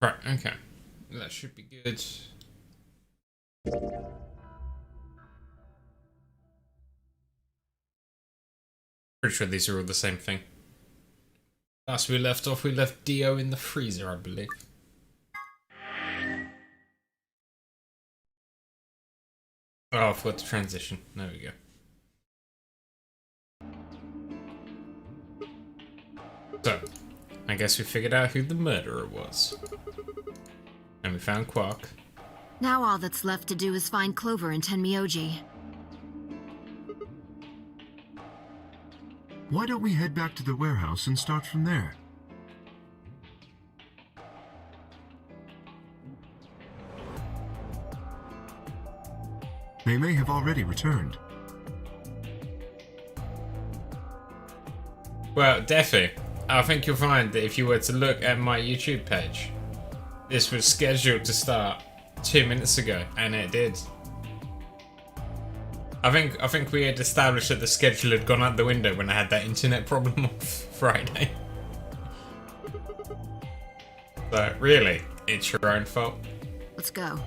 Right, okay. That should be good. Pretty sure these are all the same thing. Last we left off, we left Dio in the freezer, I believe. Oh, I forgot to transition. There we go. So, I guess we figured out who the murderer was. And we found Quark. Now all that's left to do is find Clover and Tenmyoji. Why don't we head back to the warehouse and start from there? They may have already returned. Well, Defi, I think you'll find that if you were to look at my YouTube page, this was scheduled to start 2 minutes ago, and it did. I think we had established that the schedule had gone out the window when I had that internet problem on Friday. So really, it's your own fault. Let's go.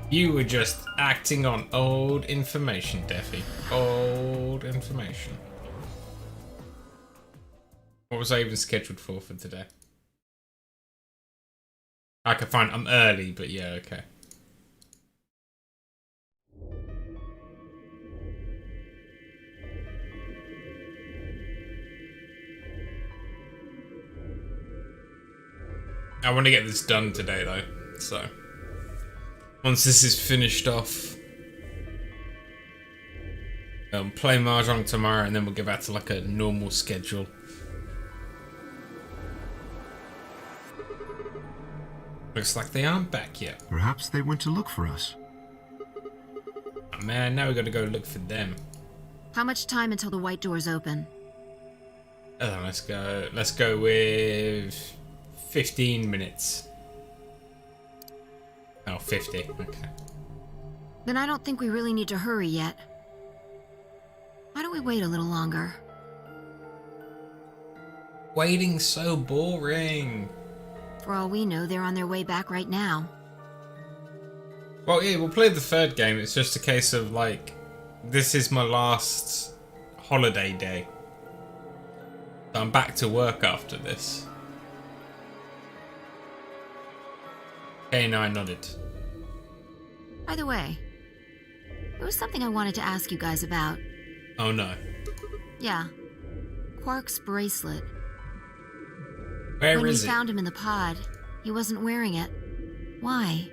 You were just acting on old information, Defi. Old information. What was I even scheduled for today? I can find I'm early, but yeah, okay. I want to get this done today though, so once this is finished off, play Mahjong tomorrow and then we'll get back to like a normal schedule. Looks like they aren't back yet. Perhaps they went to look for us. Oh man, now we gotta go look for them. How much time until the white doors open? Let's go with 15 minutes. Oh, 50, okay. Then I don't think we really need to hurry yet. Why don't we wait a little longer? Waiting's so boring. For all we know, they're on their way back right now. Well, yeah, we'll play the third game. It's just a case of, like, this is my last holiday day. So I'm back to work after this. K9 nodded. By the way, there was something I wanted to ask you guys about. Oh no. Yeah. Quark's bracelet. Where When we is it? found him in the pod, he wasn't wearing it. Why?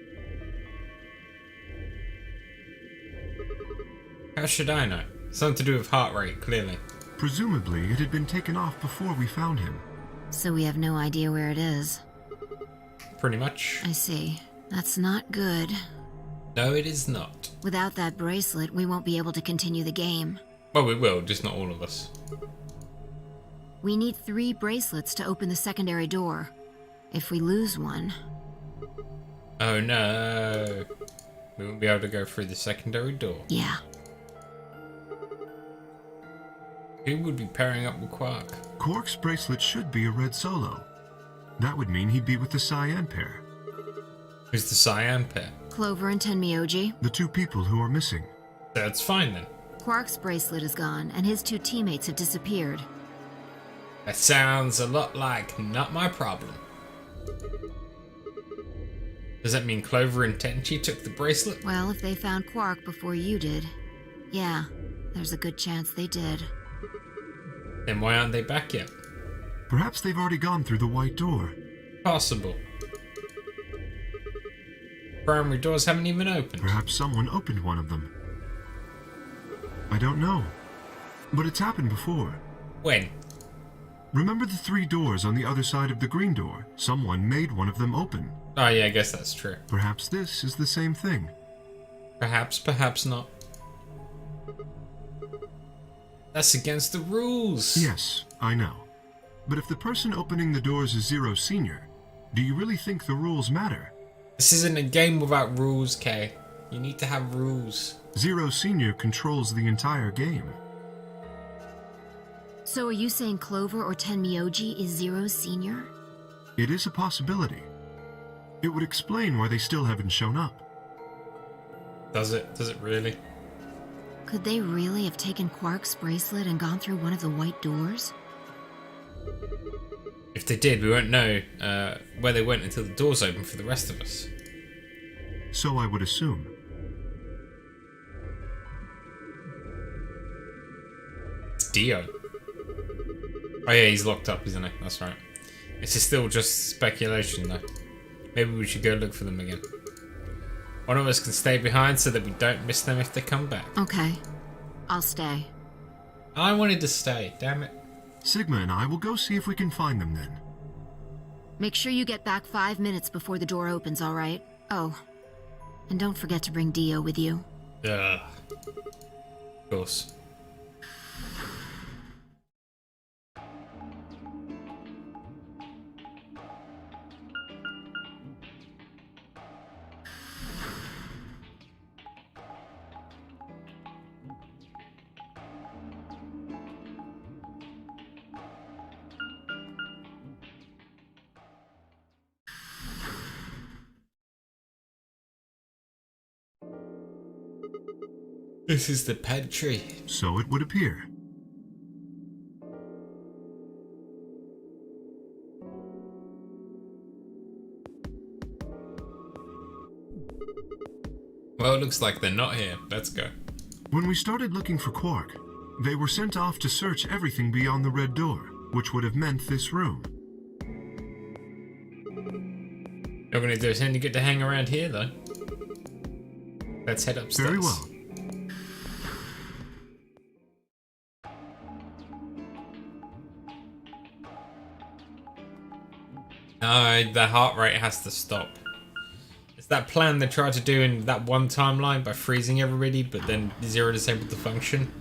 How should I know? Something to do with heart rate, clearly. Presumably, it had been taken off before we found him. So we have no idea where it is. Pretty much. I see. That's not good. No, it is not. Without that bracelet, we won't be able to continue the game. Well, we will, just not all of us. We need 3 bracelets to open the secondary door. If we lose one... Oh no. We won't be able to go through the secondary door. Yeah. Who would be pairing up with Quark? Quark's bracelet should be a red solo. That would mean he'd be with the Cyan pair. Who's the Cyan pair? Clover and Tenmyoji. The 2 people who are missing. That's fine then. Quark's bracelet is gone, and his 2 teammates have disappeared. That sounds a lot like not my problem. Does that mean Clover and Tenchi took the bracelet? Well, if they found Quark before you did, yeah, there's a good chance they did. Then why aren't they back yet? Perhaps they've already gone through the white door. Possible. Primary doors haven't even opened. Perhaps someone opened one of them. I don't know. But it's happened before. When? Remember the 3 doors on the other side of the green door? Someone made one of them open. Oh yeah, I guess that's true. Perhaps this is the same thing. Perhaps, perhaps not. That's against the rules. Yes, I know. But if the person opening the doors is Zero Senior, do you really think the rules matter? This isn't a game without rules, Kay. You need to have rules. Zero Senior controls the entire game. So are you saying Clover or Tenmyoji is Zero's senior? It is a possibility. It would explain why they still haven't shown up. Does it? Does it really? Could they really have taken Quark's bracelet and gone through one of the white doors? If they did, we won't know where they went until the doors open for the rest of us. So I would assume. It's Dio. Oh yeah, he's locked up, isn't he? That's right. This is still just speculation, though. Maybe we should go look for them again. One of us can stay behind so that we don't miss them if they come back. Okay. I'll stay. I wanted to stay, damn it. Sigma and I will go see if we can find them then. Make sure you get back 5 minutes before the door opens, all right? Oh, and don't forget to bring Dio with you. Ugh. Of course. This is the pantry. So it would appear. Well, it looks like they're not here. Let's go. When we started looking for Quark, they were sent off to search everything beyond the red door, which would have meant this room. Not gonna do us any good to hang around here, though. Let's head upstairs. Very well. No, the heart rate has to stop. It's that plan they tried to do in that one timeline by freezing everybody, but then Zero disabled the function.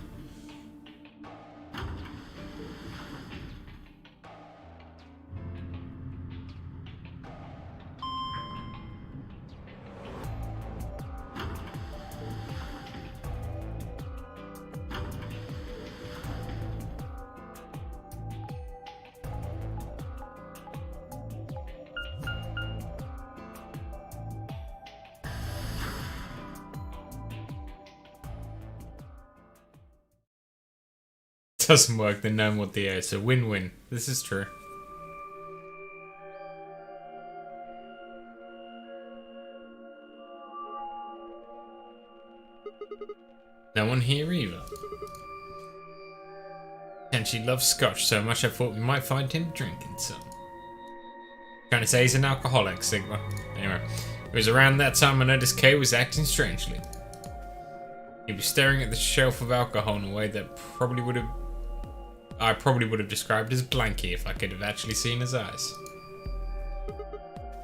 Doesn't work, then no more Theo. It's a win-win. This is true. No one here either. And she loves scotch so much I thought we might find him drinking some. Trying to say he's an alcoholic, Sigma. Anyway, it was around that time I noticed Kay was acting strangely. He was staring at the shelf of alcohol in a way that I probably would have described as blanky if I could have actually seen his eyes.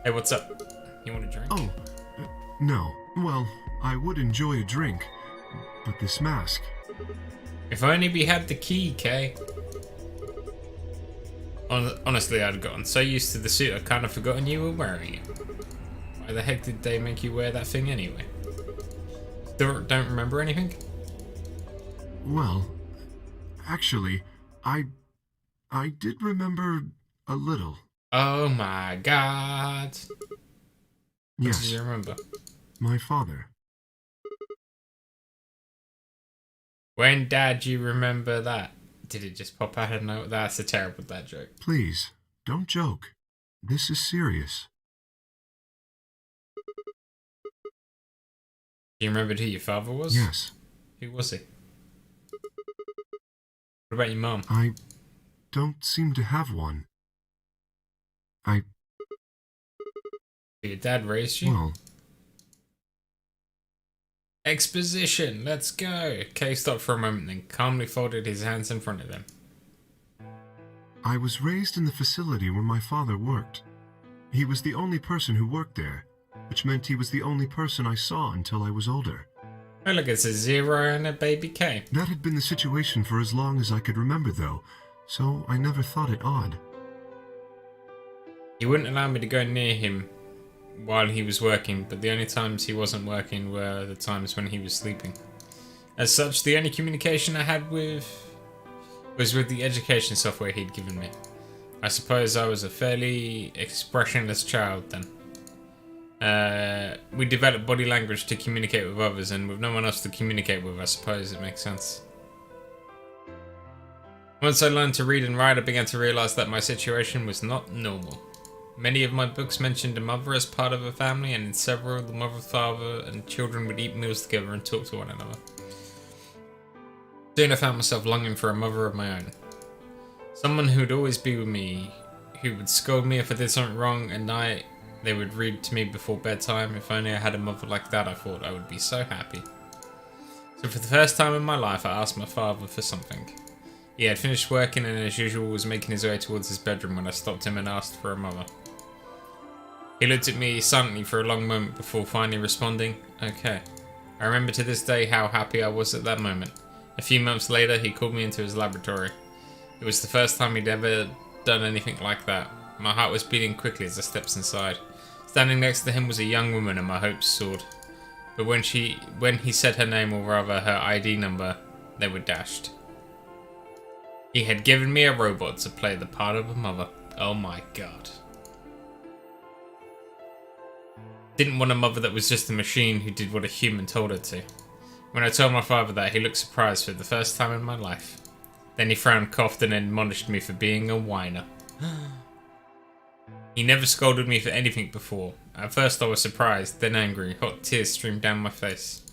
Hey, what's up? You want a drink? Oh, no. Well, I would enjoy a drink, but this mask... If only we had the key, Kay. Honestly, I'd gotten so used to the suit I kind of forgotten you were wearing it. Why the heck did they make you wear that thing anyway? Don't remember anything? Well, actually, I did remember a little. Oh my god. What Yes, did you remember? my father. When did you remember that? Did it just pop out of nowhere? That's a terrible dad joke. Please, don't joke. This is serious. Do you remember who your father was? Yes. Who was he? What about your mom? I don't seem to have one. Your dad raised you? Well, Exposition, let's go. Kay stopped for a moment, then calmly folded his hands in front of him. I was raised in the facility where my father worked. He was the only person who worked there, which meant he was the only person I saw until I was older. Oh look, it's a Zero and a baby Kay. That had been the situation for as long as I could remember, though, so I never thought it odd. He wouldn't allow me to go near him while he was working, but the only times he wasn't working were the times when he was sleeping. As such, the only communication I had was with the education software he'd given me. I suppose I was a fairly expressionless child then. We developed body language to communicate with others, and with no one else to communicate with, I suppose it makes sense. Once I learned to read and write, I began to realise that my situation was not normal. Many of my books mentioned a mother as part of a family, and in several, the mother, father, and children would eat meals together and talk to one another. Soon I found myself longing for a mother of my own. Someone who would always be with me, who would scold me if I did something wrong at night. They would read to me before bedtime. If only I had a mother like that, I thought I would be so happy. So for the first time in my life, I asked my father for something. He had finished working and as usual was making his way towards his bedroom when I stopped him and asked for a mother. He looked at me silently for a long moment before finally responding, "Okay." I remember to this day how happy I was at that moment. A few months later, he called me into his laboratory. It was the first time he'd ever done anything like that. My heart was beating quickly as I stepped inside. Standing next to him was a young woman and my hopes soared. But when he said her name, or rather her ID number, they were dashed. He had given me a robot to play the part of a mother. Oh my god. Didn't want a mother that was just a machine who did what a human told her to. When I told my father that, he looked surprised for the first time in my life. Then he frowned, coughed, and admonished me for being a whiner. He never scolded me for anything before. At first I was surprised, then angry. Hot tears streamed down my face.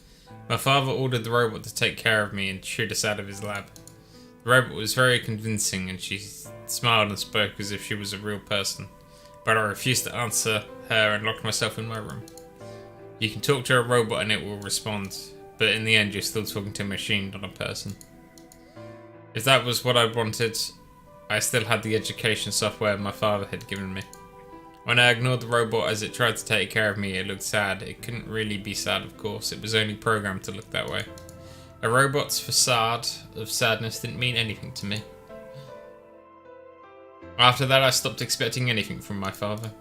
My father ordered the robot to take care of me and shoot us out of his lab. The robot was very convincing and she smiled and spoke as if she was a real person. But I refused to answer her and locked myself in my room. You can talk to a robot and it will respond, but in the end you're still talking to a machine, not a person. If that was what I wanted, I still had the education software my father had given me. When I ignored the robot as it tried to take care of me, it looked sad. It couldn't really be sad, of course. It was only programmed to look that way. A robot's facade of sadness didn't mean anything to me. After that, I stopped expecting anything from my father.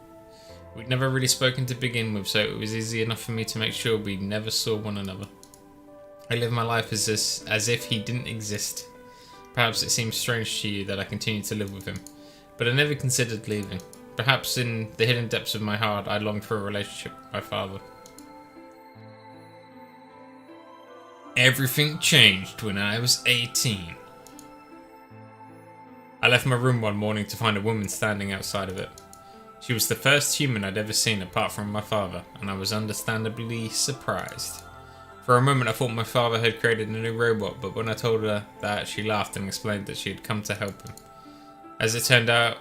We'd never really spoken to begin with, so it was easy enough for me to make sure we never saw one another. I lived my life as if he didn't exist. Perhaps it seems strange to you that I continued to live with him, but I never considered leaving. Perhaps in the hidden depths of my heart, I longed for a relationship with my father. Everything changed when I was 18. I left my room one morning to find a woman standing outside of it. She was the first human I'd ever seen apart from my father, and I was understandably surprised. For a moment I thought my father had created a new robot, but when I told her that, she laughed and explained that she had come to help him. As it turned out,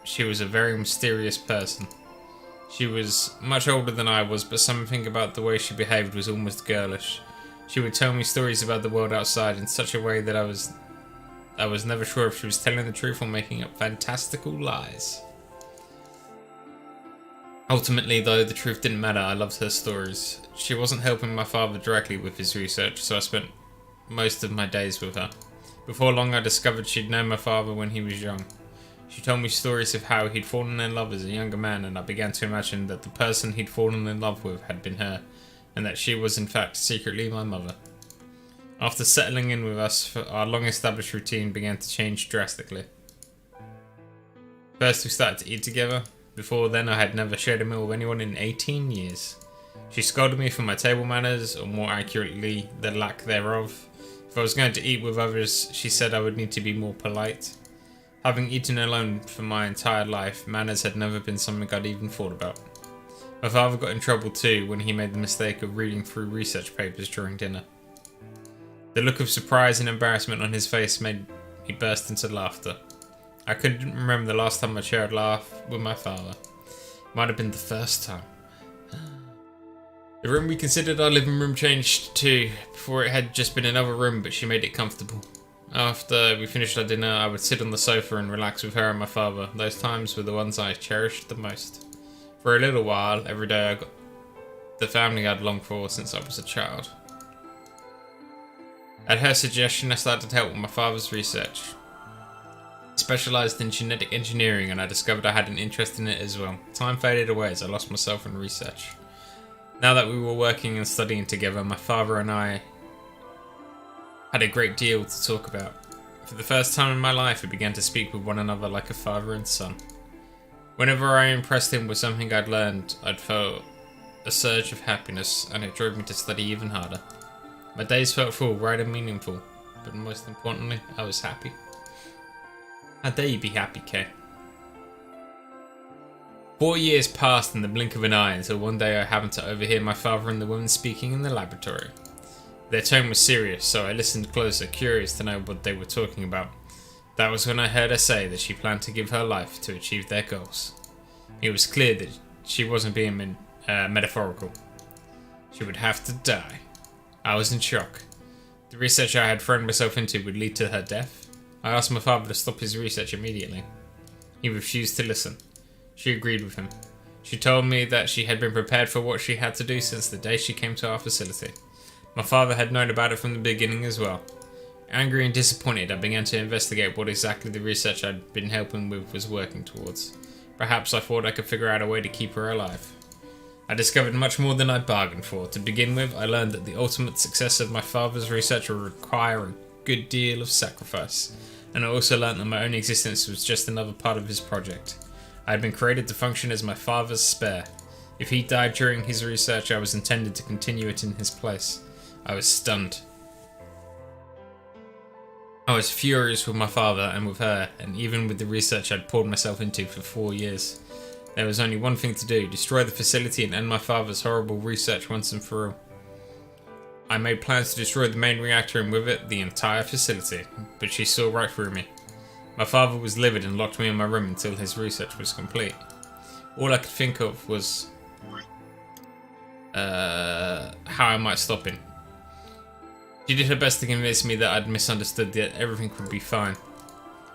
she was a very mysterious person. She was much older than I was, but something about the way she behaved was almost girlish. She would tell me stories about the world outside in such a way that I was never sure if she was telling the truth or making up fantastical lies. Ultimately, though, the truth didn't matter. I loved her stories. She wasn't helping my father directly with his research, so I spent most of my days with her. Before long, I discovered she'd known my father when he was young. She told me stories of how he'd fallen in love as a younger man, and I began to imagine that the person he'd fallen in love with had been her, and that she was in fact secretly my mother. After settling in with us, our long-established routine began to change drastically. First, we started to eat together. Before then, I had never shared a meal with anyone in 18 years. She scolded me for my table manners, or more accurately, the lack thereof. If I was going to eat with others, she said I would need to be more polite. Having eaten alone for my entire life, manners had never been something I'd even thought about. My father got in trouble too when he made the mistake of reading through research papers during dinner. The look of surprise and embarrassment on his face made me burst into laughter. I couldn't remember the last time I shared a laugh with my father. It might have been the first time. The room we considered our living room changed too. Before it had just been another room, but she made it comfortable. After we finished our dinner, I would sit on the sofa and relax with her and my father. Those times were the ones I cherished the most. For a little while, every day I got the family I'd longed for since I was a child. At her suggestion, I started to help with my father's research. Specialised in genetic engineering, and I discovered I had an interest in it as well. Time faded away as I lost myself in research. Now that we were working and studying together, my father and I had a great deal to talk about. For the first time in my life, we began to speak with one another like a father and son. Whenever I impressed him with something I'd learned, I'd felt a surge of happiness, and it drove me to study even harder. My days felt full, right, and meaningful, but most importantly, I was happy. How dare you be happy, Kay? 4 years passed in the blink of an eye until one day I happened to overhear my father and the woman speaking in the laboratory. Their tone was serious, so I listened closer, curious to know what they were talking about. That was when I heard her say that she planned to give her life to achieve their goals. It was clear that she wasn't being metaphorical. She would have to die. I was in shock. The research I had thrown myself into would lead to her death. I asked my father to stop his research immediately. He refused to listen. She agreed with him. She told me that she had been prepared for what she had to do since the day she came to our facility. My father had known about it from the beginning as well. Angry and disappointed, I began to investigate what exactly the research I'd been helping with was working towards. Perhaps I thought I could figure out a way to keep her alive. I discovered much more than I'd bargained for. To begin with, I learned that the ultimate success of my father's research would require a good deal of sacrifice, and I also learned that my own existence was just another part of his project. I had been created to function as my father's spare. If he died during his research, I was intended to continue it in his place. I was stunned. I was furious with my father and with her, and even with the research I'd poured myself into for 4 years. There was only one thing to do: destroy the facility and end my father's horrible research once and for all. I made plans to destroy the main reactor and with it the entire facility, but she saw right through me. My father was livid and locked me in my room until his research was complete. All I could think of was how I might stop him. She did her best to convince me that I'd misunderstood, that everything would be fine.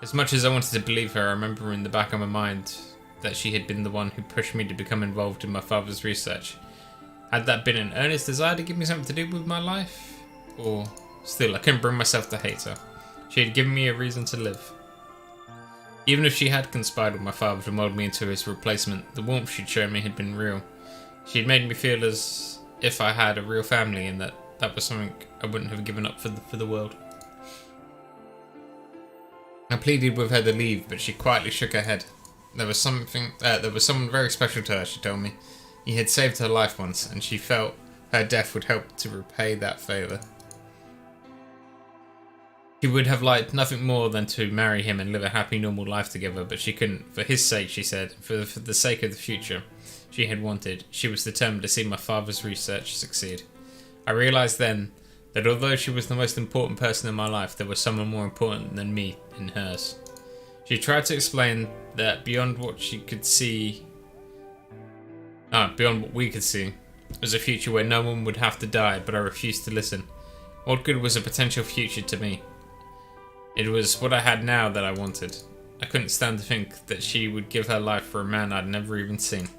As much as I wanted to believe her, I remember in the back of my mind that she had been the one who pushed me to become involved in my father's research. Had that been an earnest desire to give me something to do with my life? Or still, I couldn't bring myself to hate her. She had given me a reason to live. Even if she had conspired with my father to mould me into his replacement, the warmth she'd shown me had been real. She had made me feel as if I had a real family, and that was something I wouldn't have given up for the world. I pleaded with her to leave, but she quietly shook her head. There was someone very special to her, she told me. He had saved her life once, and she felt her death would help to repay that favour. She would have liked nothing more than to marry him and live a happy, normal life together, but she couldn't. For his sake, she said, for the sake of the future she had wanted, she was determined to see my father's research succeed. I realised then that although she was the most important person in my life, there was someone more important than me in hers. She tried to explain that beyond what we could see, was a future where no one would have to die, but I refused to listen. What good was a potential future to me? It was what I had now that I wanted. I couldn't stand to think that she would give her life for a man I'd never even seen.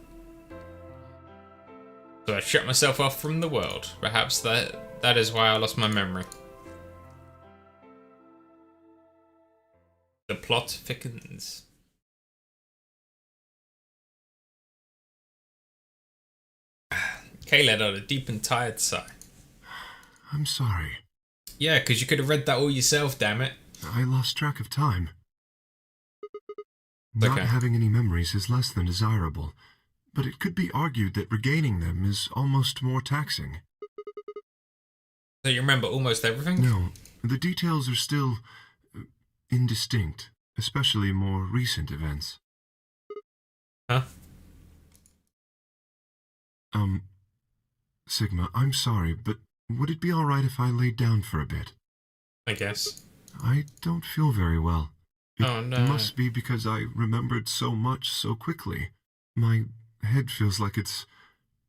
So I shut myself off from the world. Perhaps that is why I lost my memory. The plot thickens. Kay let out a deep and tired sigh. I'm sorry. Yeah, because you could have read that all yourself, damn it. I lost track of time. Not Okay. having any memories is less than desirable, but it could be argued that regaining them is almost more taxing. So you remember almost everything? No, the details are still indistinct, especially more recent events. Huh? Sigma, I'm sorry, but would it be alright if I laid down for a bit? I guess. I don't feel very well. It Oh, no. must be because I remembered so much so quickly. My head feels like it's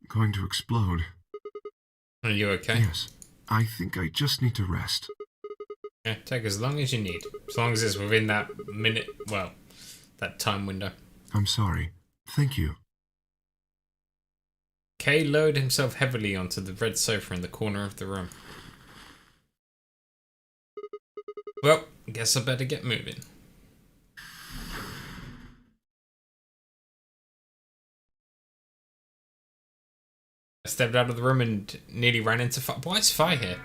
going to explode. Are you okay? Yes, I think I just need to rest. Yeah, take as long as you need. As long as it's within that that time window. I'm sorry. Thank you. Kay lowered himself heavily onto the red sofa in the corner of the room. Well, guess I better get moving. stepped out of the room and nearly ran into Fi. Why is Fi here?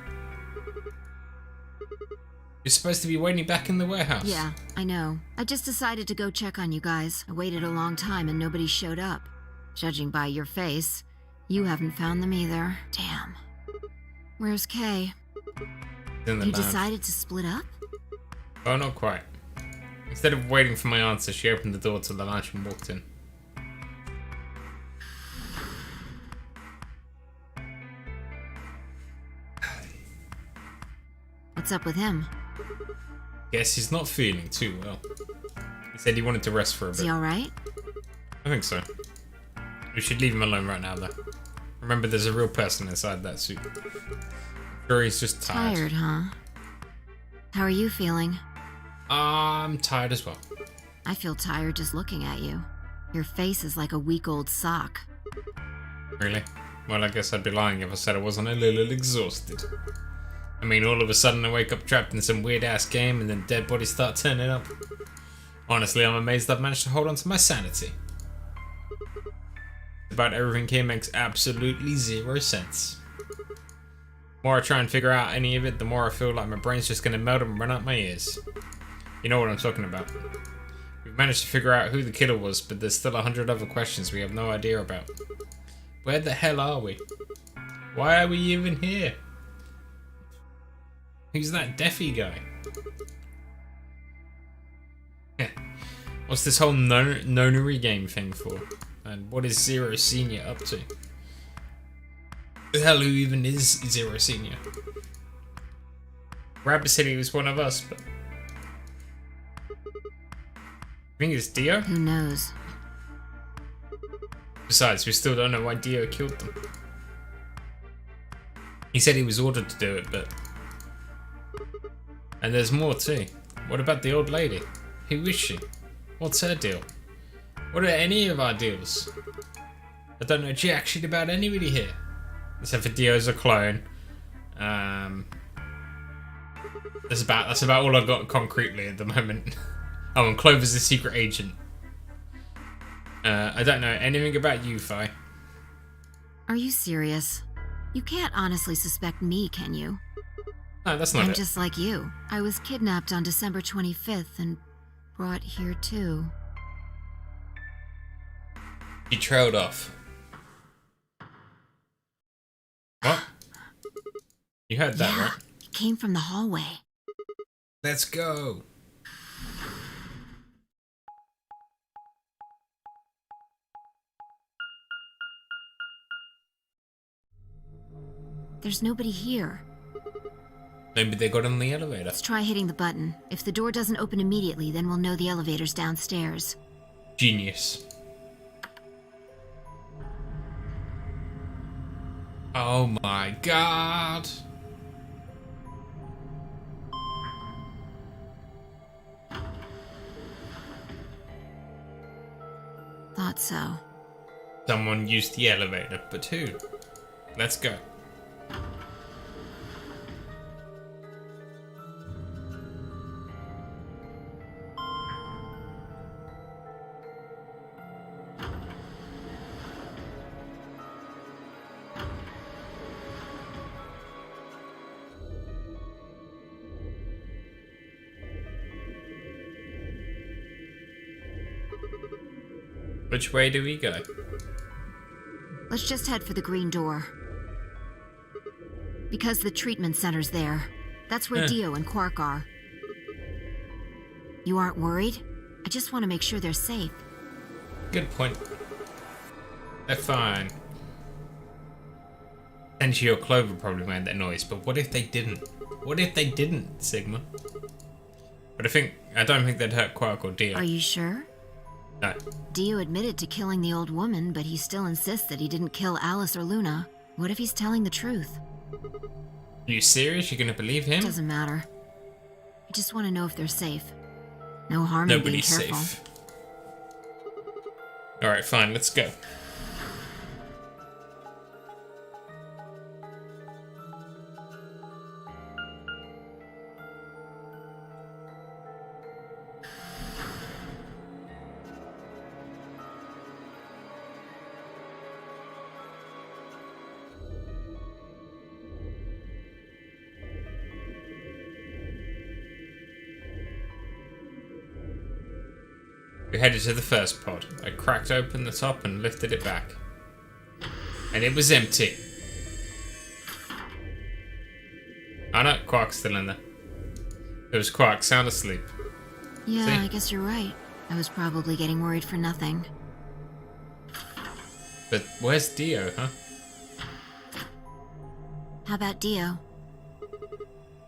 You're supposed to be waiting back in the warehouse. Yeah, I know. I just decided to go check on you guys. I waited a long time and nobody showed up. Judging by your face, you haven't found them either. Damn. Where's Kay? In the You lounge. decided to split up? Oh, not quite. Instead of waiting for my answer, she opened the door to the lounge and walked in. What's up with him? Guess he's not feeling too well. He said he wanted to rest for a Is bit. he alright? I think so. We should leave him alone right now, though. Remember, there's a real person inside that suit. I'm sure he's just tired. Tired, huh? How are you feeling? I'm tired as well. I feel tired just looking at you. Your face is like a week-old sock. Really? Well, I guess I'd be lying if I said I wasn't a little exhausted. I mean, all of a sudden I wake up trapped in some weird-ass game and then dead bodies start turning up. Honestly, I'm amazed I've managed to hold on to my sanity. About everything here makes absolutely zero sense. The more I try and figure out any of it, the more I feel like my brain's just gonna melt and run out my ears. You know what I'm talking about. We've managed to figure out who the killer was, but there's still 100 other questions we have no idea about. Where the hell are we? Why are we even here? Who's that deafy guy? Yeah. What's this whole Nonary game thing for? And what is Zero Senior up to? The hell, who even is Zero Senior? Rabbit said he was one of us, but... I think it's Dio? Who knows? Besides, we still don't know why Dio killed them. He said he was ordered to do it, but... And there's more too. What about the old lady? Who is she? What's her deal? What are any of our deals? I don't know jack shit about anybody here. Except for Dio's a clone. That's about all I've got concretely at the moment. Oh, and Clover's a secret agent. I don't know anything about you, Fi. Are you serious? You can't honestly suspect me, can you? No, that's not I'm it. just like you. I was kidnapped on December 25th and brought here too. You trailed off. What? You heard that, Yeah, right? it came from the hallway. Let's go. There's nobody here. Maybe they got on the elevator. Let's try hitting the button. If the door doesn't open immediately, then we'll know the elevator's downstairs. Genius. Oh my god. Thought so. Someone used the elevator, but who? Let's go. Which way do we go? Let's just head for the green door. Because the treatment center's there. That's where Dio and Quark are. You aren't worried? I just want to make sure they're safe. Good point. They're fine. Tenchi or Clover probably made that noise, but what if they didn't? What if they didn't, Sigma? But I don't think they'd hurt Quark or Dio. Are you sure? No. Dio admitted to killing the old woman, but he still insists that he didn't kill Alice or Luna. What if he's telling the truth? Are you serious? You're gonna believe him? Doesn't matter. I just want to know if they're safe. No harm in being Nobody's careful. safe. Alright, fine, let's go. We headed to the first pod. I cracked open the top and lifted it back. And it was empty. Oh no, Quark's still in there. It was Quark, sound asleep. Yeah, See? I guess you're right. I was probably getting worried for nothing. But where's Dio, huh? How about Dio?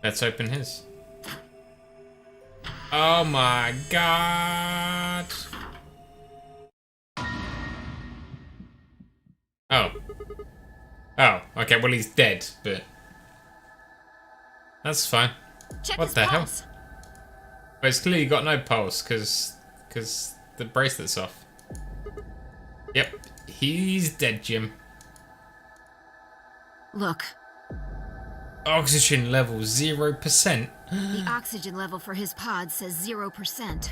Let's open his. Oh my god! Oh. Oh, okay, well he's dead, but... That's fine. Check What his the hell? pulse. But it's clearly got no pulse, because the bracelet's off. Yep, he's dead, Jim. Look, Oxygen level 0%. the oxygen level for his pod says 0%.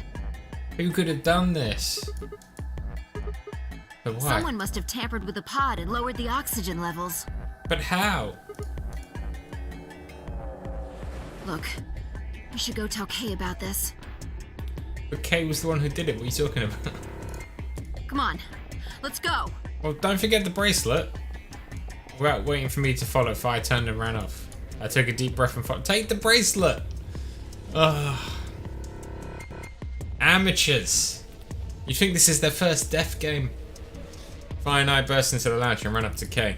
Who could have done this? But why? Someone must have tampered with the pod and lowered the oxygen levels. But how? Look, I should go tell Kay about this. But Kay was the one who did it, what are you talking about? Come on, let's go. Well, don't forget the bracelet. Without waiting for me to follow, Fi turned and ran off. I took a deep breath and followed. Take the bracelet! Ugh. Amateurs. You think this is their first death game? Fi and I burst into the lounge and ran up to Kay.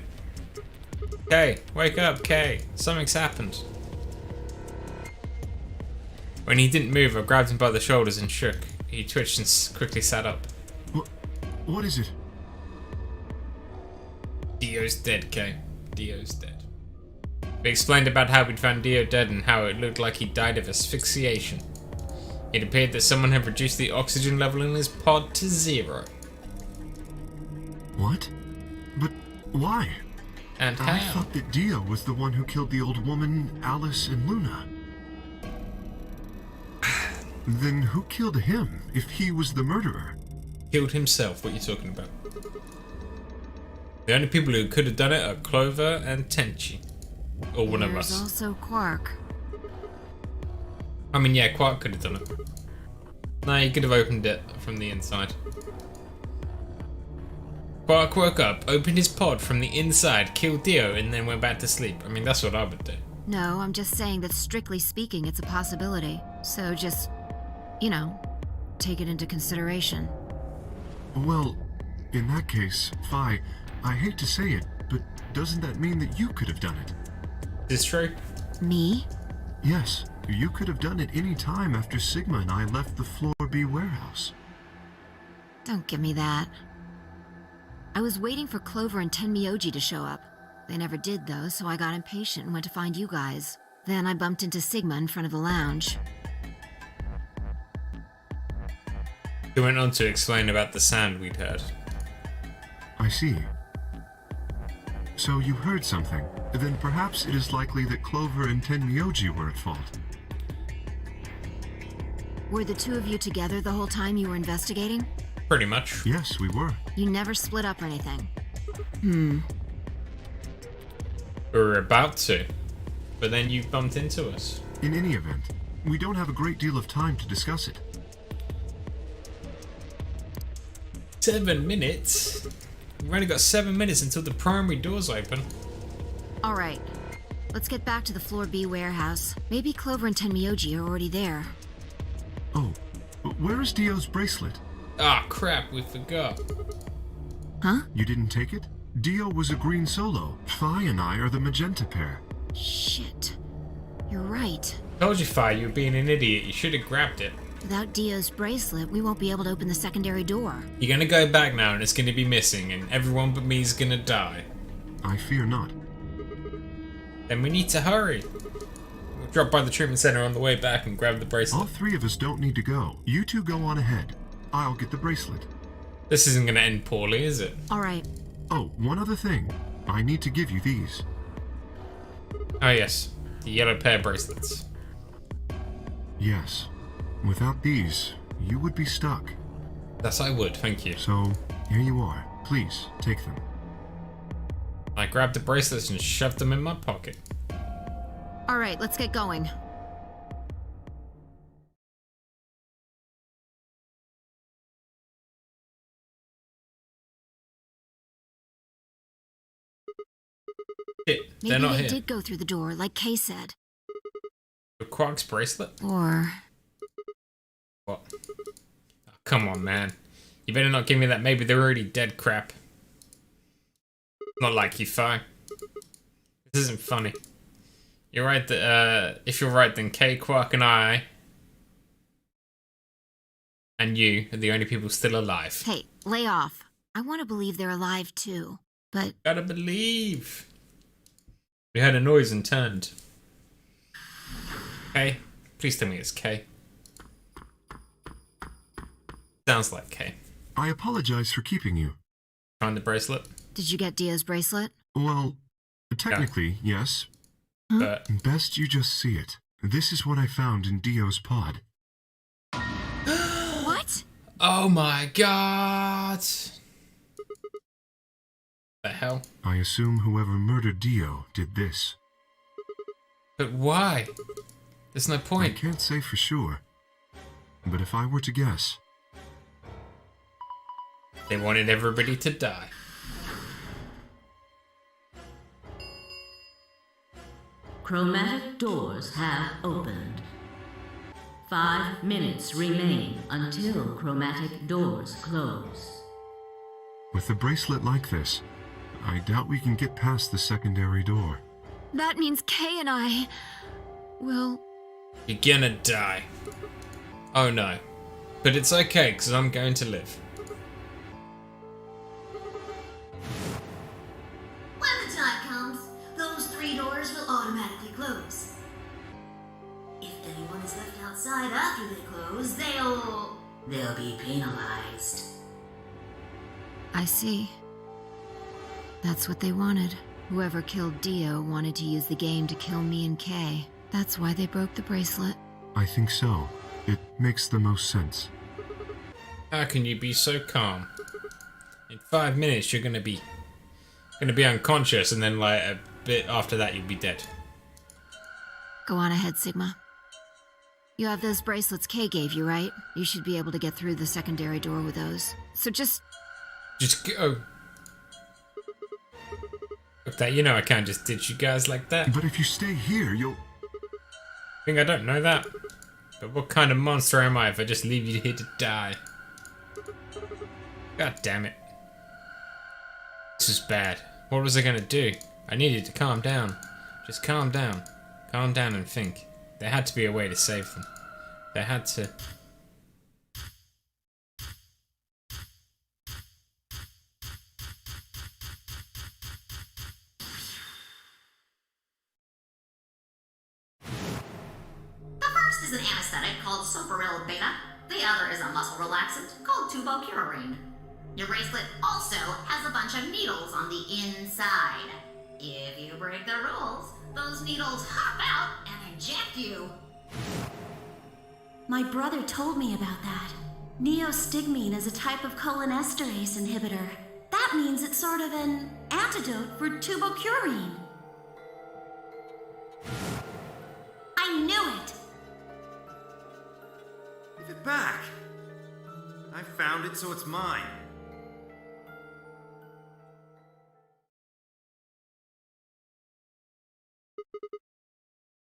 Kay, wake up, Kay. Something's happened. When he didn't move, I grabbed him by the shoulders and shook. He twitched and quickly sat up. What is it? Dio's dead, Kay. Dio's dead. We explained about how we'd found Dio dead and how it looked like he died of asphyxiation. It appeared that someone had reduced the oxygen level in his pod to 0. What? But why? And I how? thought that Dio was the one who killed the old woman, Alice and Luna. Then who killed him, if he was the murderer? Killed himself, what are you talking about? The only people who could have done it are Clover and Tenchi. Or one of There's us. also Quark. I mean, yeah, Quark could have done it. No, he could have opened it from the inside. Quark woke up, opened his pod from the inside, killed Dio, and then went back to sleep. I mean, that's what I would do. No, I'm just saying that strictly speaking, it's a possibility. So just, you know, take it into consideration. Well, in that case, Fi, I hate to say it, but doesn't that mean that you could have done it? Is this true? Me? Yes, you could have done it any time after Sigma and I left the Floor B warehouse. Don't give me that. I was waiting for Clover and Tenmyoji to show up. They never did, though, so I got impatient and went to find you guys. Then I bumped into Sigma in front of the lounge. He went on to explain about the sound we'd heard. I see. So you heard something. Then perhaps it is likely that Clover and Tenmyoji were at fault. Were the two of you together the whole time you were investigating? Pretty much. Yes, we were. You never split up or anything? We were about to. But then you bumped into us. In any event, we don't have a great deal of time to discuss it. 7 minutes? We've only got 7 minutes until the primary doors open. All right. Let's get back to the Floor B warehouse. Maybe Clover and Tenmyoji are already there. Oh, where is Dio's bracelet? Ah, crap, we forgot. Huh? You didn't take it? Dio was a green solo. Fi and I are the magenta pair. Shit. You're right. Told you, Fi, you were being an idiot. You should have grabbed it. Without Dio's bracelet, we won't be able to open the secondary door. You're gonna go back now and it's gonna be missing and everyone but me is gonna die. I fear not. Then we need to hurry. We'll drop by the treatment center on the way back and grab the All bracelet. three of us don't need to go. You two go on ahead. I'll get the bracelet. This isn't gonna end poorly, is it? All right. Oh, one other thing. I need to give you these. Oh yes, the yellow pair bracelets. Yes. Without these, you would be stuck. Yes, I would, thank you. So, here you are. Please, take them. I grabbed the bracelets and shoved them in my pocket. All right, let's get going. They're Maybe not they here. did go through the door, like Kay said. Your Quark's bracelet? Or... What? Oh, come on, man. You better not give me that maybe they're already dead crap. Not like you, Fi. This isn't funny. You're right that, if you're right, then Kay, Quark, and I... and you are the only people still alive. Hey, lay off. I want to believe they're alive too, but... Gotta believe. We heard a noise and turned. Kay? Please tell me it's Kay. Sounds like Kay. I apologize for keeping you. Find the bracelet? Did you get Dio's bracelet? Well, technically, yes. But... Best you just see it. This is what I found in Dio's pod. What? Oh my god! The hell? I assume whoever murdered Dio did this. But why? There's no I point. can't say for sure. But if I were to guess... They wanted everybody to die. Chromatic doors have opened. 5 minutes remain until chromatic doors close. With a bracelet like this, I doubt we can get past the secondary door. That means Kay and I... will... You're gonna die. Oh no. But it's okay, because I'm going to live. When the time comes, those 3 doors will automatically close. If anyone is left outside after they close, they'll be penalized. I see. That's what they wanted. Whoever killed Dio wanted to use the game to kill me and Kay. That's why they broke the bracelet. I think so. It makes the most sense. How can you be so calm? In 5 minutes you're gonna be unconscious, and then like a bit after that you'll be dead. Go on ahead, Sigma. You have those bracelets Kay gave you, right? You should be able to get through the secondary door with those. So just go. Look, that you know I can't just ditch you guys like that. But if you stay here, you'll... Think I don't know that. But what kind of monster am I if I just leave you here to die? God damn it. This is bad. What was I gonna do? I needed to calm down. Just calm down. Calm down and think. There had to be a way to save them. There had to... The first is an anesthetic called soporil beta. The other is a muscle relaxant called tubocurarine. Your bracelet also has a bunch of needles on the inside. If you break the rules, those needles hop out and inject you. My brother told me about that. Neostigmine is a type of cholinesterase inhibitor. That means it's sort of an antidote for tubocurine. I knew it! Give it back! I found it, so it's mine.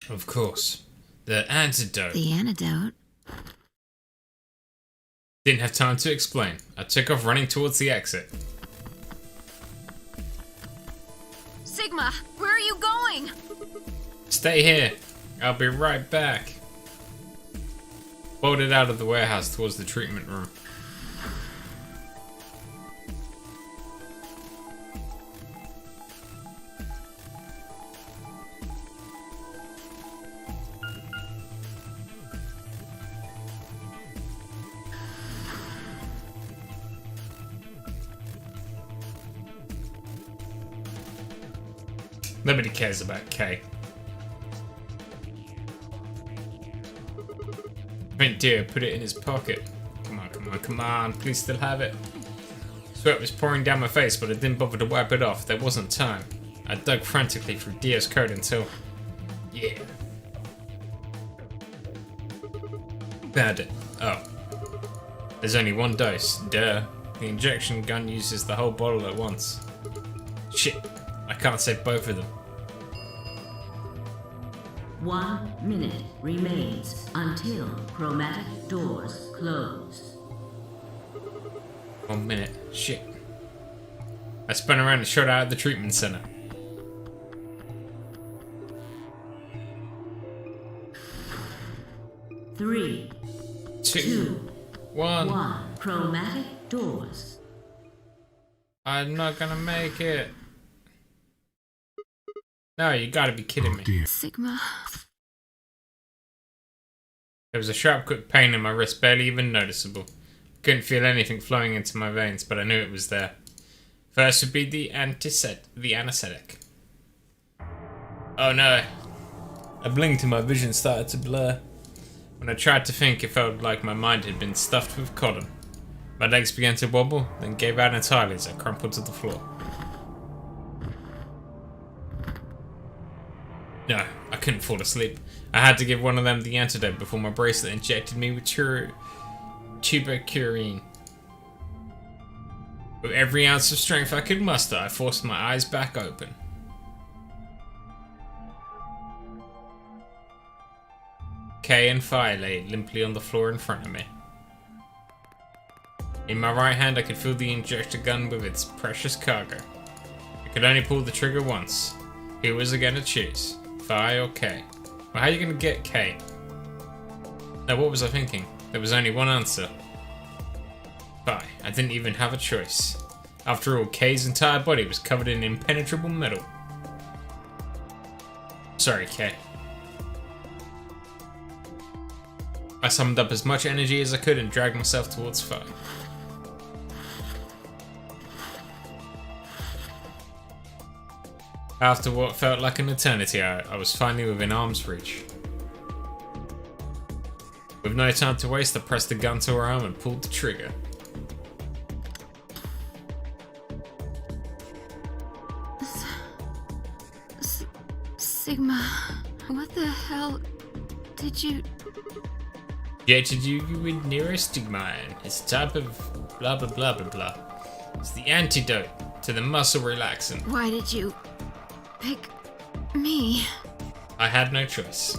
Of course. The antidote. the antidote. Didn't have time to explain. I took off running towards the exit. Sigma, where are you going? Stay here. I'll be right back. Bolted out of the warehouse towards the treatment room. Nobody cares about Kay. Went dear, put it in his pocket. Come on, come on, come on, please still have it. Sweat was pouring down my face, but I didn't bother to wipe it off. There wasn't time. I dug frantically through Dio's coat until... yeah. Found it. Oh. There's only one dose. Duh. The injection gun uses the whole bottle at once. Shit. I can't save both of them. 1 minute remains until chromatic doors close. 1 minute. Shit. I spun around and shot out of the treatment center. Three, 2, two, 1. 1. Chromatic doors. I'm not gonna make it. No, you gotta be kidding Oh me. dear. Sigma. There was a sharp, quick pain in my wrist, barely even noticeable. Couldn't feel anything flowing into my veins, but I knew it was there. First would be the anesthetic. Oh no. I blinked and my vision started to blur. When I tried to think, it felt like my mind had been stuffed with cotton. My legs began to wobble, then gave out entirely as I crumpled to the floor. No, I couldn't fall asleep. I had to give one of them the antidote before my bracelet injected me with tuberculin. With every ounce of strength I could muster, I forced my eyes back open. Kay and Phi lay limply on the floor in front of me. In my right hand, I could feel the injector gun with its precious cargo. I could only pull the trigger once. Who was I going to choose? Phi or Kay? Well, how are you going to get Kay? No, what was I thinking? There was only one answer. Phi. I didn't even have a choice. After all, Kay's entire body was covered in impenetrable metal. Sorry, Kay. I summoned up as much energy as I could and dragged myself towards Phi. After what felt like an eternity, I was finally within arm's reach. With no time to waste, I pressed the gun to her arm and pulled the trigger. Sigma, what the hell did you... Injected you with neurostigmine. It's a type of blah blah blah blah blah. It's the antidote to the muscle relaxant. Why did you pick me? I had no choice.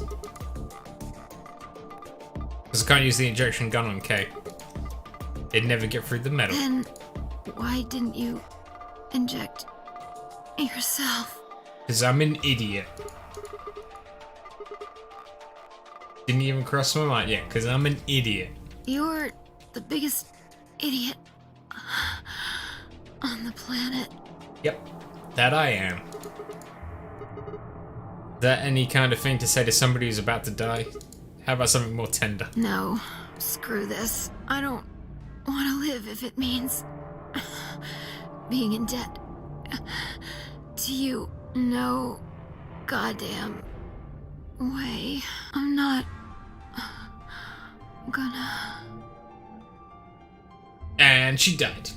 Because I can't use the injection gun on Kay. It'd never get through the metal. Then why didn't you inject yourself? Because I'm an idiot. Didn't even cross my mind yet, because I'm an idiot. You're the biggest idiot on the planet. Yep, that I am. Is that any kind of thing to say to somebody who's about to die? How about something more tender? No, screw this. I don't want to live if it means being in debt to you. No goddamn way. I'm not gonna... And she died.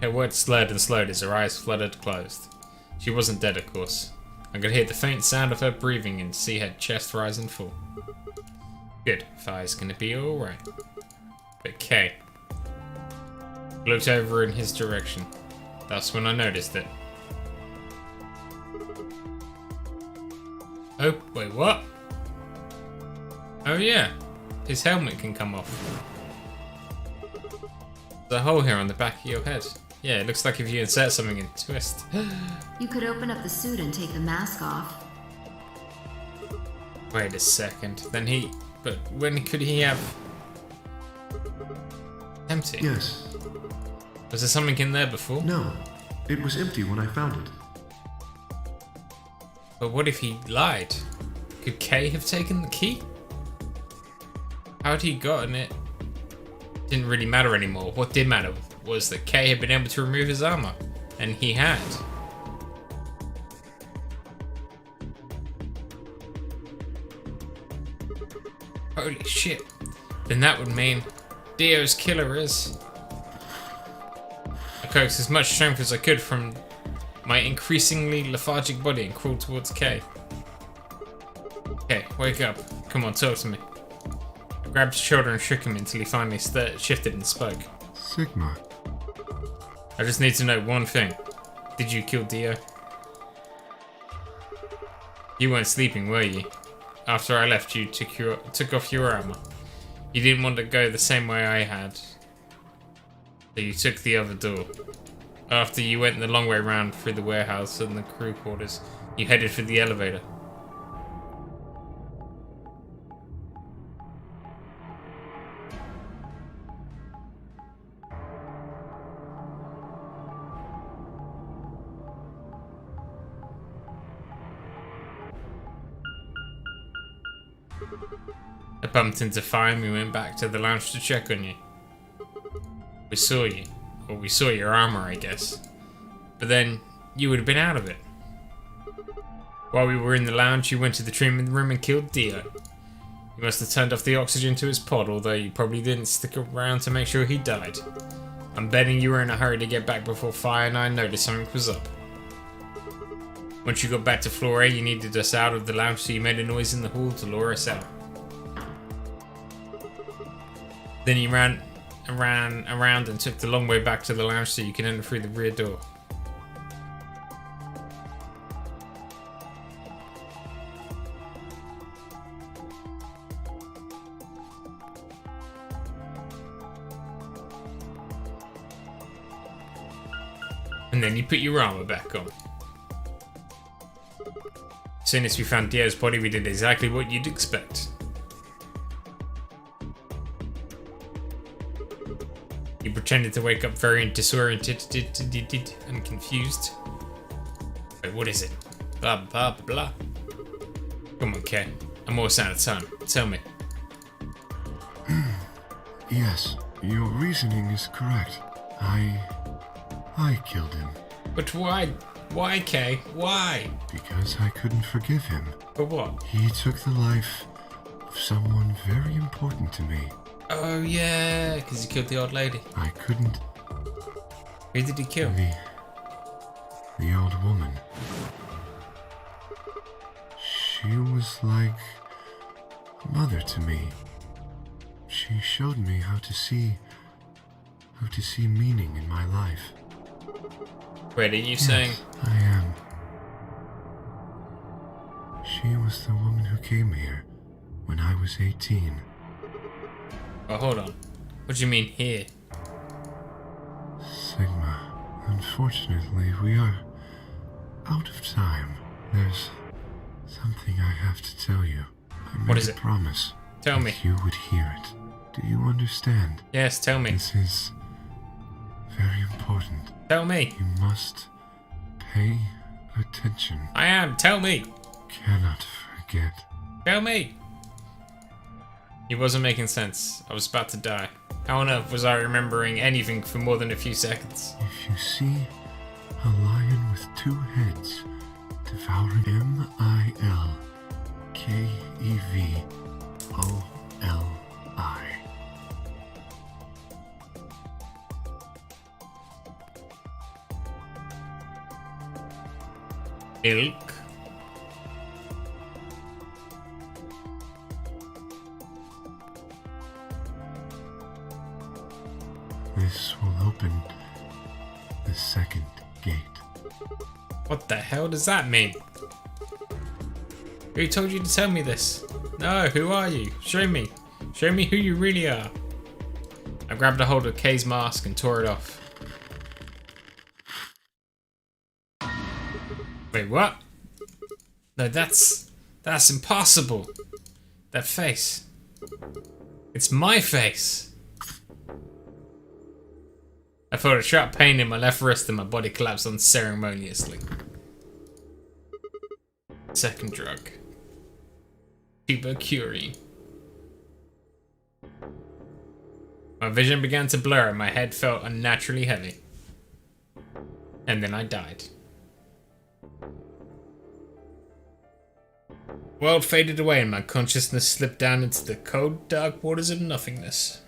Her words slurred and slowed as her eyes fluttered closed. She wasn't dead, of course. I could hear the faint sound of her breathing and see her chest rise and fall. Good, Phi's gonna be alright. But Kay. I looked over in his direction. That's when I noticed it. Oh, wait, what? Oh yeah, his helmet can come off. There's a hole here on the back of your head. Yeah, it looks like if you insert something and twist. You could open up the suit and take the mask off. Wait a second, but when could he have... Empty? Yes. Was there something in there before? No. It was empty when I found it. But what if he lied? Could Kay have taken the key? How had he gotten it? Didn't really matter anymore. What did matter was that Kay had been able to remove his armor. And he had. Holy shit. Then that would mean Dio's killer is... I coaxed as much strength as I could from my increasingly lethargic body and crawled towards Kay. Okay, wake up. Come on, talk to me. I grabbed his shoulder and shook him until he finally shifted and spoke. Sigma. I just need to know one thing. Did you kill Dio? You weren't sleeping, were you? after I left you took off your armor. You didn't want to go the same way I had. So you took the other door. After you went the long way round through the warehouse and the crew quarters, you headed for the elevator. I bumped into Fire and we went back to the lounge to check on you. We saw you. Well, we saw your armor, I guess. But then, you would have been out of it. While we were in the lounge, you went to the treatment room and killed Dio. You must have turned off the oxygen to his pod, although you probably didn't stick around to make sure he died. I'm betting you were in a hurry to get back before Fire and I noticed something was up. Once you got back to floor A, you needed us out of the lounge, so you made a noise in the hall to lure us out. Then you ran around and took the long way back to the lounge so you can enter through the rear door. And then you put your armor back on. As soon as we found Dio's body, we did exactly what you'd expect. You pretended to wake up very disoriented and confused. Wait, what is it? Blah, blah, blah. Come on, Kay. I'm almost out of time. Tell me. Yes, your reasoning is correct. I killed him. But why? Why, Kay? Why? Because I couldn't forgive him. For what? He took the life of someone very important to me. Oh, yeah, because he killed the old lady. I couldn't... Who did he kill? The old woman. She was like a mother to me. She showed me how to see meaning in my life. Wait, are you saying... I am. She was the woman who came here when I was 18. Oh, hold on. What do you mean here? Sigma, unfortunately, we are out of time. There's something I have to tell you. I made What is a it? promise. Tell me. That you would hear it. Do you understand? Yes, tell me. This is very important. Tell me. You must pay attention. I am. Tell me. Cannot forget. Tell me. It wasn't making sense. I was about to die. How on earth was I remembering anything for more than a few seconds? If you see a lion with two heads devouring Milkevoli. Milk. This will open the second gate. What the hell does that mean? Who told you to tell me this? No, who are you? Show me. Show me who you really are. I grabbed a hold of Kay's mask and tore it off. Wait, what? No, that's impossible. That face. It's my face. I felt a sharp pain in my left wrist and my body collapsed unceremoniously. Second drug. Tubercury. My vision began to blur and my head felt unnaturally heavy. And then I died. World faded away and my consciousness slipped down into the cold, dark waters of nothingness.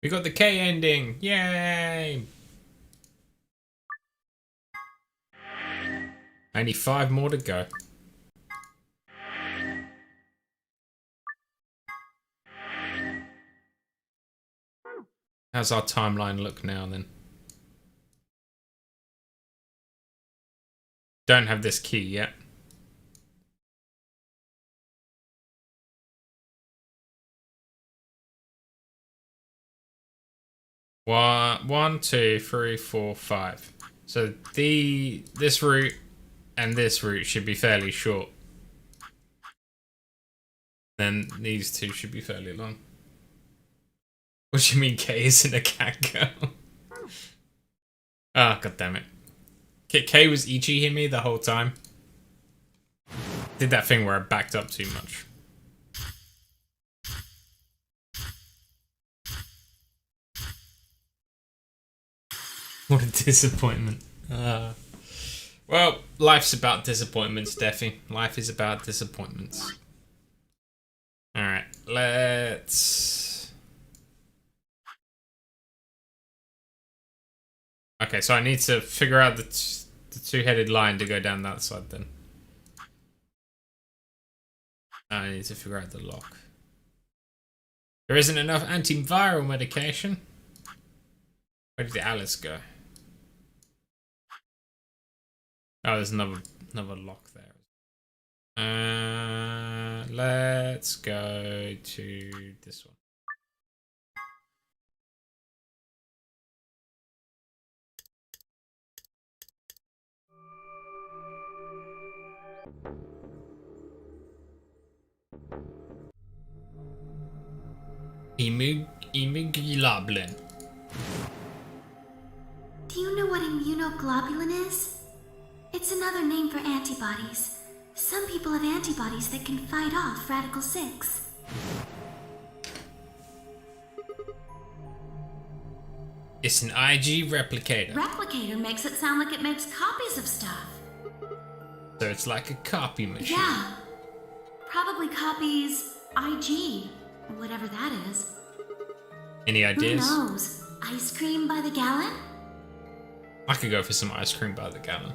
We got the K ending! Yay! Only 5 more to go. How's our timeline look now then? Don't have this key yet. One, 2, 3, 4, 5. So this route and this route should be fairly short. Then these two should be fairly long. What do you mean K isn't a cat girl? Ah, god damn it. K was Ichi me the whole time. Did that thing where I backed up too much. What a disappointment. Well, life's about disappointments, Deffy. Life is about disappointments. Alright, let's... Okay, so I need to figure out the two-headed line to go down that side then. I need to figure out the lock. There isn't enough antiviral medication. Where did Alice go? Oh, there's another lock there. Let's go to this one. Immunoglobulin. Do you know what immunoglobulin is? It's another name for antibodies. Some people have antibodies that can fight off Radical 6. It's an IG replicator. Replicator makes it sound like it makes copies of stuff. So it's like a copy machine. Yeah. Probably copies IG, whatever that is. Any ideas? Who knows? Ice cream by the gallon? I could go for some ice cream by the gallon.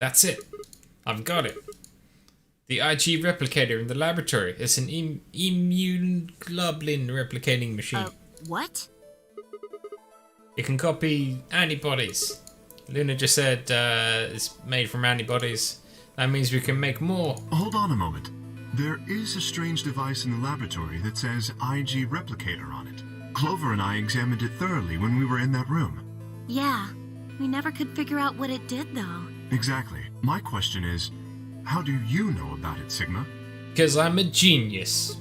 That's it. I've got it. The IG replicator in the laboratory is an immunoglobulin replicating machine. What? It can copy antibodies. Luna just said it's made from antibodies. That means we can make more. Hold on a moment. There is a strange device in the laboratory that says IG replicator on it. Clover and I examined it thoroughly when we were in that room. Yeah. We never could figure out what it did, though. Exactly. My question is, how do you know about it, Sigma? Because I'm a genius.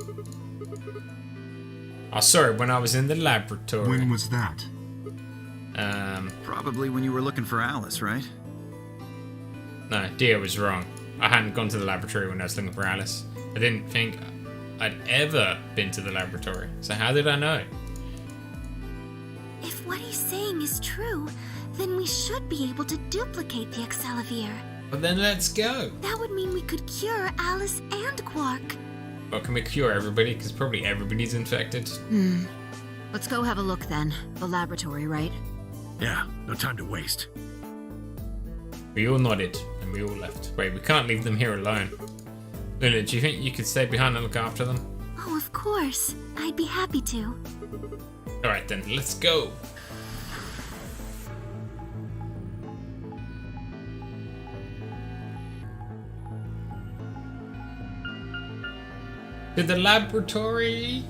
I saw it when I was in the laboratory. When was that? Probably when you were looking for Alice, right? No, Dia was wrong. I hadn't gone to the laboratory when I was looking for Alice. I didn't think I'd ever been to the laboratory. So how did I know? If what he's saying is true, then we should be able to duplicate the Excelavir. Well then let's go. That would mean we could cure Alice and Quark. Well, can we cure everybody? Because probably everybody's infected. Let's go have a look then. The laboratory, right? Yeah, no time to waste. We all nodded, and we all left. Wait, we can't leave them here alone. Luna, do you think you could stay behind and look after them? Oh, of course. I'd be happy to. Alright then, let's go. To the laboratory.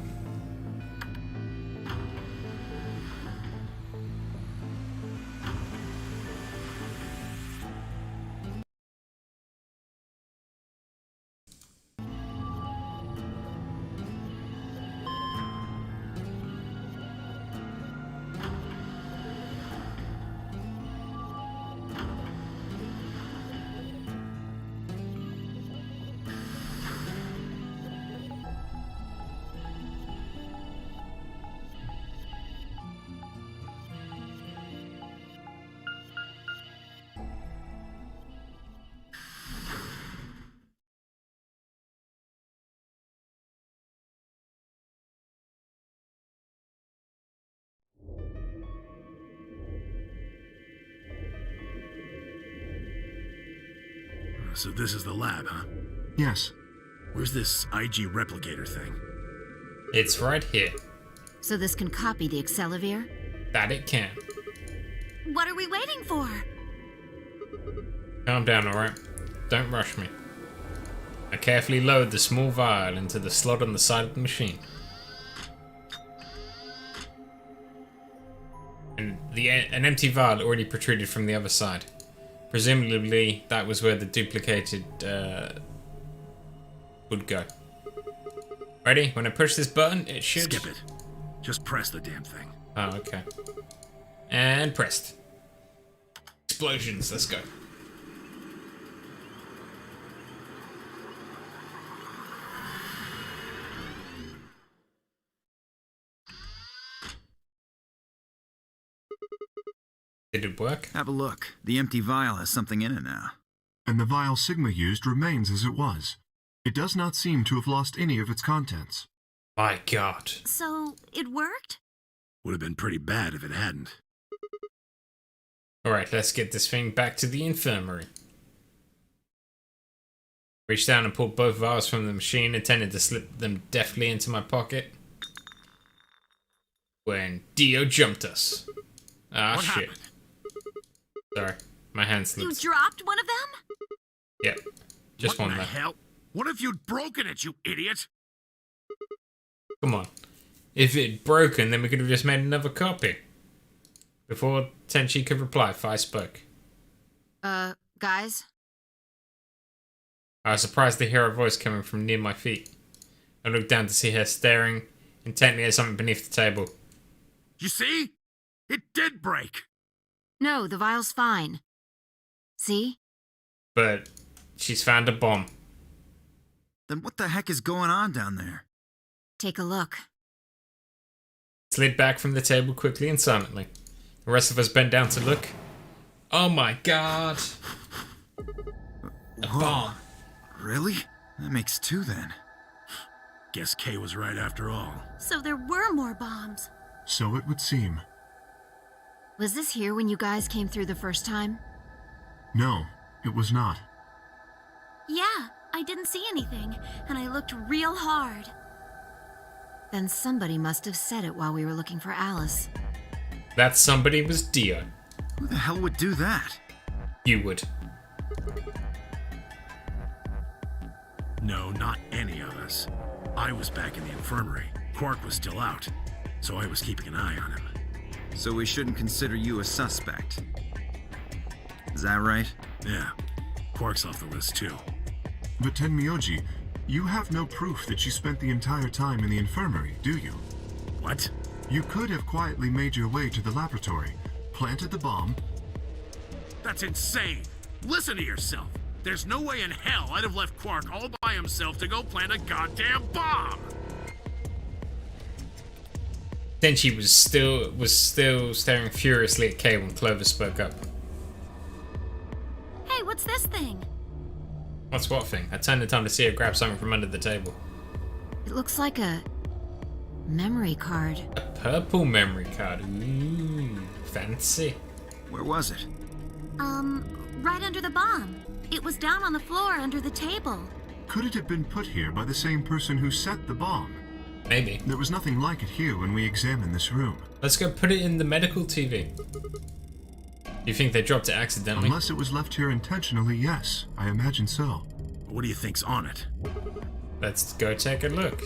So this is the lab, huh? Yes. Where's this IG replicator thing? It's right here. So this can copy the Accelavir? That it can. What are we waiting for? Calm down, alright? Don't rush me. I carefully lowered the small vial into the slot on the side of the machine. And an empty vial already protruded from the other side. Presumably, that was where the duplicated would go. Ready? When I push this button, it should... Skip it. Just press the damn thing. Oh, okay. And pressed. Explosions, let's go. Did it work? Have a look. The empty vial has something in it now. And the vial Sigma used remains as it was. It does not seem to have lost any of its contents. My god. So, it worked? Would have been pretty bad if it hadn't. Alright, let's get this thing back to the infirmary. Reached down and pulled both vials from the machine, intended to slip them deftly into my pocket. When Dio jumped us. Ah, What shit. happened? Sorry, my hand You slipped. dropped one of them? Yep, just what one the left. hell? What if you'd broken it, you idiot? Come on. If it had broken, then we could have just made another copy. Before Tenchi could reply, Fi spoke. Guys? I was surprised to hear her voice coming from near my feet. I looked down to see her staring intently at something beneath the table. You see? It did break. No, the vial's fine. See? But she's found a bomb. Then what the heck is going on down there? Take a look. Slid back from the table quickly and silently. The rest of us bent down to look. Oh my god! A Whoa. bomb. Really? That makes two then. Guess Kay was right after all. So there were more bombs. So it would seem. Was this here when you guys came through the first time? No, it was not. Yeah, I didn't see anything, and I looked real hard. Then somebody must have said it while we were looking for Alice. That somebody was Dio. Who the hell would do that? You would. No, not any of us. I was back in the infirmary. Quark was still out, so I was keeping an eye on him. So we shouldn't consider you a suspect. Is that right? Yeah, Quark's off the list too. But Tenmyoji, you have no proof that you spent the entire time in the infirmary, do you? What? You could have quietly made your way to the laboratory, planted the bomb. That's insane! Listen to yourself! There's no way in hell I'd have left Quark all by himself to go plant a goddamn bomb! Then she was still staring furiously at Kay when Clover spoke up. Hey, what's this thing? What's what thing? I turned in time to see her grab something from under the table. It looks like a memory card. A purple memory card. Ooh, fancy. Where was it? Right under the bomb. It was down on the floor under the table. Could it have been put here by the same person who set the bomb? Maybe. There was nothing like it here when we examined this room. Let's go put it in the medical TV. You think they dropped it accidentally? Unless it was left here intentionally, yes. I imagine so. What do you think's on it? Let's go take a look.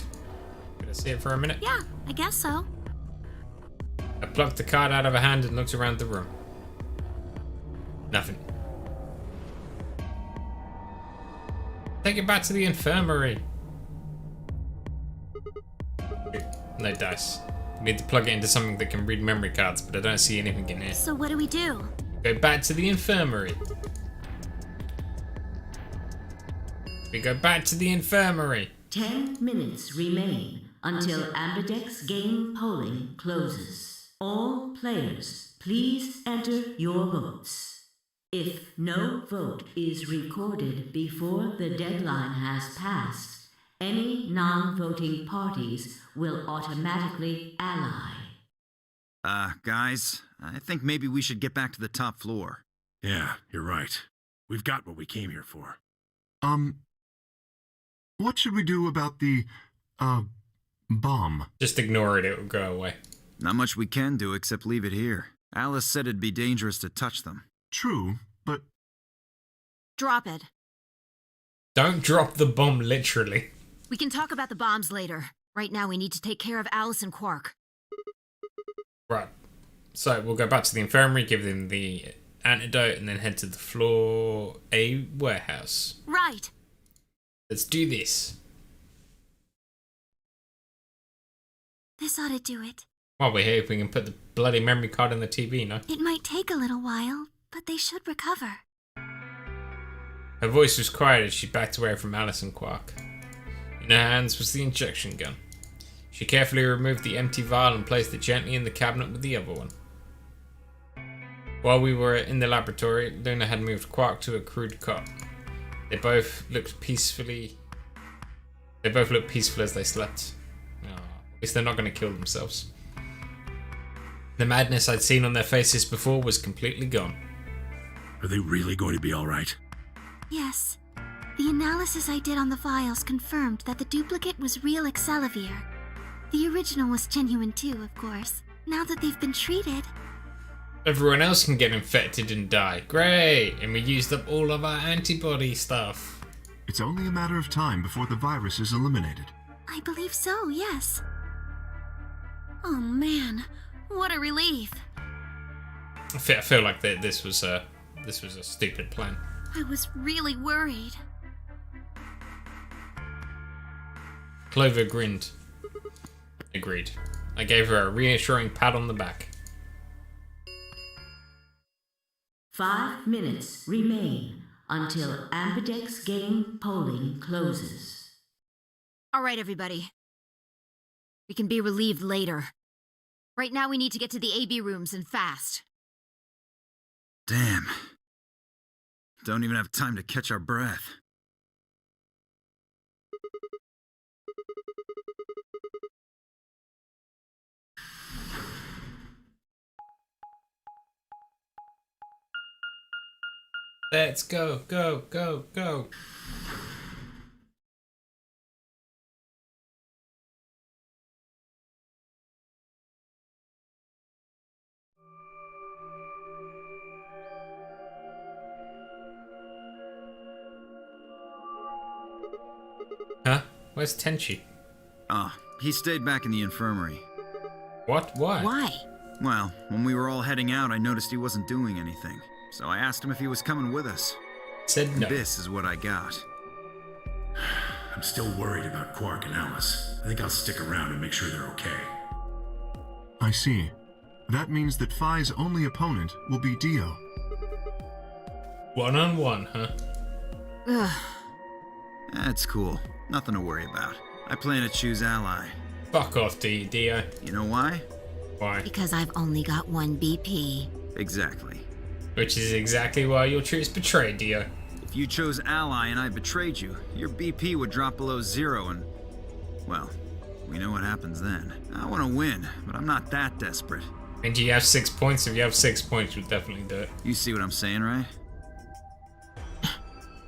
Gonna see it for a minute. Yeah, I guess so. I plucked the card out of her hand and looked around the room. Nothing. Take it back to the infirmary. No dice. We need to plug it into something that can read memory cards, but I don't see anything in here. So what do we do? Go back to the infirmary. We go back to the infirmary. 10 minutes remain until Ambidex game polling closes. All players, please enter your votes. If no vote is recorded before the deadline has passed, any non-voting parties will automatically ally. Guys, I think maybe we should get back to the top floor. Yeah, you're right. We've got what we came here for. What should we do about the, bomb? Just ignore it, it will go away. Not much we can do except leave it here. Alice said it'd be dangerous to touch them. True, but Drop it. Don't drop the bomb, literally. We can talk about the bombs later. Right now we need to take care of Alice and Quark. Right. So we'll go back to the infirmary, give them the antidote, and then head to the floor A warehouse. Right. Let's do this. This ought to do it. While we're here, we can put the bloody memory card in the TV, no? It might take a little while, but they should recover. Her voice was quiet as she backed away from Alice and Quark. In her hands was the injection gun. She carefully removed the empty vial and placed it gently in the cabinet with the other one. While we were in the laboratory, Luna had moved Quark to a crude cot. They both looked peaceful as they slept. Oh, at least they're not going to kill themselves. The madness I'd seen on their faces before was completely gone. Are they really going to be alright? Yes. The analysis I did on the vials confirmed that the duplicate was real Excelivir. The original was genuine too, of course. Now that they've been treated... Everyone else can get infected and die. Great! And we used up all of our antibody stuff. it's only a matter of time before the virus is eliminated. I believe so, yes. Oh man, what a relief. I feel like this was a stupid plan. I was really worried. Clover grinned. Agreed. I gave her a reassuring pat on the back. 5 minutes remain until Ambidex game polling closes. All right, everybody. We can be relieved later. Right now we need to get to the AB rooms and fast. Damn. Don't even have time to catch our breath. Let's go, go, go, go. Huh? Where's Tenchi? Ah, he stayed back in the infirmary. What? Why? Why? Well, when we were all heading out, I noticed he wasn't doing anything. So I asked him if he was coming with us. Said no. This is what I got. I'm still worried about Quark and Alice. I think I'll stick around and make sure they're okay. I see. That means that Phi's only opponent will be Dio. 1-on-1, huh? Ugh. That's cool. Nothing to worry about. I plan to choose Ally. Fuck off, Dio. You know why? Why? Because I've only got one BP. Exactly. Which is exactly why your troops betrayed Dio. If you chose Ally and I betrayed you, your BP would drop below 0 and... well, we know what happens then. I want to win, but I'm not that desperate. And you have 6 points? If you have 6 points, you'll definitely do it. You see what I'm saying, right?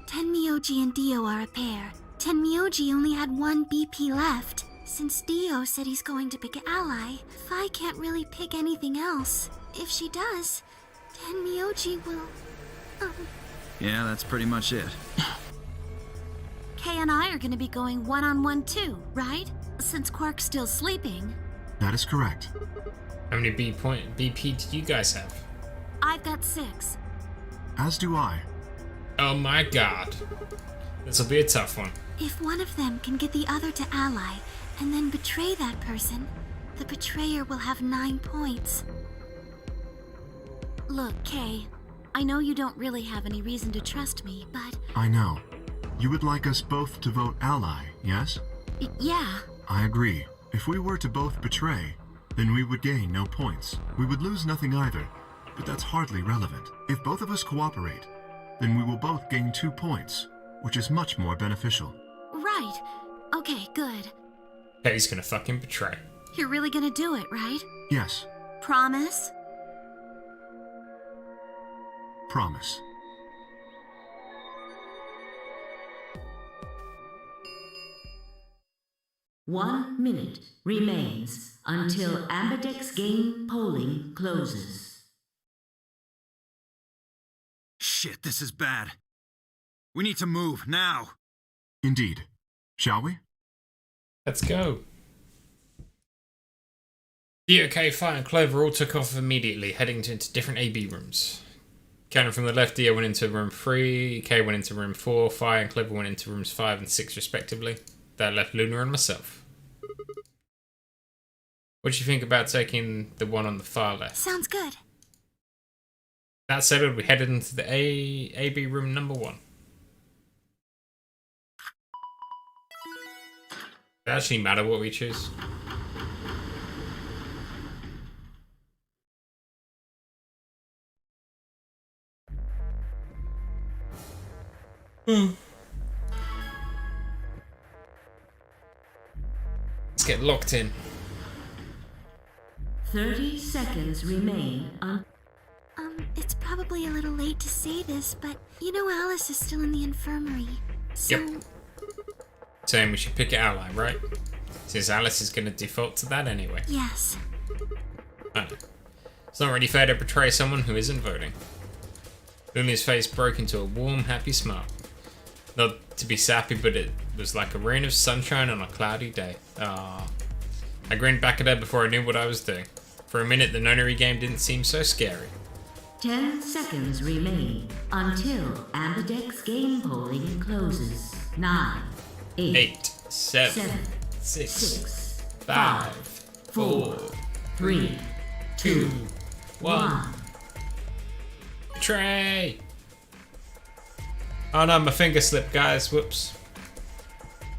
Tenmyoji and Dio are a pair. Tenmyoji only had one BP left. Since Dio said he's going to pick Ally, Phi can't really pick anything else. If she does, Tenmyoji will... Yeah, that's pretty much it. Kay and I are gonna be going one-on-one too, right? Since Quark's still sleeping. That is correct. How many BP do you guys have? I've got 6. As do I. Oh my god. This'll be a tough one. If one of them can get the other to Ally, and then betray that person, the betrayer will have 9 points. Look, Kay, I know you don't really have any reason to trust me, but... I know. You would like us both to vote Ally, yes? Yeah. I agree. If we were to both betray, then we would gain no points. We would lose nothing either, but that's hardly relevant. If both of us cooperate, then we will both gain 2 points, which is much more beneficial. Right. Okay, good. Kay's gonna fucking betray. You're really gonna do it, right? Yes, Promise? promise. 1 minute remains until Ambidex game polling closes. Shit, this is bad. We need to move, now. Indeed. Shall we? Let's go. Dio, Fire, and Clover all took off immediately, heading into different AB rooms. Counting from the left, Dio went into room 3, Kay went into room 4, Fire and Clover went into rooms 5 and 6 respectively. That left Luna and myself. What do you think about taking the one on the far left? Sounds good. That settled, we headed into the AB room number 1. Does it actually matter what we choose? Let's get locked in. 30 seconds remain It's probably a little late to say this, but you know Alice is still in the infirmary. So, Yep. Saying we should pick an ally, right? Since Alice is going to default to that anyway. yes. I know. It's not really fair to betray someone who isn't voting. Luna's face broke into a warm, happy smile. Not to be sappy, but it was like a rain of sunshine on a cloudy day. Ah. I grinned back at her before I knew what I was doing. For a minute, the Nonary game didn't seem so scary. 10 seconds remain until Ambidex game polling closes. 9, 8, 7, 6, 5, 4, 3, 2, 1. 1. Trey! Oh no, my finger slipped, guys. Whoops.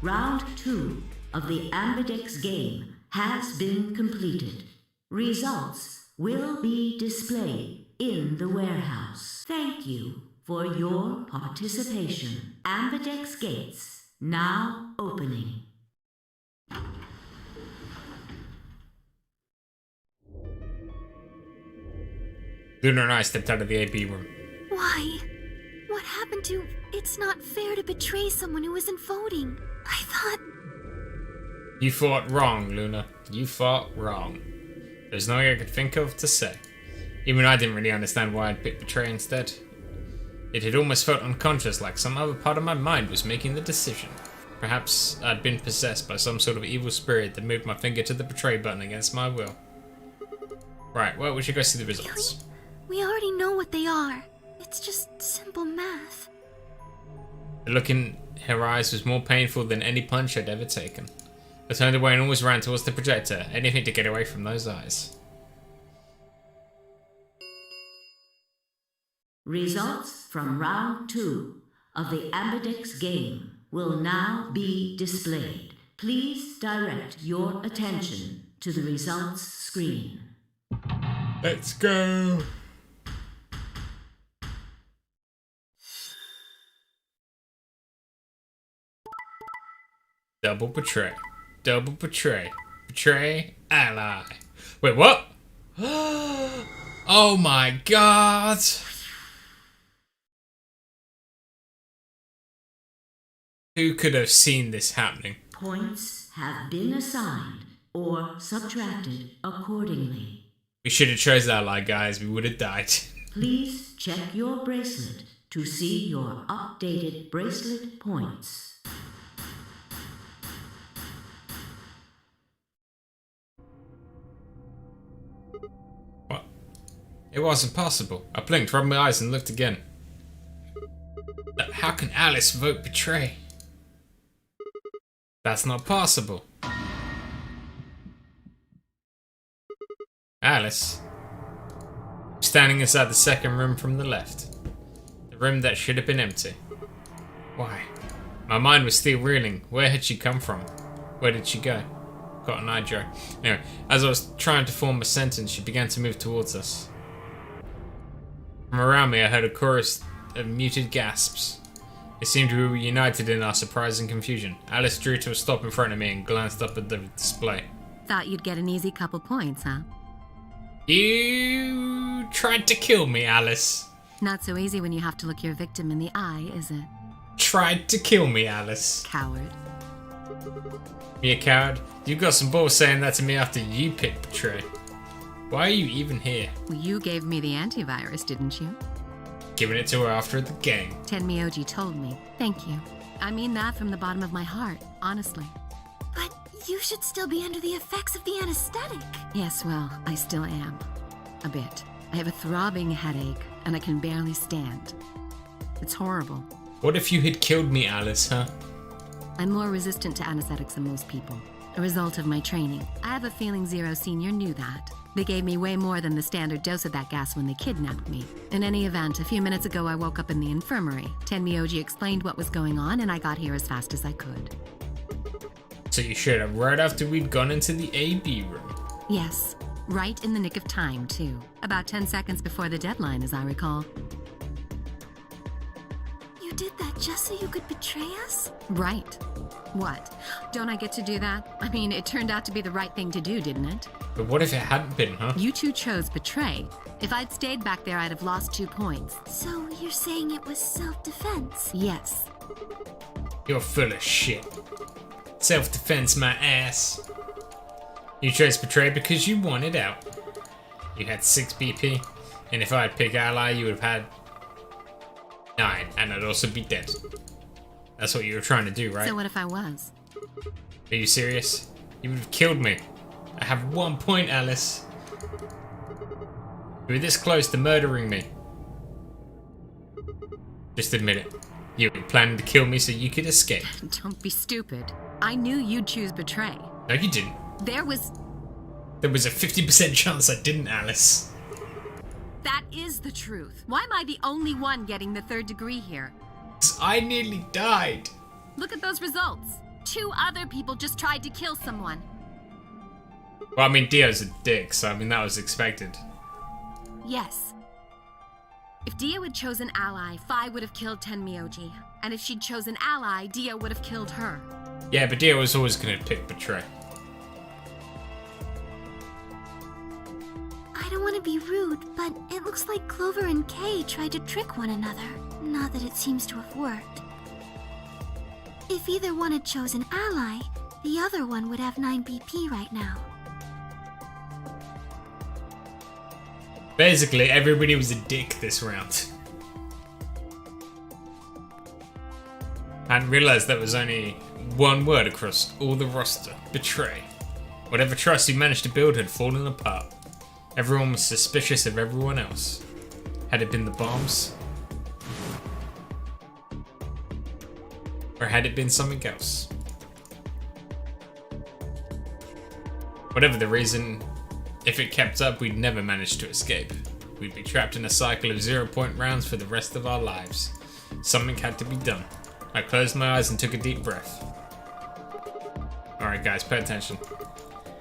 Round 2 of the Ambidex game has been completed. Results will be displayed in the warehouse. Thank you for your participation. Ambidex gates now opening. Luna and I stepped out of the AB room. Why? What happened to... It's not fair to betray someone who isn't voting. I thought... You fought wrong, Luna. You fought wrong. There's nothing I could think of to say. Even I didn't really understand why I'd picked betray instead. It had almost felt unconscious, like some other part of my mind was making the decision. Perhaps I'd been possessed by some sort of evil spirit that moved my finger to the betray button against my will. Right, well, we should go see the results. We already know what they are. It's just simple math. The look in her eyes was more painful than any punch I'd ever taken. I turned away and always ran towards the projector, anything to get away from those eyes. Results from round 2 of the Ambidex game will now be displayed. Please direct your attention to the results screen. Let's go! Double betray. Double betray. Betray ally. Wait, what? Oh my god! Who could have seen this happening? Points have been assigned or subtracted accordingly. We should have chose ally, guys. We would have died. Please check your bracelet to see your updated bracelet points. What? It wasn't possible. I blinked, rubbed my eyes, and looked again. How can Alice vote betray? That's not possible. Alice? Standing inside the second room from the left. The room that should have been empty. Why? My mind was still reeling. Where had she come from? Where did she go? Cotton Eye Joe. Anyway, as I was trying to form a sentence, she began to move towards us. From around me, I heard a chorus of muted gasps. It seemed we were united in our surprise and confusion. Alice drew to a stop in front of me and glanced up at the display. Thought you'd get an easy couple points, huh? You tried to kill me, Alice. Not so easy when you have to look your victim in the eye, is it? Tried to kill me, Alice. Coward. Me a coward? You got some balls saying that to me after you picked Betray. Why are you even here? Well, you gave me the antivirus, didn't you? Giving it to her after the game. Tenmyoji told me. Thank you. I mean that from the bottom of my heart, honestly. But you should still be under the effects of the anesthetic. Yes, well, I still am. A bit. I have a throbbing headache, and I can barely stand. It's horrible. What if you had killed me, Alice, huh? I'm more resistant to anesthetics than most people. A result of my training. I have a feeling Zero Senior knew that. They gave me way more than the standard dose of that gas when they kidnapped me. In any event, a few minutes ago I woke up in the infirmary. Tenmyoji explained what was going on, and I got here as fast as I could. So you showed up right after we'd gone into the AB room. Yes, right in the nick of time, too. About 10 seconds before the deadline, as I recall. You did that just so you could betray us? Right. What? Don't I get to do that? I mean, it turned out to be the right thing to do, didn't it? But what if it hadn't been, huh? You two chose betray. If I'd stayed back there, I'd have lost 2 points. So you're saying it was self-defense? Yes. You're full of shit. Self-defense, my ass. You chose Betray because you wanted out. You had 6 BP, and if I'd picked Ally, you would have had 9, and I'd also be dead. That's what you were trying to do, right? So what if I was? Are you serious? You would have killed me. I have 1 point, Alice. You were this close to murdering me. Just admit it. You were planning to kill me so you could escape. Don't be stupid. I knew you'd choose betray. No, you didn't. There was a 50% chance I didn't, Alice. That is the truth. Why am I the only one getting the 3rd degree here? 'Cause I nearly died. Look at those results. 2 other people just tried to kill someone. Well, I mean, Dio's a dick, so I mean, that was expected. Yes. If Dio had chosen Ally, Fi would have killed Tenmyoji. And if she'd chosen Ally, Dio would have killed her. Yeah, but Dio was always gonna pick Betray. I don't want to be rude, but it looks like Clover and Kay tried to trick one another. Not that it seems to have worked. If either one had chosen Ally, the other one would have 9 BP right now. Basically, everybody was a dick this round. I hadn't realised there was only one word across all the roster. Betray. Whatever trust you managed to build had fallen apart. Everyone was suspicious of everyone else. Had it been the bombs? Or had it been something else? Whatever the reason, if it kept up, we'd never manage to escape. We'd be trapped in a cycle of 0-point rounds for the rest of our lives. Something had to be done. I closed my eyes and took a deep breath. Alright guys, pay attention.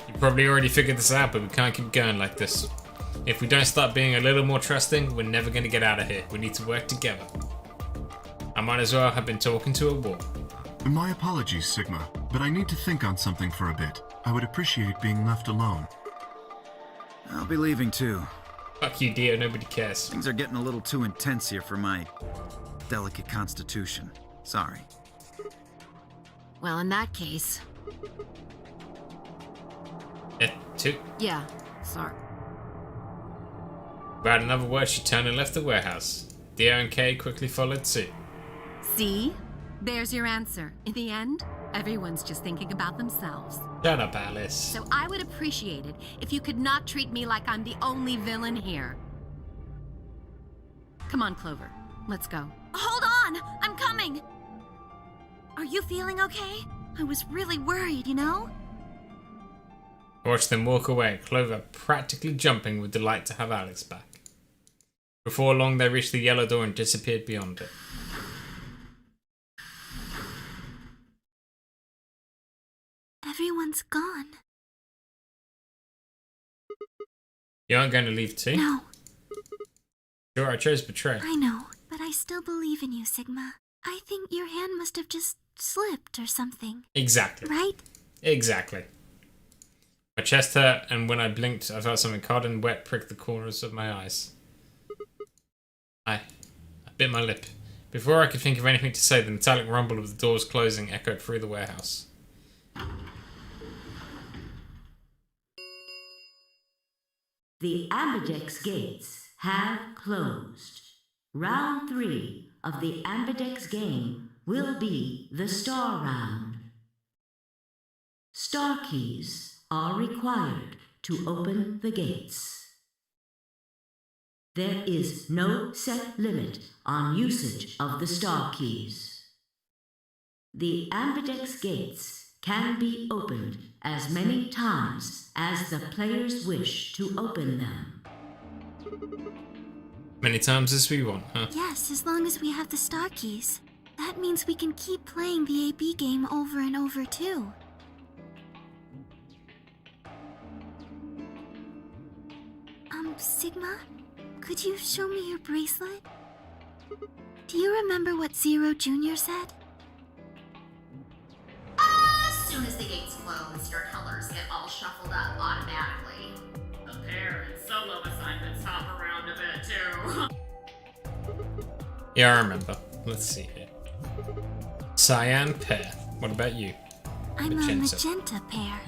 You probably already figured this out, but we can't keep going like this. If we don't start being a little more trusting, we're never going to get out of here. We need to work together. I might as well have been talking to a wall. My apologies, Sigma, but I need to think on something for a bit. I would appreciate being left alone. I'll be leaving too. Fuck you, Dio, nobody cares. Things are getting a little too intense here for my delicate constitution. Sorry. Well, in that case... Two. Yeah, sorry. Without another word, she turned and left the warehouse. Dio and Kay quickly followed suit. See? There's your answer. In the end, everyone's just thinking about themselves. Shut up, Alice. So I would appreciate it if you could not treat me like I'm the only villain here. Come on, Clover. Let's go. Hold on! I'm coming! Are you feeling okay? I was really worried, you know? I watched them walk away, Clover practically jumping with delight to have Alex back. Before long, they reached the yellow door and disappeared beyond it. Everyone's gone. You aren't going to leave too? No, Sure, I chose Betray. I know, but I still believe in you, Sigma. I think your hand must have just slipped or something. Exactly. Right? Exactly. My chest hurt, and when I blinked, I felt something cold and wet prick the corners of my eyes. I bit my lip. Before I could think of anything to say, the metallic rumble of the doors closing echoed through the warehouse. The Ambidex gates have closed. Round 3 of the Ambidex game will be the Star Round. Star keys are required to open the gates. There is no set limit on usage of the star keys. The Ambidex gates can be opened as many times as the players wish to open them. Many times as we want, huh? Yes, as long as we have the star keys. That means we can keep playing the AB game over and over, too. Sigma? Could you show me your bracelet? Do you remember what Zero Jr. said? As soon as the gates close, your colors get all shuffled up automatically. The pair and solo assignments hop around a bit too. Yeah, I remember. Let's see here. Cyan pair. What about you? I'm a magenta pair.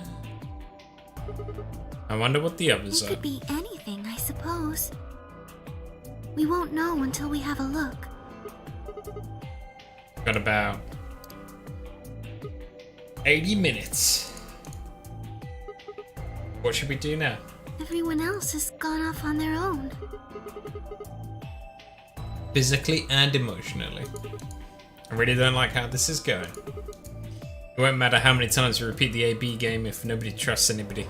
I wonder what the others It are. could be anything, I suppose. We won't know until we have a look. Got about 80 minutes. What should we do now? Everyone else has gone off on their own. Physically and emotionally. I really don't like how this is going. It won't matter how many times we repeat the AB game if nobody trusts anybody.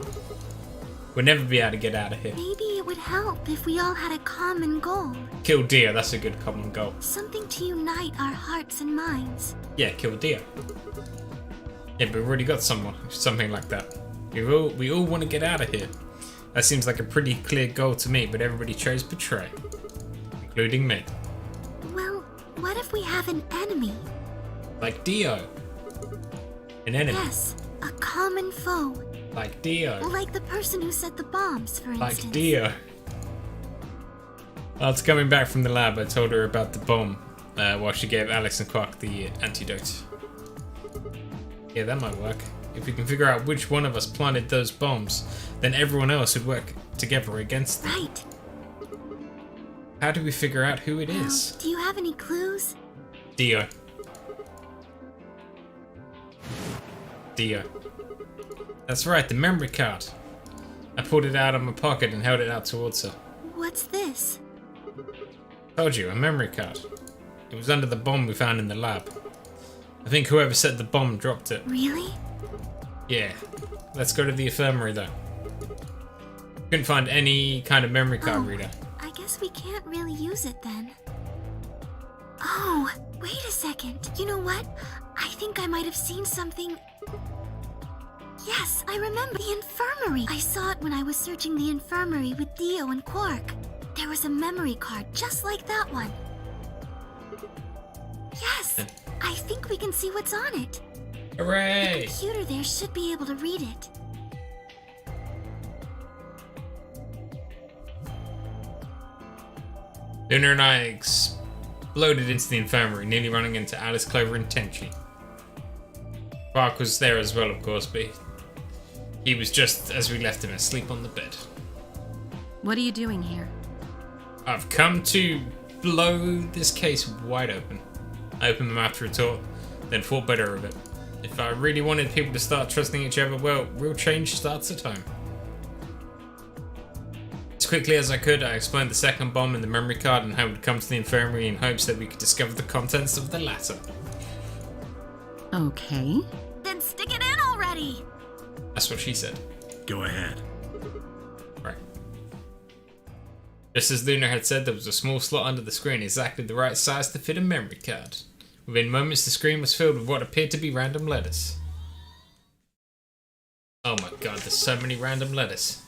We'll never be able to get out of here. Maybe it would help if we all had a common goal. Kill Dio, that's a good common goal. Something to unite our hearts and minds. Yeah, kill Dio. Yeah, but we've already got something like that. We all want to get out of here. That seems like a pretty clear goal to me, but everybody chose Betray. Including me. Well, what if we have an enemy? Like Dio. An enemy. Yes, a common foe. Like Dio. Like the person who set the bombs, for instance. Like Dio. After coming back from the lab, I told her about the bomb while she gave Alex and Quark the antidote. Yeah, that might work. If we can figure out which one of us planted those bombs, then everyone else would work together against them. Right. How do we figure out who it is? Do you have any clues? Dio. Dio. That's right, the memory card. I pulled it out of my pocket and held it out towards her. What's this? Told you, a memory card. It was under the bomb we found in the lab. I think whoever set the bomb dropped it. Really? Yeah. Let's go to the infirmary though. Couldn't find any kind of memory card reader. I guess we can't really use it then. Oh, wait a second. You know what? I think I might have seen something. Yes, I remember the infirmary. I saw it when I was searching the infirmary with Dio and Quark. There was a memory card just like that one. Yes, I think we can see what's on it. Hooray! The computer there should be able to read it. Luna and I exploded into the infirmary, nearly running into Alice, Clover, and Tenchi. Quark was there as well, of course, but he was just as we left him asleep on the bed. What are you doing here? I've come to blow this case wide open. I opened my mouth to retort, then thought better of it. If I really wanted people to start trusting each other, well, real change starts at home. As quickly as I could, I explained the second bomb in the memory card and how we'd come to the infirmary in hopes that we could discover the contents of the latter. Okay. Then stick it in already! That's what she said. Go ahead. Right. Just as Luna had said, there was a small slot under the screen exactly the right size to fit a memory card. Within moments, the screen was filled with what appeared to be random letters. Oh my god, there's so many random letters.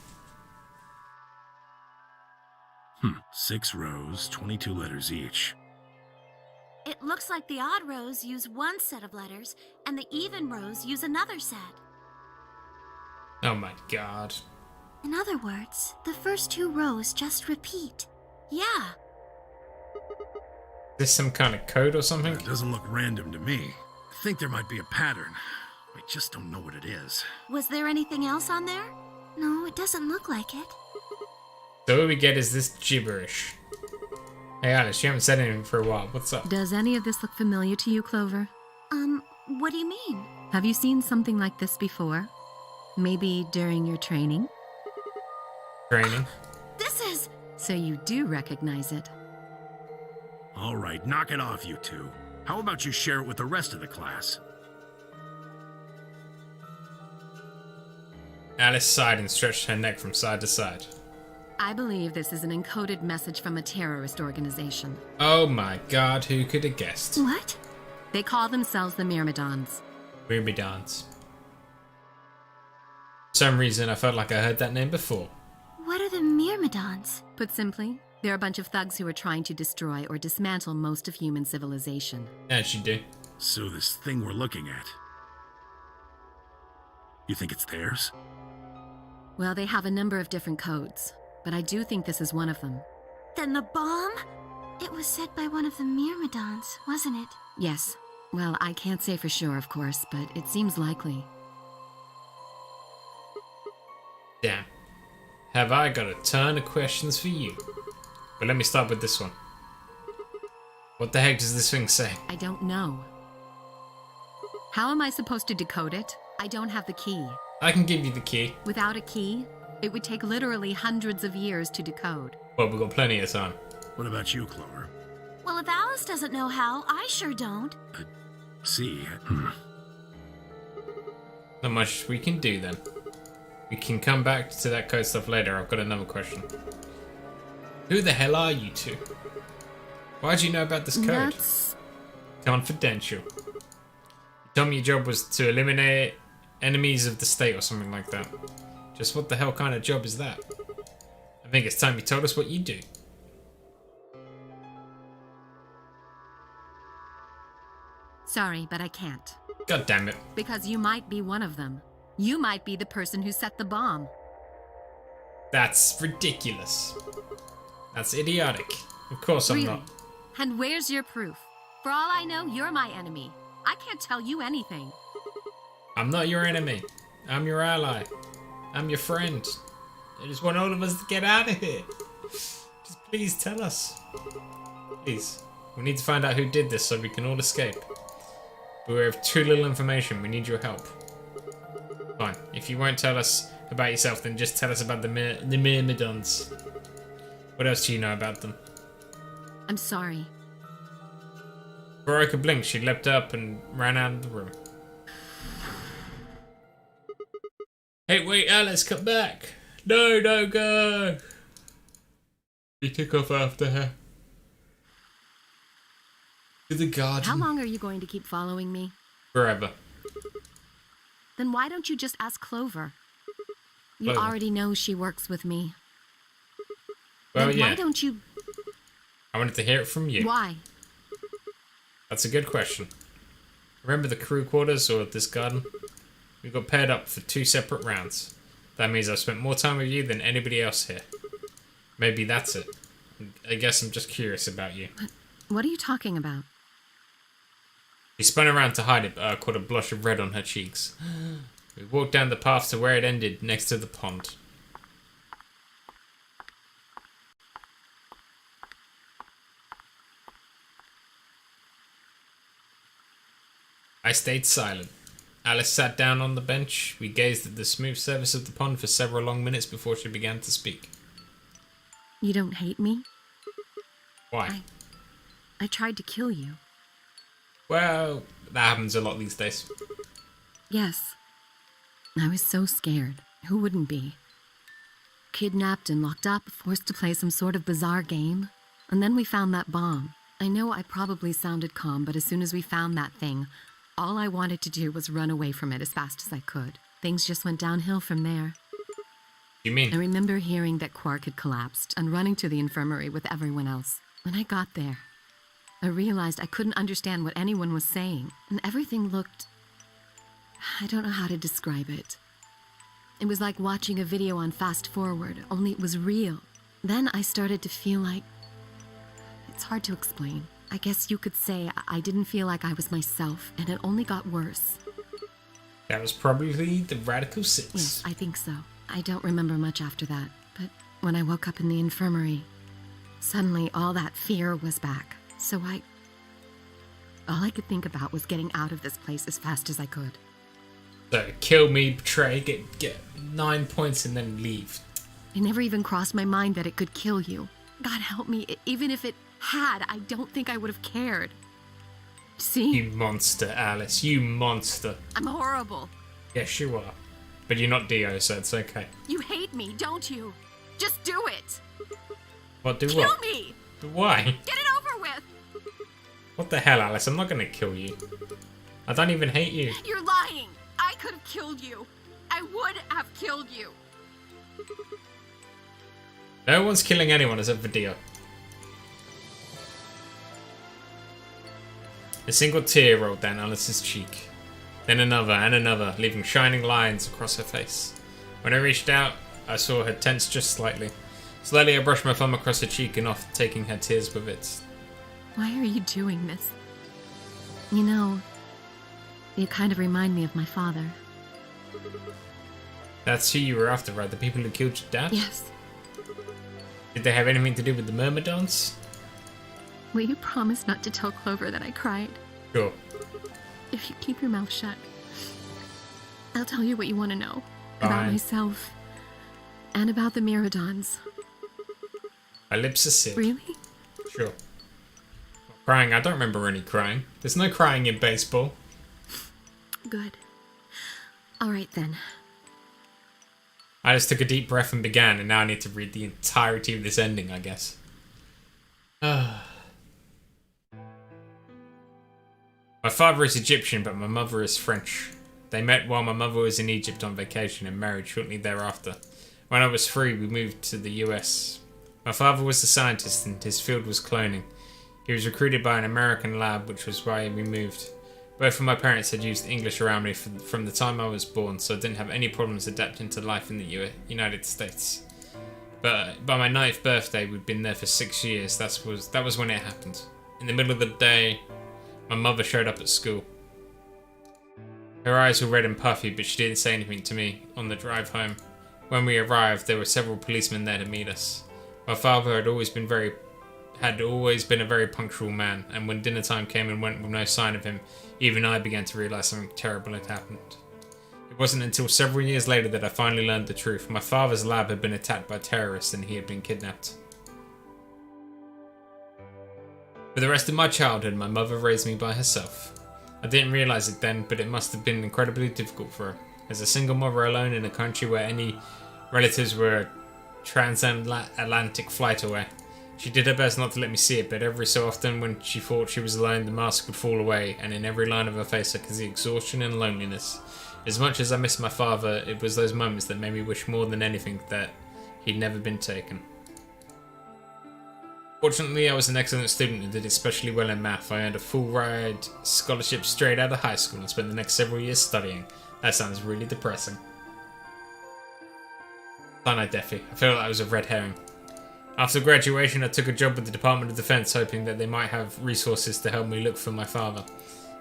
6 rows, 22 letters each. It looks like the odd rows use one set of letters, and the even rows use another set. Oh my god. In other words, the first 2 rows just repeat. Yeah. Is this some kind of code or something? It doesn't look random to me. I think there might be a pattern. I just don't know what it is. Was there anything else on there? No, it doesn't look like it. So what we get is this gibberish. Hey Alice, you haven't said anything for a while. What's up? Does any of this look familiar to you, Clover? What do you mean? Have you seen something like this before? Maybe during your training? Training? This is... So you do recognize it. All right, knock it off, you two. How about you share it with the rest of the class? Alice sighed and stretched her neck from side to side. I believe this is an encoded message from a terrorist organization. Oh my god, who could have guessed? What? They call themselves the Myrmidons. Myrmidons. For some reason, I felt like I heard that name before. What are the Myrmidons? Put simply, they're a bunch of thugs who are trying to destroy or dismantle most of human civilization. As you do. So this thing we're looking at... You think it's theirs? Well, they have a number of different codes, but I do think this is one of them. Then the bomb? It was said by one of the Myrmidons, wasn't it? Yes. Well, I can't say for sure, of course, but it seems likely. Damn. Have I got a ton of questions for you? But let me start with this one. What the heck does this thing say? I don't know. How am I supposed to decode it? I don't have the key. I can give you the key. Without a key, it would take literally hundreds of years to decode. Well, we've got plenty of time. What about you, Clover? Well, if Alice doesn't know how, I sure don't. See, Not much we can do then. We can come back to that code stuff later. I've got another question. Who the hell are you two? Why do you know about this code? That's... Confidential. You told me your job was to eliminate enemies of the state or something like that. Just what the hell kind of job is that? I think it's time you told us what you do. Sorry, but I can't. God damn it. Because you might be one of them. You might be the person who set the bomb. That's ridiculous. That's idiotic. Of course I'm Really? not. And where's your proof? For all I know, you're my enemy. I can't tell you anything. I'm not your enemy. I'm your ally. I'm your friend. I just want all of us to get out of here. Just please tell us. Please. We need to find out who did this so we can all escape. But we have too little information. We need your help. Fine. If you won't tell us about yourself, then just tell us about the Myrmidons. What else do you know about them? I'm sorry. Before I could blink, she leapt up and ran out of the room. Hey, wait, Alice, come back! No, don't go! He took off after her. To the garden. How long are you going to keep following me? Forever. Then why don't you just ask Clover? You Clover. already know she works with me. Well, then yeah. why don't you... I wanted to hear it from you. Why? That's a good question. Remember the crew quarters or this garden? We got paired up for 2 separate rounds. That means I've spent more time with you than anybody else here. Maybe that's it. I guess I'm just curious about you. What are you talking about? She spun around to hide it, but I caught a blush of red on her cheeks. We walked down the path to where it ended, next to the pond. I stayed silent. Alice sat down on the bench. We gazed at the smooth surface of the pond for several long minutes before she began to speak. You don't hate me? Why? I tried to kill you. Well, that happens a lot these days. Yes. I was so scared. Who wouldn't be? Kidnapped and locked up, forced to play some sort of bizarre game. And then we found that bomb. I know I probably sounded calm, but as soon as we found that thing, all I wanted to do was run away from it as fast as I could. Things just went downhill from there. You mean? I remember hearing that Quark had collapsed and running to the infirmary with everyone else. When I got there, I realized I couldn't understand what anyone was saying, and everything looked... I don't know how to describe it. It was like watching a video on fast forward, only it was real. Then I started to feel like... It's hard to explain. I guess you could say I didn't feel like I was myself, and it only got worse. That was probably the Radical 6. Yes, I think so. I don't remember much after that, but when I woke up in the infirmary, suddenly all that fear was back. So all I could think about was getting out of this place as fast as I could. So, kill me, betray, get 9 points and then leave. It never even crossed my mind that it could kill you. God help me, even if it had, I don't think I would have cared. See? You monster, Alice, you monster. I'm horrible. Yes, you are. But you're not Dio, so it's okay. You hate me, don't you? Just do it. What, do Kill what? me! Why? Get it over with! What the hell, Alice? I'm not gonna kill you. I don't even hate you. You're lying! I could have killed you. I would have killed you. No one's killing anyone except for Dio. A single tear rolled down Alice's cheek. Then another and another, leaving shining lines across her face. When I reached out, I saw her tense just slightly. Slowly I brushed my thumb across her cheek and off, taking her tears with it. Why are you doing this? You know, you kind of remind me of my father. That's who you were after, right? The people who killed your dad? Yes. Did they have anything to do with the Myrmidons? Will you promise not to tell Clover that I cried? Sure. If you keep your mouth shut, I'll tell you what you want to know. Fine. About myself. And about the Myrmidons. My lips are sealed. Really? Sure. Crying? I don't remember any crying. There's no crying in baseball. Good. All right then. I just took a deep breath and began, and now I need to read the entirety of this ending, I guess. My father is Egyptian, but my mother is French. They met while my mother was in Egypt on vacation and married shortly thereafter. When I was 3, we moved to the US. My father was a scientist and his field was cloning. He was recruited by an American lab, which was why we moved. Both of my parents had used English around me from the time I was born, so I didn't have any problems adapting to life in the United States. But by my 9th birthday, we'd been there for 6 years. That was when it happened. In the middle of the day, my mother showed up at school. Her eyes were red and puffy, but she didn't say anything to me on the drive home. When we arrived, there were several policemen there to meet us. My father had always been a very punctual man, and when dinner time came and went with no sign of him, even I began to realise something terrible had happened. It wasn't until several years later that I finally learned the truth. My father's lab had been attacked by terrorists and he had been kidnapped. For the rest of my childhood, my mother raised me by herself. I didn't realise it then, but it must have been incredibly difficult for her. As a single mother alone in a country where any relatives were a transatlantic flight away. She did her best not to let me see it, but every so often when she thought she was alone, the mask would fall away, and in every line of her face I could see exhaustion and loneliness. As much as I missed my father, it was those moments that made me wish more than anything that he'd never been taken. Fortunately, I was an excellent student and did especially well in math. I earned a full-ride scholarship straight out of high school and spent the next several years studying. That sounds really depressing. I know, Deafy. I feel like that was a red herring. After graduation, I took a job with the Department of Defense, hoping that they might have resources to help me look for my father.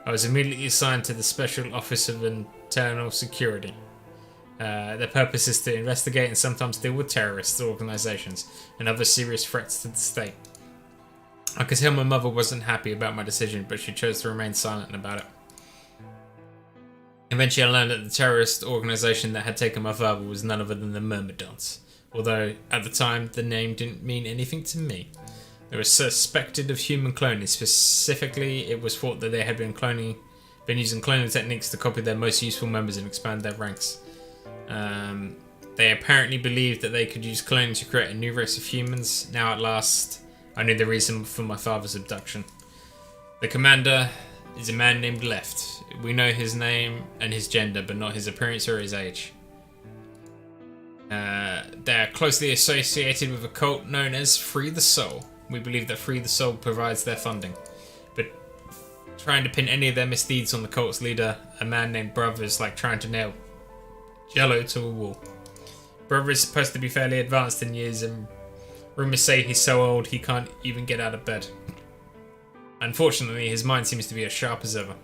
I was immediately assigned to the Special Office of Internal Security. Their purpose is to investigate and sometimes deal with terrorist organisations and other serious threats to the state. I could tell my mother wasn't happy about my decision, but she chose to remain silent about it. Eventually I learned that the terrorist organisation that had taken my father was none other than the Myrmidons, although at the time the name didn't mean anything to me. They were suspected of human cloning. Specifically, it was thought that they had been using cloning techniques to copy their most useful members and expand their ranks. They apparently believed that they could use cloning to create a new race of humans. Now at last, I knew the reason for my father's abduction. The commander is a man named Left. We know his name and his gender, but not his appearance or his age. They're closely associated with a cult known as Free the Soul. We believe that Free the Soul provides their funding, but trying to pin any of their misdeeds on the cult's leader, a man named Brother, is like trying to nail Jello to a wall. Brother is supposed to be fairly advanced in years, and rumours say he's so old he can't even get out of bed. Unfortunately, his mind seems to be as sharp as ever.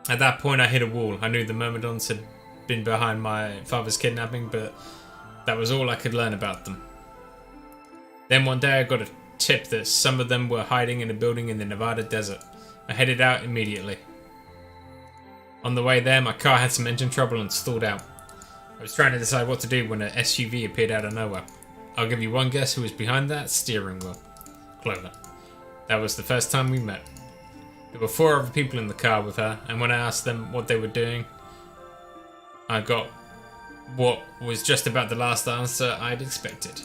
At that point, I hit a wall. I knew the Myrmidons had been behind my father's kidnapping, but that was all I could learn about them. Then one day I got a tip that some of them were hiding in a building in the Nevada desert. I headed out immediately. On the way there, my car had some engine trouble and stalled out. I was trying to decide what to do when an SUV appeared out of nowhere. I'll give you one guess who was behind that steering wheel. Clover. That was the first time we met. There were 4 other people in the car with her, and when I asked them what they were doing, I got what was just about the last answer I'd expected.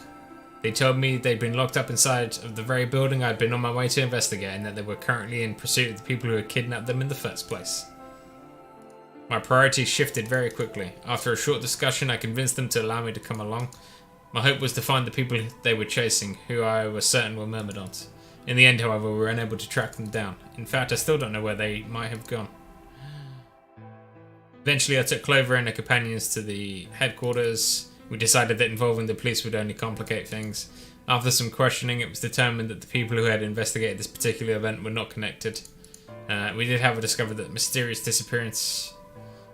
They told me they'd been locked up inside of the very building I'd been on my way to investigate, and that they were currently in pursuit of the people who had kidnapped them in the first place. My priorities shifted very quickly. After a short discussion, I convinced them to allow me to come along. My hope was to find the people they were chasing, who I was certain were Myrmidons. In the end, however, we were unable to track them down. In fact, I still don't know where they might have gone. Eventually, I took Clover and her companions to the headquarters. We decided that involving the police would only complicate things. After some questioning, it was determined that the people who had investigated this particular event were not connected. We did, however, discover that mysterious disappearance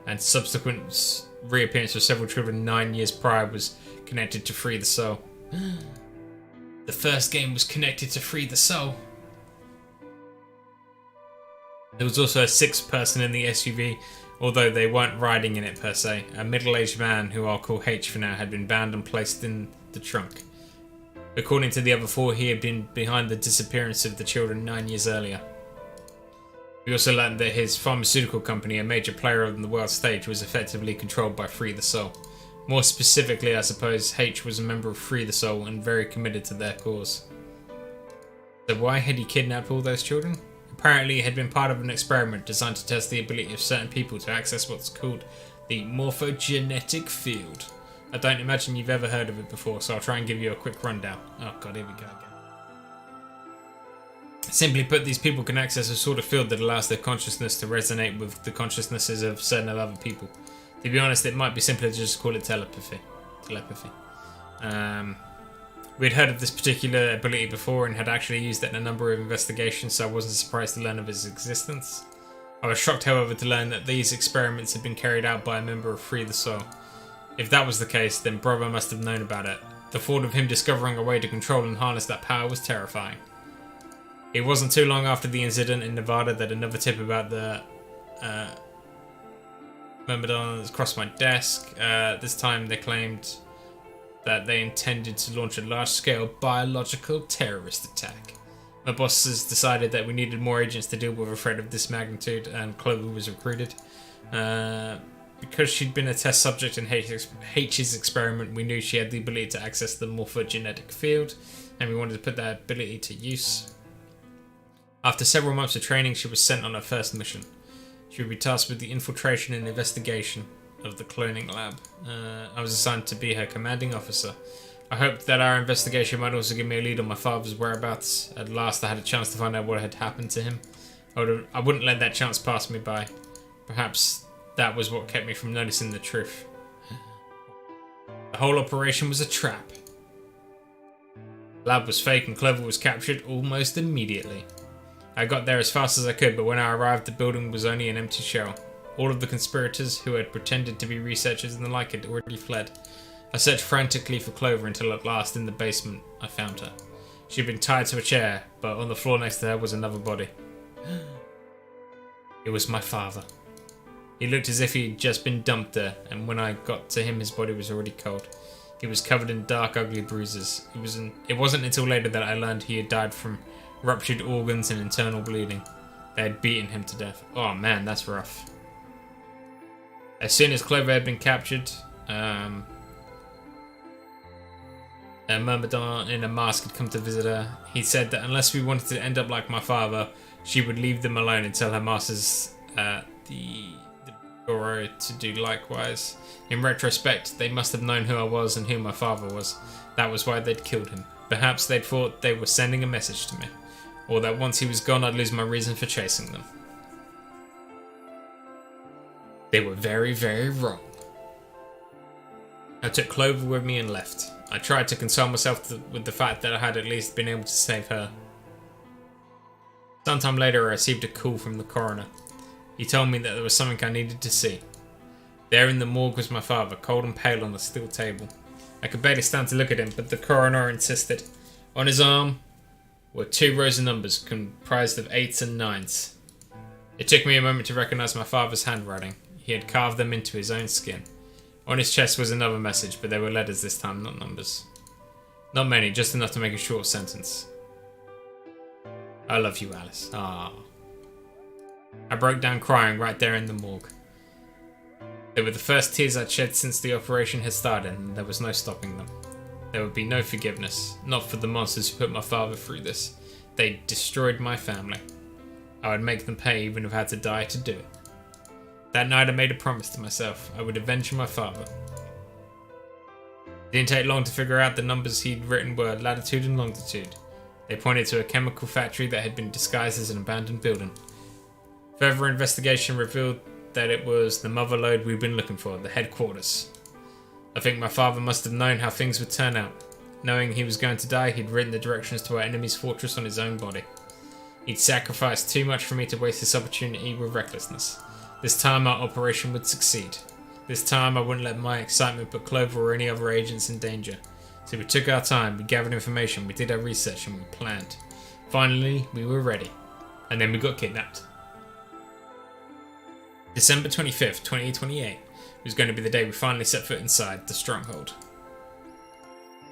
and subsequent reappearance of several children 9 years prior was connected to Free the Soul. The first game was connected to Free the Soul. There was also a 6th person in the SUV, although they weren't riding in it per se. A middle-aged man, who I'll call H for now, had been bound and placed in the trunk. According to the other 4, he had been behind the disappearance of the children 9 years earlier. We also learned that his pharmaceutical company, a major player on the world stage, was effectively controlled by Free the Soul. More specifically, I suppose, H was a member of Free the Soul and very committed to their cause. So why had he kidnapped all those children? Apparently it had been part of an experiment designed to test the ability of certain people to access what's called the morphogenetic field. I don't imagine you've ever heard of it before, so I'll try and give you a quick rundown. Oh god, here we go again. Simply put, these people can access a sort of field that allows their consciousness to resonate with the consciousnesses of certain other people. To be honest, it might be simpler to just call it telepathy. We'd heard of this particular ability before and had actually used it in a number of investigations, so I wasn't surprised to learn of its existence. I was shocked, however, to learn that these experiments had been carried out by a member of Free the Soul. If that was the case, then Brother must have known about it. The thought of him discovering a way to control and harness that power was terrifying. It wasn't too long after the incident in Nevada that another tip about the Myrmidons crossed my desk. This time they claimed that they intended to launch a large-scale biological terrorist attack. My bosses decided that we needed more agents to deal with a threat of this magnitude, and Clover was recruited. Because she'd been a test subject in H's experiment, we knew she had the ability to access the morphogenetic field, and we wanted to put that ability to use. After several months of training, she was sent on her first mission. She would be tasked with the infiltration and investigation of the cloning lab. I was assigned to be her commanding officer. I hoped that our investigation might also give me a lead on my father's whereabouts. At last I had a chance to find out what had happened to him. I wouldn't let that chance pass me by. Perhaps that was what kept me from noticing the truth. The whole operation was a trap. The lab was fake and Clover was captured almost immediately. I got there as fast as I could, but when I arrived the building was only an empty shell. All of the conspirators who had pretended to be researchers and the like had already fled. I searched frantically for Clover until at last in the basement I found her. She had been tied to a chair, but on the floor next to her was another body. It was my father. He looked as if he'd just been dumped there, and when I got to him his body was already cold. He was covered in dark, ugly bruises. It wasn't until later that I learned he had died from ruptured organs and internal bleeding. They had beaten him to death. Oh man, that's rough. As soon as Clover had been captured, a Myrmidon in a mask had come to visit her. He said that unless we wanted to end up like my father, she would leave them alone and tell her masters the Bureau to do likewise. In retrospect, they must have known who I was and who my father was. That was why they'd killed him. Perhaps they'd thought they were sending a message to me, or that once he was gone I'd lose my reason for chasing them. They were very, very wrong. I took Clover with me and left. I tried to console myself with the fact that I had at least been able to save her. Sometime later I received a call from the coroner. He told me that there was something I needed to see. There in the morgue was my father, cold and pale on the steel table. I could barely stand to look at him, but the coroner insisted. On his arm were 2 rows of numbers comprised of 8s and 9s. It took me a moment to recognise my father's handwriting. He had carved them into his own skin. On his chest was another message, but they were letters this time, not numbers. Not many, just enough to make a short sentence. I love you, Alice. Ah. I broke down crying right there in the morgue. They were the first tears I'd shed since the operation had started, and there was no stopping them. There would be no forgiveness, not for the monsters who put my father through this. They destroyed my family. I would make them pay, even if I had to die to do it. That night I made a promise to myself. I would avenge my father. It didn't take long to figure out the numbers he'd written were latitude and longitude. They pointed to a chemical factory that had been disguised as an abandoned building. Further investigation revealed that it was the mother lode we'd been looking for, the headquarters. I think my father must have known how things would turn out. Knowing he was going to die, he'd written the directions to our enemy's fortress on his own body. He'd sacrificed too much for me to waste this opportunity with recklessness. This time our operation would succeed. This time I wouldn't let my excitement put Clover or any other agents in danger. So we took our time, we gathered information, we did our research and we planned. Finally, we were ready. And then we got kidnapped. December 25th, 2028 was going to be the day we finally set foot inside the stronghold.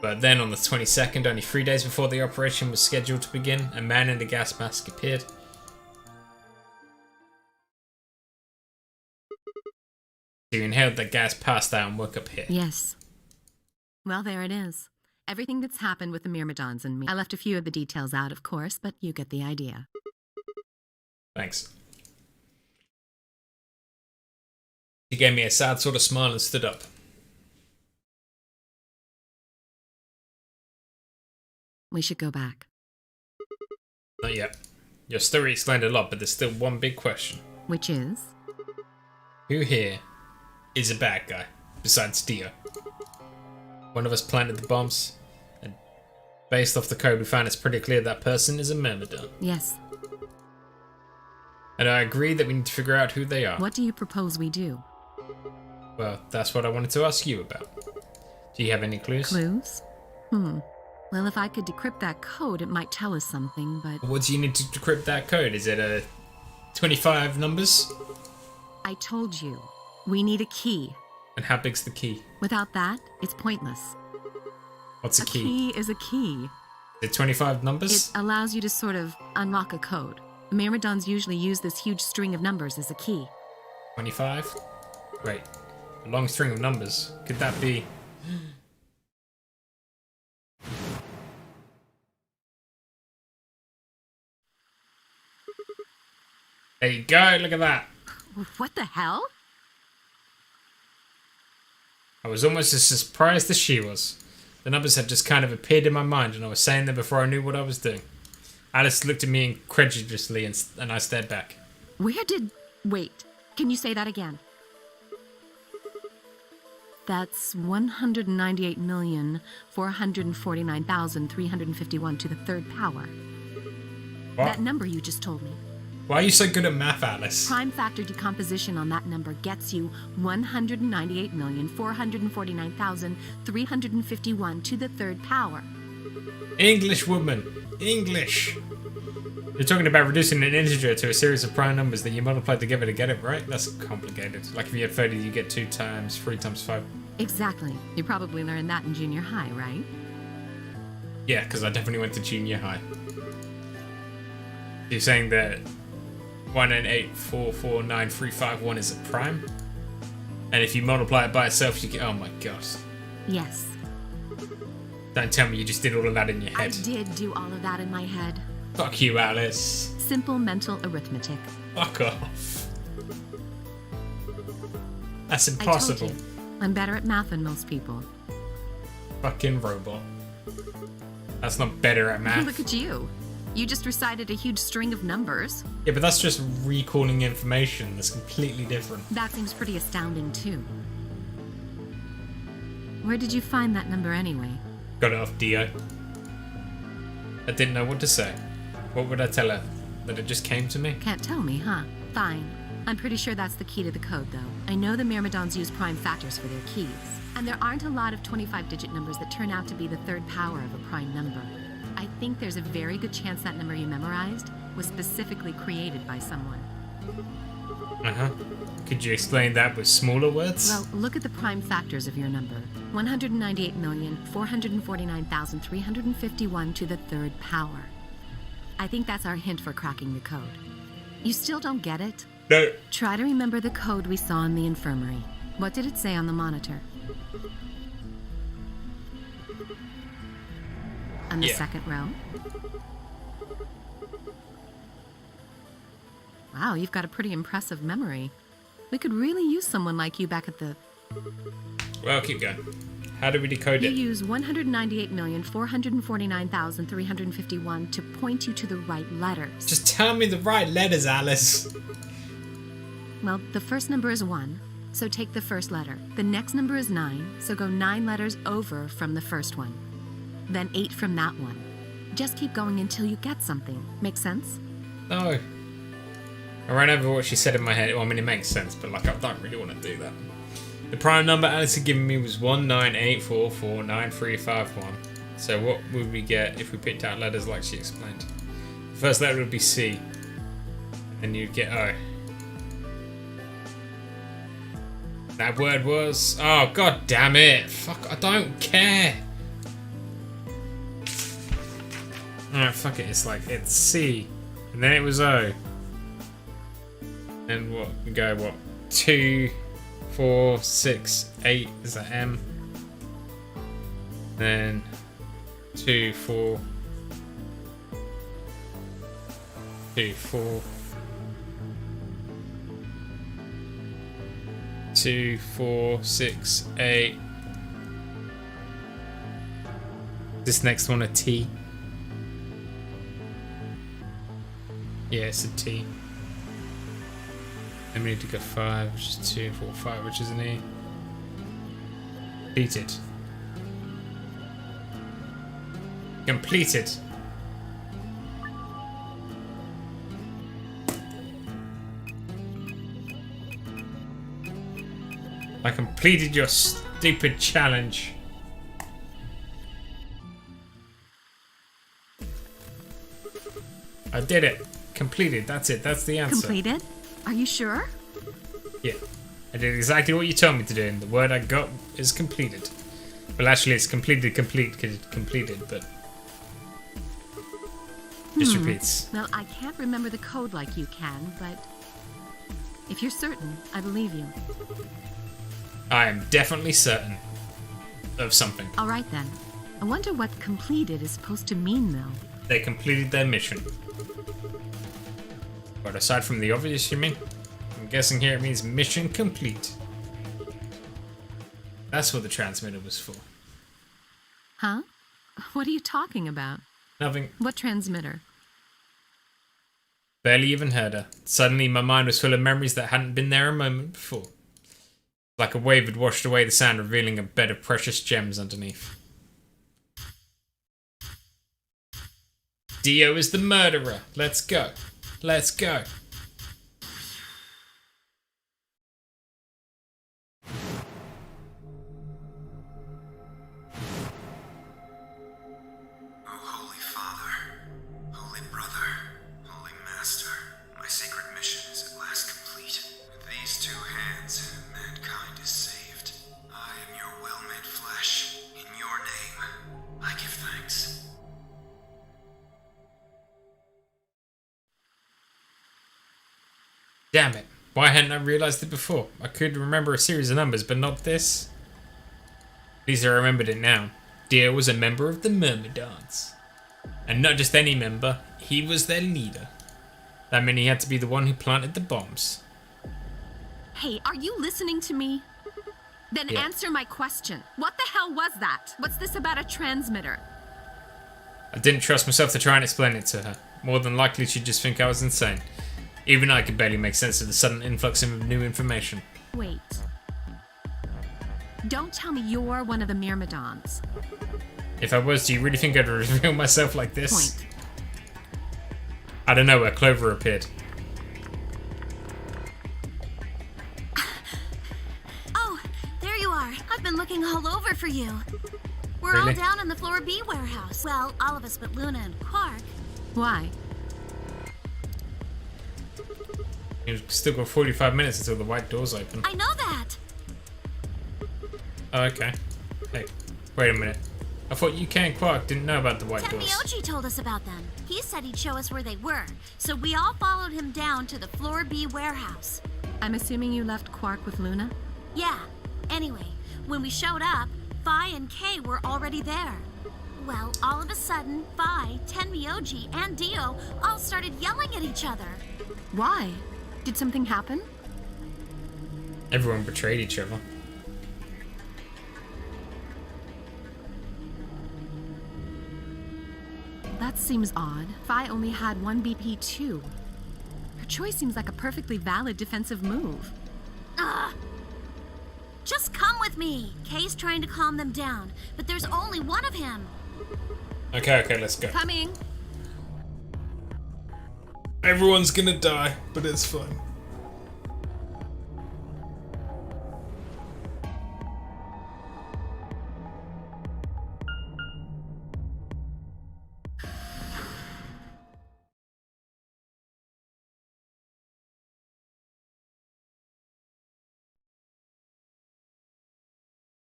But then on the 22nd, only 3 days before the operation was scheduled to begin, a man in a gas mask appeared. He inhaled that gas, passed out and woke up here. Yes. Well, there it is. Everything that's happened with the Myrmidons and me. I left a few of the details out, of course, but you get the idea. Thanks. He gave me a sad sort of smile and stood up. We should go back. Not yet. Your story explained a lot, but there's still one big question. Which is? Who here is a bad guy, besides Dio? One of us planted the bombs, and based off the code we found, it's pretty clear that person is a Myrmidon. Yes. And I agree that we need to figure out who they are. What do you propose we do? Well, that's what I wanted to ask you about. Do you have any clues? Clues? Well, if I could decrypt that code, it might tell us something, but... What do you need to decrypt that code? Is it a 25 numbers? I told you. We need a key. And how big's the key? Without that, it's pointless. What's a key? A key is a key. Is it 25 numbers? It allows you to sort of unlock a code. The Myrmidons usually use this huge string of numbers as a key. 25? Wait, a long string of numbers. Could that be... There you go, look at that. What the hell? I was almost as surprised as she was. The numbers had just kind of appeared in my mind and I was saying them before I knew what I was doing. Alice looked at me incredulously and I stared back. Wait, can you say that again? That's 198,449,351 to the third power. What? That number you just told me. Why are you so good at math, Alice? Prime factor decomposition on that number gets you 198,449,351 to the third power. English, woman. English. You're talking about reducing an integer to a series of prime numbers that you multiply together to get it right? That's complicated. Like if you had 30, you get 2 times 3 times 5. Exactly. You probably learned that in junior high, right? Yeah, because I definitely went to junior high. You're saying that 198,449,351 is a prime? And if you multiply it by itself, you get... Oh my gosh. Yes. Don't tell me you just did all of that in your head. I did do all of that in my head. Fuck you, Alice. Simple mental arithmetic. Fuck off. That's impossible. I told you, I'm better at math than most people. Fucking robot. That's not better at math. Look at you. You just recited a huge string of numbers. Yeah, but that's just recalling information. That's completely different. That seems pretty astounding, too. Where did you find that number anyway? Got it off Dio. I didn't know what to say. What would I tell her? That it just came to me? Can't tell me, huh? Fine. I'm pretty sure that's the key to the code, though. I know the Myrmidons use prime factors for their keys, and there aren't a lot of 25-digit numbers that turn out to be the third power of a prime number. I think there's a very good chance that number you memorized was specifically created by someone. Uh-huh. Could you explain that with smaller words? Well, look at the prime factors of your number. 198,449,351 to the third power. I think that's our hint for cracking the code. You still don't get it? No. Try to remember the code we saw in the infirmary. What did it say on the monitor? On the second row? Wow, you've got a pretty impressive memory. We could really use someone like you back at the... Well, keep going. How do we decode You it? use 198,449,351 to point you to the right letters. Just tell me the right letters, Alice. Well, the first number is 1, so take the first letter. The next number is 9, so go 9 letters over from the first one. Then 8 from that one. Just keep going until you get something. Make sense? No. I ran over what she said in my head. Well, I mean, it makes sense, but like, I don't really want to do that. The prime number Alice had given me was 198449351. So what would we get if we picked out letters like she explained? The first letter would be C. And you'd get O. That word was... Oh, god damn it. Fuck, I don't care. Alright, fuck it. It's like, it's C. And then it was O. And what? We go, what? 2, 4, 6, 8. Is that M? Then 2, 4. 2, 4. 2, 4, 6, 8. This next one a T. Yeah, it's a T. Then we need to go 5, which is 2, 4, 5, which is an E. Completed. Completed. I completed your stupid challenge. I did it. Completed. That's it. That's the answer. Completed? Are you sure? Yeah. I did exactly what you told me to do, and the word I got is completed. Well, actually, it's completed, but... Just repeats. Well, I can't remember the code like you can, but... If you're certain, I believe you. I am definitely certain of something. All right, then. I wonder what completed is supposed to mean, though. They completed their mission. But aside from the obvious, you mean? I'm guessing here it means mission complete. That's what the transmitter was for. Huh? What are you talking about? Nothing. What transmitter? Barely even heard her. Suddenly my mind was full of memories that hadn't been there a moment before. Like a wave had washed away the sand, revealing a bed of precious gems underneath. Dio is the murderer. Let's go. Let's go. O Holy Father, Holy Brother, Holy Master, my sacred mission is at last complete. With these 2 hands, mankind is saved. I am your will-made flesh. In your name, I give thanks. Damn it. Why hadn't I realised it before? I could remember a series of numbers, but not this. At least I remembered it now. Dio was a member of the Myrmidons. And not just any member, he was their leader. That meant he had to be the one who planted the bombs. Hey, are you listening to me? Then Yeah. answer my question. What the hell was that? What's this about a transmitter? I didn't trust myself to try and explain it to her. More than likely she'd just think I was insane. Even I could barely make sense of the sudden influx of new information. Wait. Don't tell me you're one of the Myrmidons. If I was, do you really think I'd reveal myself like this? Point. I don't know where Clover appeared. looking all over for you. We're Really? all down in the Floor B warehouse. Well, all of us but Luna and Quark. Why? You've still got 45 minutes until the white doors open. I know that! Oh, okay. Hey, wait a minute. I thought you and Quark didn't know about the white doors. Tenmyoji told us about them. He said he'd show us where they were, so we all followed him down to the Floor B warehouse. I'm assuming you left Quark with Luna? Yeah. Anyway, when we showed up, Phi and Kay were already there. Well, all of a sudden, Phi, Tenmyoji, and Dio all started yelling at each other. Why? Did something happen? Everyone betrayed each other. That seems odd. Phi only had one BP2. Her choice seems like a perfectly valid defensive move. Ugh! Just come with me. Kay's trying to calm them down, but there's only one of him. Okay, let's go. Coming! Everyone's gonna die, but it's fine.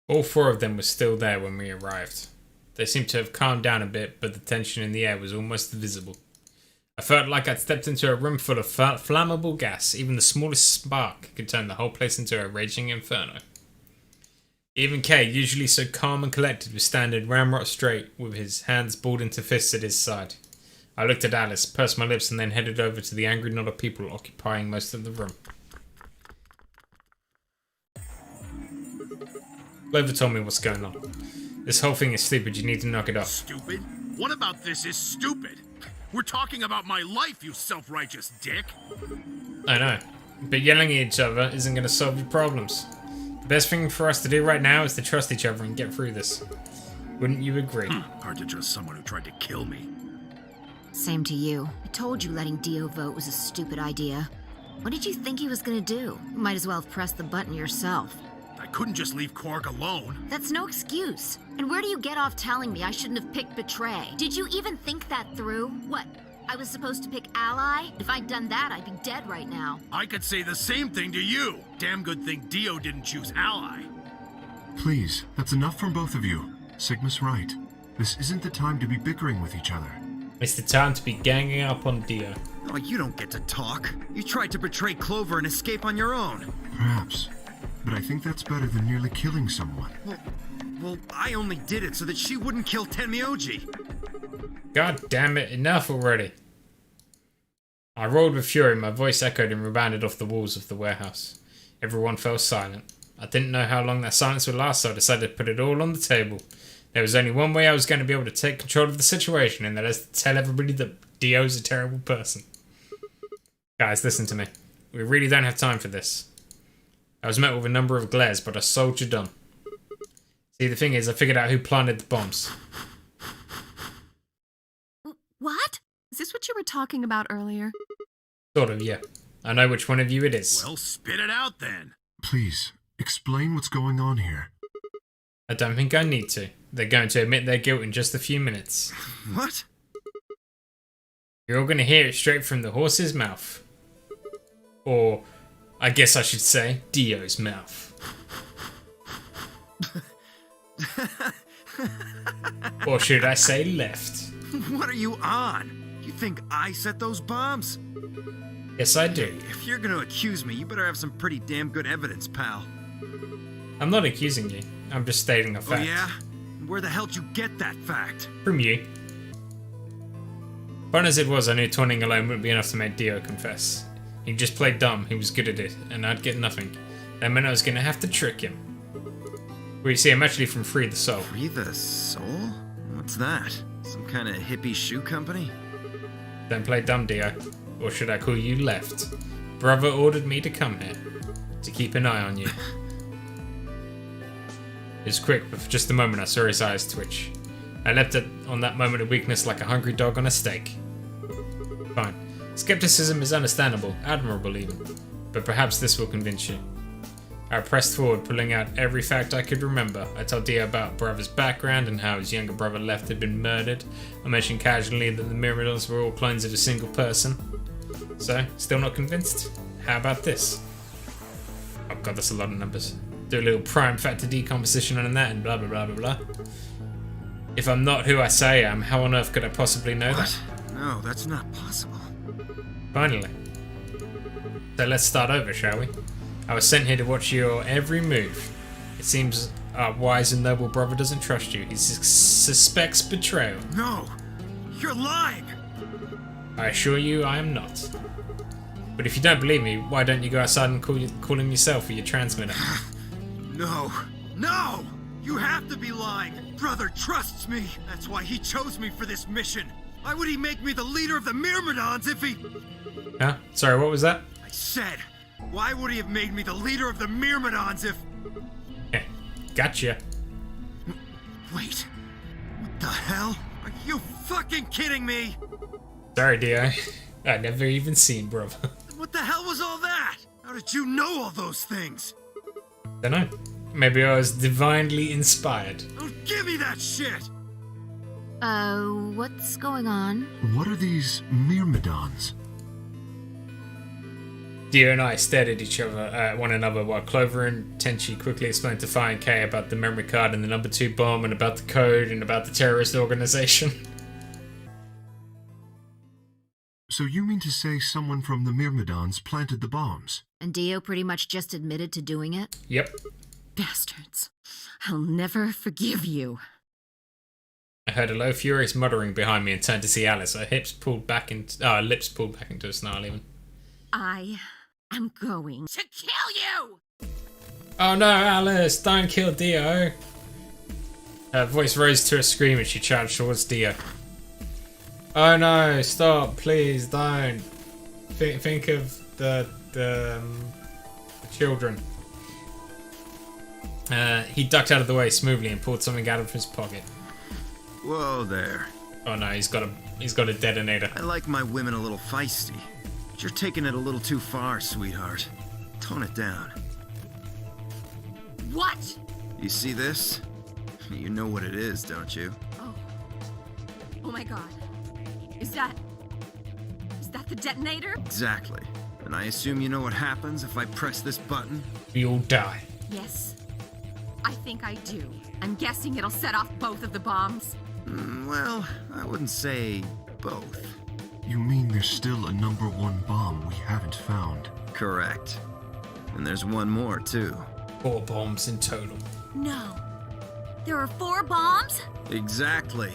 All four of them were still there when we arrived. They seemed to have calmed down a bit, but the tension in the air was almost visible. I felt like I'd stepped into a room full of flammable gas. Even the smallest spark could turn the whole place into a raging inferno. Even Kay, usually so calm and collected, was standing ramrod straight with his hands balled into fists at his side. I looked at Alice, pursed my lips, and then headed over to the angry knot of people occupying most of the room. Clover told me what's going on. This whole thing is stupid, you need to knock it off. Stupid? What about this is stupid? We're talking about my life, you self-righteous dick. I know, but yelling at each other isn't going to solve your problems. The best thing for us to do right now is to trust each other and get through this. Wouldn't you agree? Hard to trust someone who tried to kill me. Same to you. I told you letting Dio vote was a stupid idea. What did you think he was gonna do? You might as well have pressed the button yourself. I couldn't just leave Quark alone. That's no excuse. And where do you get off telling me I shouldn't have picked Betray? Did you even think that through? What? I was supposed to pick Ally? If I'd done that, I'd be dead right now. I could say the same thing to you. Damn good thing Dio didn't choose Ally. Please, that's enough from both of you. Sigma's right. This isn't the time to be bickering with each other. It's the time to be ganging up on Dio. Oh, you don't get to talk. You tried to betray Clover and escape on your own. Perhaps. But I think that's better than nearly killing someone. Well, I only did it so that she wouldn't kill Tenmyoji. God damn it, enough already. I roared with fury, my voice echoed and rebounded off the walls of the warehouse. Everyone fell silent. I didn't know how long that silence would last, so I decided to put it all on the table. There was only one way I was going to be able to take control of the situation, and that is to tell everybody that Dio's a terrible person. Guys, listen to me. We really don't have time for this. I was met with a number of glares, but I soldiered on. See, the thing is, I figured out who planted the bombs. What? Is this what you were talking about earlier? Sort of, yeah. I know which one of you it is. Well, spit it out then. Please, explain what's going on here. I don't think I need to. They're going to admit their guilt in just a few minutes. What? You're all going to hear it straight from the horse's mouth. Or, I guess I should say, Dio's mouth. Or should I say left? What are you on? You think I set those bombs? Yes, I do. If you're gonna accuse me, you better have some pretty damn good evidence, pal. I'm not accusing you. I'm just stating a fact. Oh yeah? Where the hell'd you get that fact? From you. Fun as it was, I knew taunting alone wouldn't be enough to make Dio confess. He just played dumb, he was good at it, and I'd get nothing. That meant I was gonna have to trick him. Well, you see, I'm actually from Free the Soul. Free the Soul? What's that? Some kind of hippie shoe company? Don't play dumb, Dio. Or should I call you Left? Brother ordered me to come here. To keep an eye on you. It was quick, but for just a moment I saw his eyes twitch. I leapt on that moment of weakness like a hungry dog on a steak. Fine. Skepticism is understandable, admirable even. But perhaps this will convince you. I pressed forward, pulling out every fact I could remember. I told Dio about brother's background and how his younger brother left had been murdered. I mentioned casually that the Myrmidons were all clones of a single person. So, still not convinced? How about this? Oh god, that's a lot of numbers. Do a little prime factor decomposition on that and blah blah blah blah blah. If I'm not who I say I am, how on earth could I possibly know that? No, that's not possible. Finally. So let's start over, shall we? I was sent here to watch your every move. It seems our wise and noble brother doesn't trust you. He suspects betrayal. No! You're lying! I assure you I am not. But if you don't believe me, why don't you go outside and call him yourself for your transmitter? No! No! You have to be lying! Brother trusts me! That's why he chose me for this mission! Why would he make me the leader of the Myrmidons if he... Huh? Sorry, what was that? I said, why would he have made me the leader of the Myrmidons if... Yeah, gotcha. Wait. What the hell? Are you fucking kidding me? Sorry, Dio. I'd never even seen, brother. What the hell was all that? How did you know all those things? Dunno. Maybe I was divinely inspired. Don't give me that shit! What's going on? What are these Myrmidons? Dio and I stared at one another while Clover and Tenchi quickly explained to Fi and Kay about the memory card and the number 2 bomb and about the code and about the terrorist organization. So you mean to say someone from the Myrmidons planted the bombs? And Dio pretty much just admitted to doing it? Yep. Bastards. I'll never forgive you. I heard a low, furious muttering behind me and turned to see Alice. Her lips pulled back into a snarl even. I am going to kill you! Oh no, Alice! Don't kill Dio! Her voice rose to a scream as she charged towards Dio. Oh no! Stop! Please don't! Think of the children. He ducked out of the way smoothly and pulled something out of his pocket. Whoa there. Oh no, he's got a detonator. I like my women a little feisty. But you're taking it a little too far, sweetheart. Tone it down. What? You see this? You know what it is, don't you? Oh my god. Is that the detonator? Exactly. And I assume you know what happens if I press this button? We all die. Yes. I think I do. I'm guessing it'll set off both of the bombs. Well, I wouldn't say both. You mean there's still a number 1 bomb we haven't found? Correct. And there's one more, too. 4 bombs in total. No. There are 4 bombs? Exactly.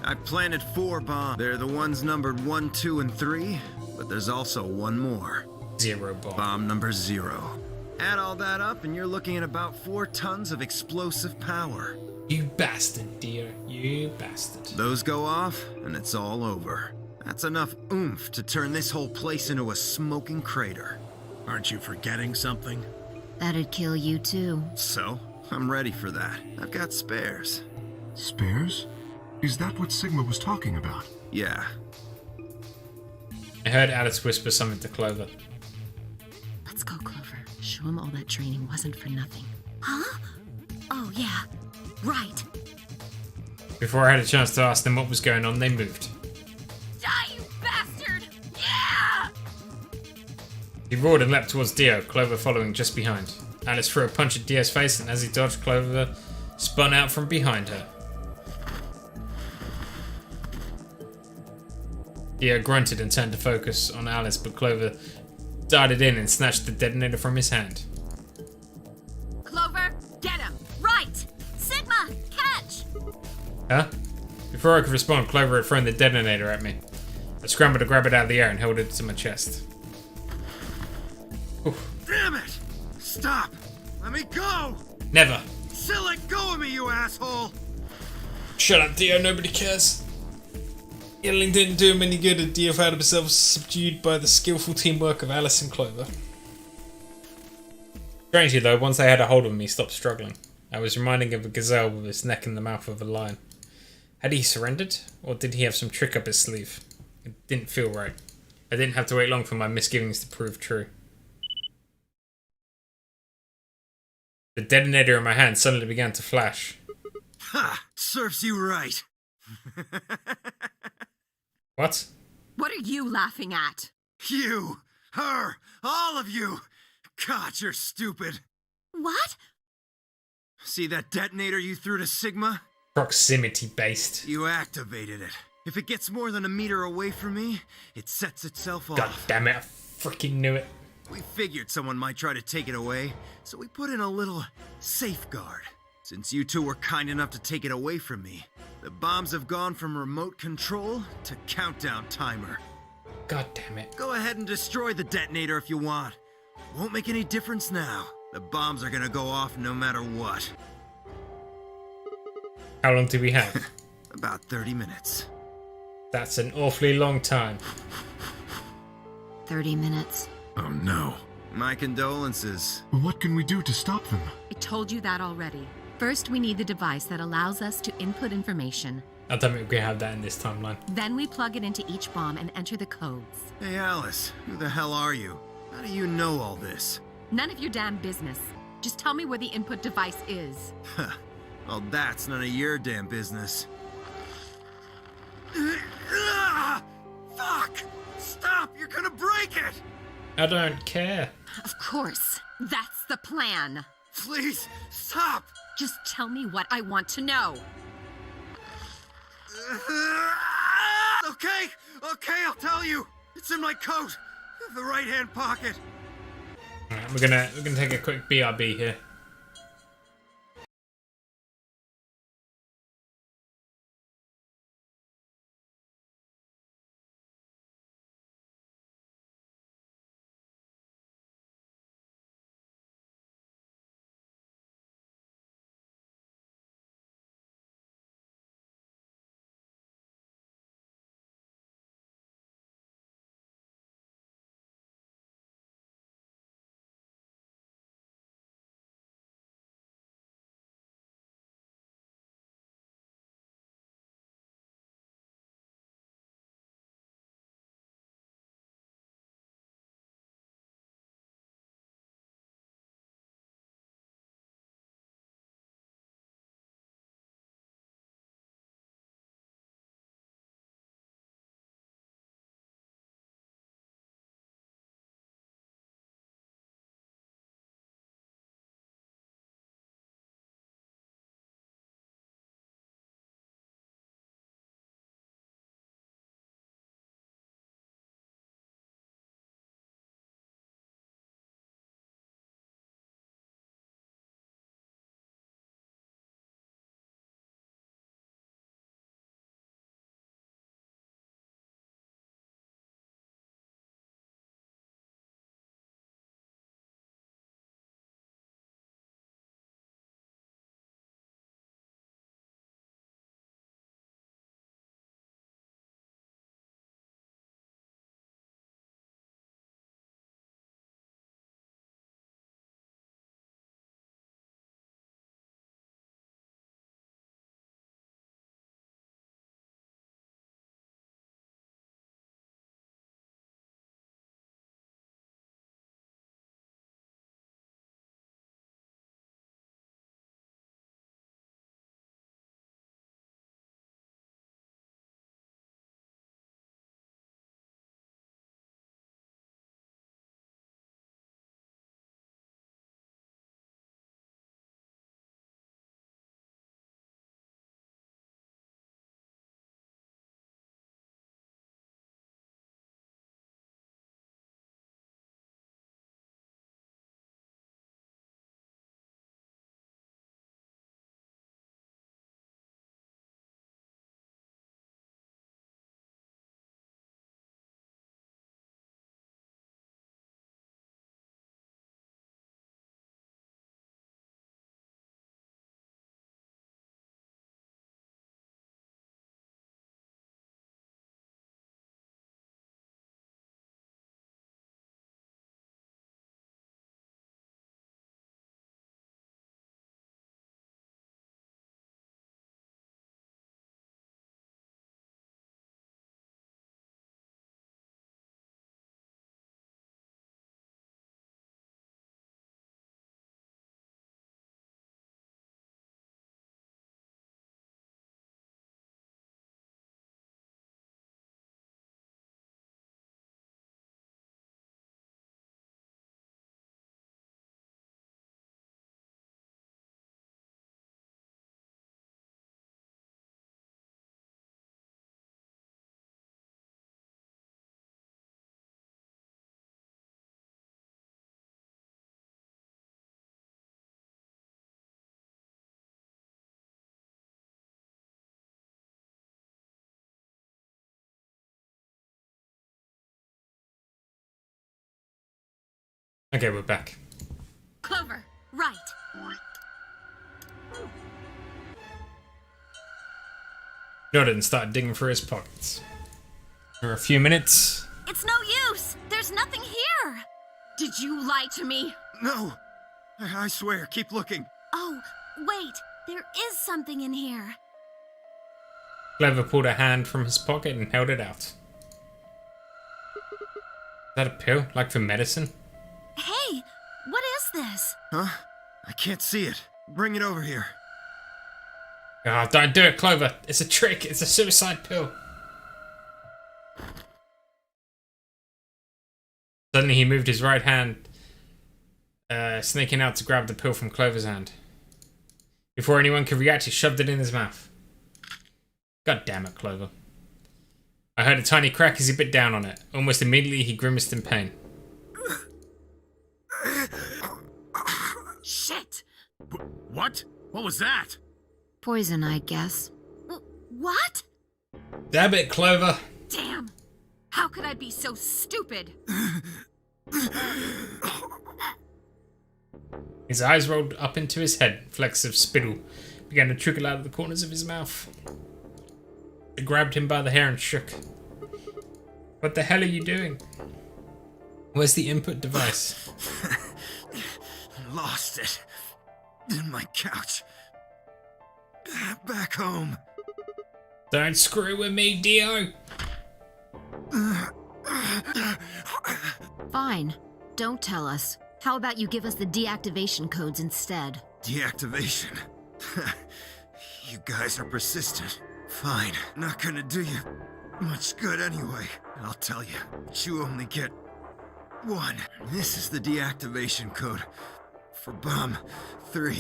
I planted 4 bombs. They're the ones numbered 1, 2, and 3, but there's also one more. 0 bomb. Bomb number 0. Add all that up and you're looking at about 4 tons of explosive power. You bastard, Dio. You bastard. Those go off and it's all over. That's enough oomph to turn this whole place into a smoking crater. Aren't you forgetting something? That'd kill you too. So, I'm ready for that. I've got spares. Spares? Is that what Sigma was talking about? Yeah. I heard Alice whisper something to Clover. Let's go, Clover. Show him all that training wasn't for nothing. Huh? Oh, yeah. Right. Before I had a chance to ask them what was going on, they moved. Die, you bastard! Yeah! He roared and leapt towards Dio, Clover following just behind. Alice threw a punch at Dio's face, and as he dodged, Clover spun out from behind her. Dio grunted and turned to focus on Alice, but Clover darted in and snatched the detonator from his hand. Clover, get him! Right! Sigma, catch! Huh? Before I could respond, Clover had thrown the detonator at me. I scrambled to grab it out of the air and held it to my chest. Oof. Damn it! Stop! Let me go! Never! Still let go of me, you asshole! Shut up, Dio, nobody cares. Yelling didn't do him any good, and Dio found himself subdued by the skillful teamwork of Alice and Clover. Strangely though, once they had a hold of me, he stopped struggling. I was reminding of a gazelle with its neck in the mouth of a lion. Had he surrendered? Or did he have some trick up his sleeve? It didn't feel right. I didn't have to wait long for my misgivings to prove true. The detonator in my hand suddenly began to flash. Ha! Serves you right. What? What are you laughing at? You, her, all of you. God, you're stupid. What? See that detonator you threw to Sigma? Proximity based. You activated it. If it gets more than a meter away from me, it sets itself off. God damn it, I freaking knew it. We figured someone might try to take it away, so we put in a little safeguard. Since you two were kind enough to take it away from me, the bombs have gone from remote control to countdown timer. God damn it. Go ahead and destroy the detonator if you want. Won't make any difference now. The bombs are gonna go off no matter what. How long do we have? About 30 minutes. That's an awfully long time. 30 minutes. Oh no. My condolences. What can we do to stop them? I told you that already. First, we need the device that allows us to input information. I don't think we have that in this timeline. Then we plug it into each bomb and enter the codes. Hey Alice, who the hell are you? How do you know all this? None of your damn business. Just tell me where the input device is. Well, that's none of your damn business. Fuck! Stop! You're gonna break it! I don't care. Of course. That's the plan. Please, stop! Just tell me what I want to know. Okay, I'll tell you. It's in my coat, the right-hand pocket. Alright, we're gonna take a quick BRB here. Okay, we're back. Clover, right. Nodded and started digging through his pockets. For a few minutes. It's no use. There's nothing here. Did you lie to me? No! I swear, keep looking. Oh, wait. There is something in here. Clover pulled a hand from his pocket and held it out. Is that a pill? Like for medicine? Hey, what is this? Huh? I can't see it. Bring it over here. Ah, don't do it, Clover. It's a trick. It's a suicide pill. Suddenly he moved his right hand, snaking out to grab the pill from Clover's hand. Before anyone could react, he shoved it in his mouth. God damn it, Clover. I heard a tiny crack as he bit down on it. Almost immediately, he grimaced in pain. Shit! What? What was that? Poison, I guess. What? Damn it, Clover. Damn! How could I be so stupid? His eyes rolled up into his head. Flecks of spittle began to trickle out of the corners of his mouth. It grabbed him by the hair and shook. What the hell are you doing? Where's the input device? Lost it. In my couch. Back home. Don't screw with me, Dio. Fine. Don't tell us. How about you give us the deactivation codes instead? Deactivation. You guys are persistent. Fine. Not gonna do you much good anyway. I'll tell you. But you only get one. This is the deactivation code for Bomb 3.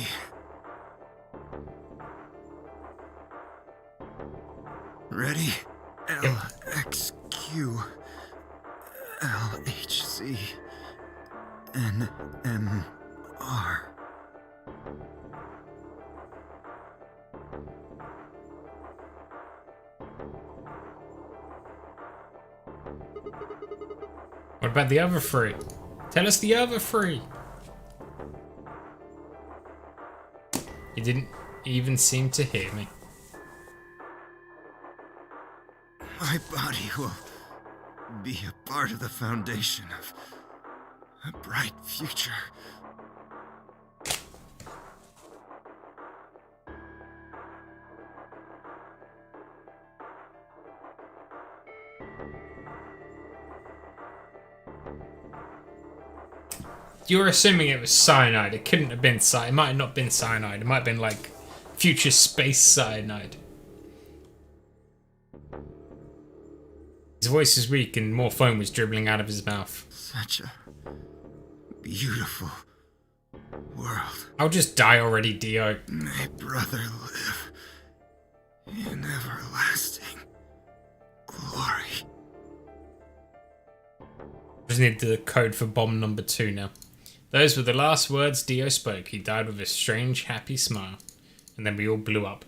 Ready? LXQ LHC NMR. What about the other three? Tell us the other three. He didn't even seem to hear me. My body will be a part of the foundation of a bright future. You're assuming it was cyanide. It couldn't have been cyanide. It might have not been cyanide. It might have been like future space cyanide. His voice was weak and more foam was dribbling out of his mouth. Such a beautiful world. I'll just die already, Dio. May brother live in everlasting glory. Just need the code for bomb number 2 now. Those were the last words Dio spoke. He died with a strange, happy smile. And then we all blew up.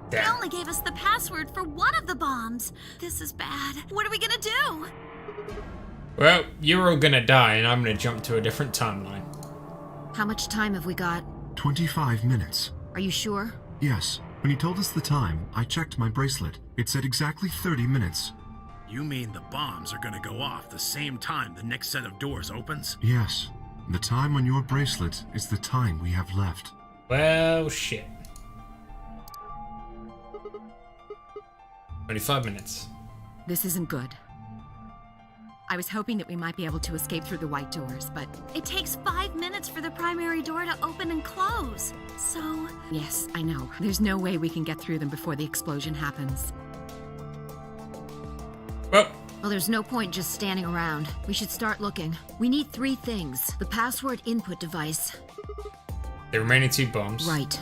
They only gave us the password for one of the bombs. This is bad. What are we gonna do? Well, you're all gonna die and I'm gonna jump to a different timeline. How much time have we got? 25 minutes. Are you sure? Yes. When he told us the time, I checked my bracelet. It said exactly 30 minutes. You mean the bombs are gonna go off the same time the next set of doors opens? Yes. The time on your bracelet is the time we have left. Well, shit. 25 minutes. This isn't good. I was hoping that we might be able to escape through the white doors, but... It takes 5 minutes for the primary door to open and close. So... Yes, I know. There's no way we can get through them before the explosion happens. Well, there's no point just standing around. We should start looking. We need 3 things. The password input device. the remaining 2 bombs. Right.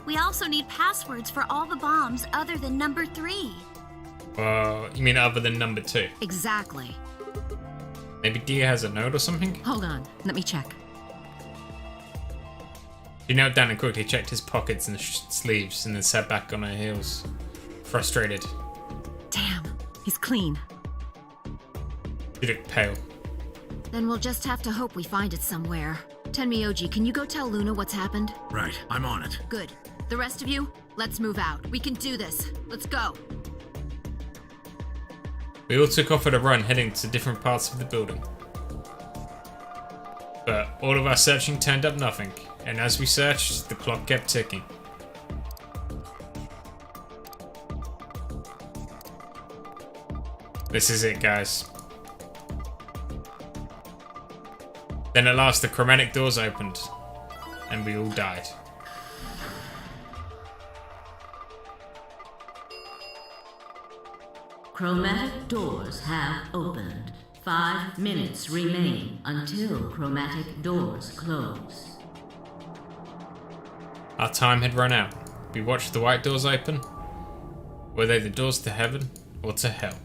We also need passwords for all the bombs other than number 3. You mean other than number 2? Exactly. Maybe Dia has a note or something? Hold on, let me check. She knelt down and quickly checked his pockets and sleeves and then sat back on her heels, frustrated. Damn, he's clean. You look pale. Then we'll just have to hope we find it somewhere. Tenmyoji, can you go tell Luna what's happened? Right, I'm on it. Good. The rest of you, let's move out. We can do this. Let's go. We all took off at a run, heading to different parts of the building. But all of our searching turned up nothing, and as we searched, the clock kept ticking. This is it, guys. Then at last the chromatic doors opened, and we all died. Chromatic doors have opened. 5 minutes remain until chromatic doors close. Our time had run out. We watched the white doors open. Were they the doors to heaven or to hell?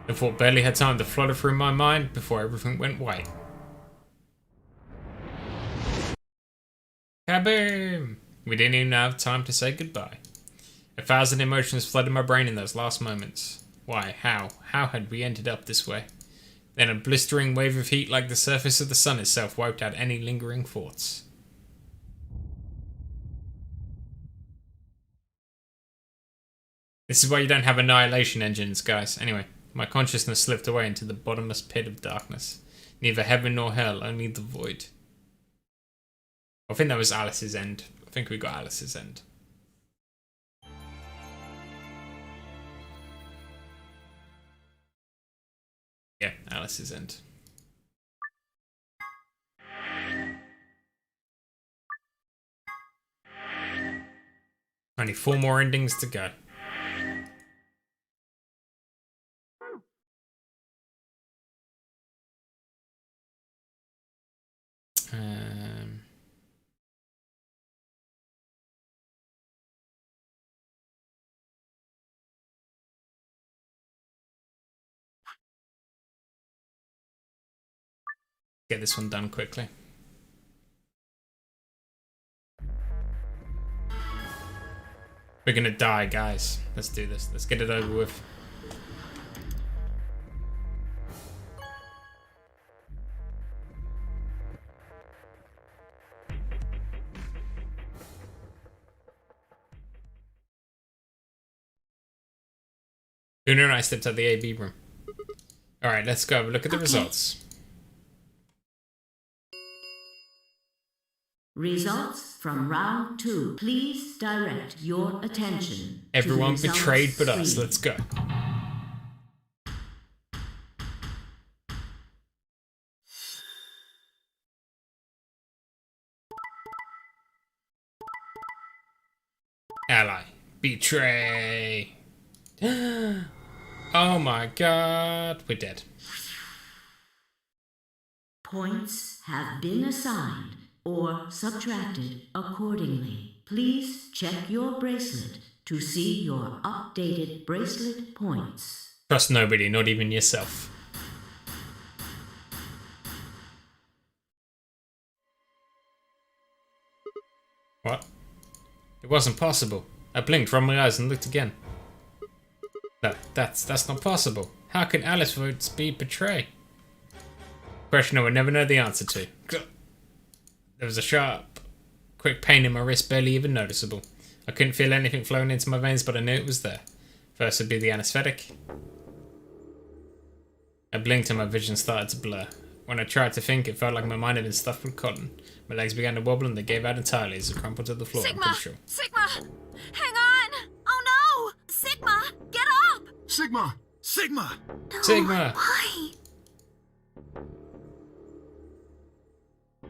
The thought barely had time to flutter through my mind before everything went white. Kaboom! We didn't even have time to say goodbye. 1,000 emotions flooded my brain in those last moments. Why? How? How had we ended up this way? Then a blistering wave of heat like the surface of the sun itself wiped out any lingering thoughts. This is why you don't have annihilation engines, guys. Anyway, my consciousness slipped away into the bottomless pit of darkness. Neither heaven nor hell, only the void. I think that was Alice's end. I think we got Alice's end. Yeah, Alice's end. Only 4 more endings to go. Get this one done quickly. We're gonna die, guys. Let's do this. Let's get it over with. Luna and I stepped out the AB room. Alright, let's go have a look at the results. Results from round 2. Please direct your attention. Everyone to betrayed but results us. screen. Let's go. Ally. Betray. Oh my god. We're dead. Points have been assigned or subtracted accordingly. Please check your bracelet to see your updated bracelet points. Trust nobody, not even yourself. What? It wasn't possible. I blinked, rubbed my eyes and looked again. No, that's not possible. How can Alice votes be betray? Question I would never know the answer to. There was a sharp, quick pain in my wrist, barely even noticeable. I couldn't feel anything flowing into my veins, but I knew it was there. First would be the anesthetic. I blinked and my vision started to blur. When I tried to think, it felt like my mind had been stuffed with cotton. My legs began to wobble and they gave out entirely as I crumpled to the floor. Sigma! I'm pretty sure. Sigma! Hang on! Oh no! Sigma! Get up! Sigma! Sigma! No, Sigma! Why?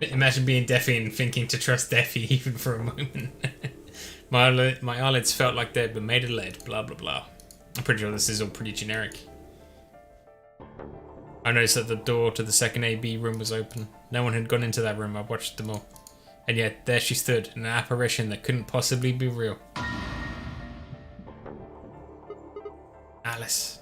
Imagine being Deafy and thinking to trust Deafy even for a moment. my eyelids felt like they'd been made of lead, blah blah blah. I'm pretty sure this is all pretty generic. I noticed that the door to the second AB room was open. No one had gone into that room. I watched them all. And yet, there she stood, an apparition that couldn't possibly be real. Alice.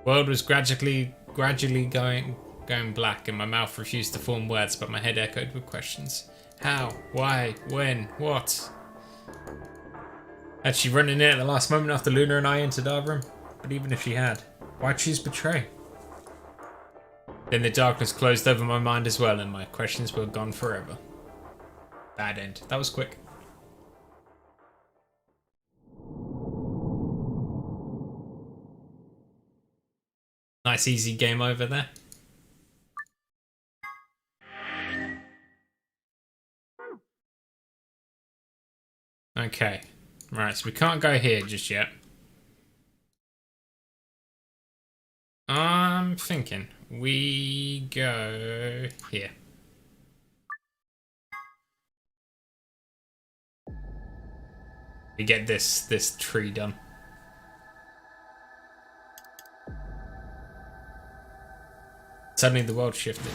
World was gradually going black, and my mouth refused to form words, but my head echoed with questions. How? Why? When? What? Had she run in there at the last moment after Luna and I entered our room? But even if she had, why choose betray? Then the darkness closed over my mind as well, and my questions were gone forever. Bad end. That was quick. Nice easy game over there. Okay. Right, so we can't go here just yet. I'm thinking we go here. We get this tree done. Suddenly the world shifted.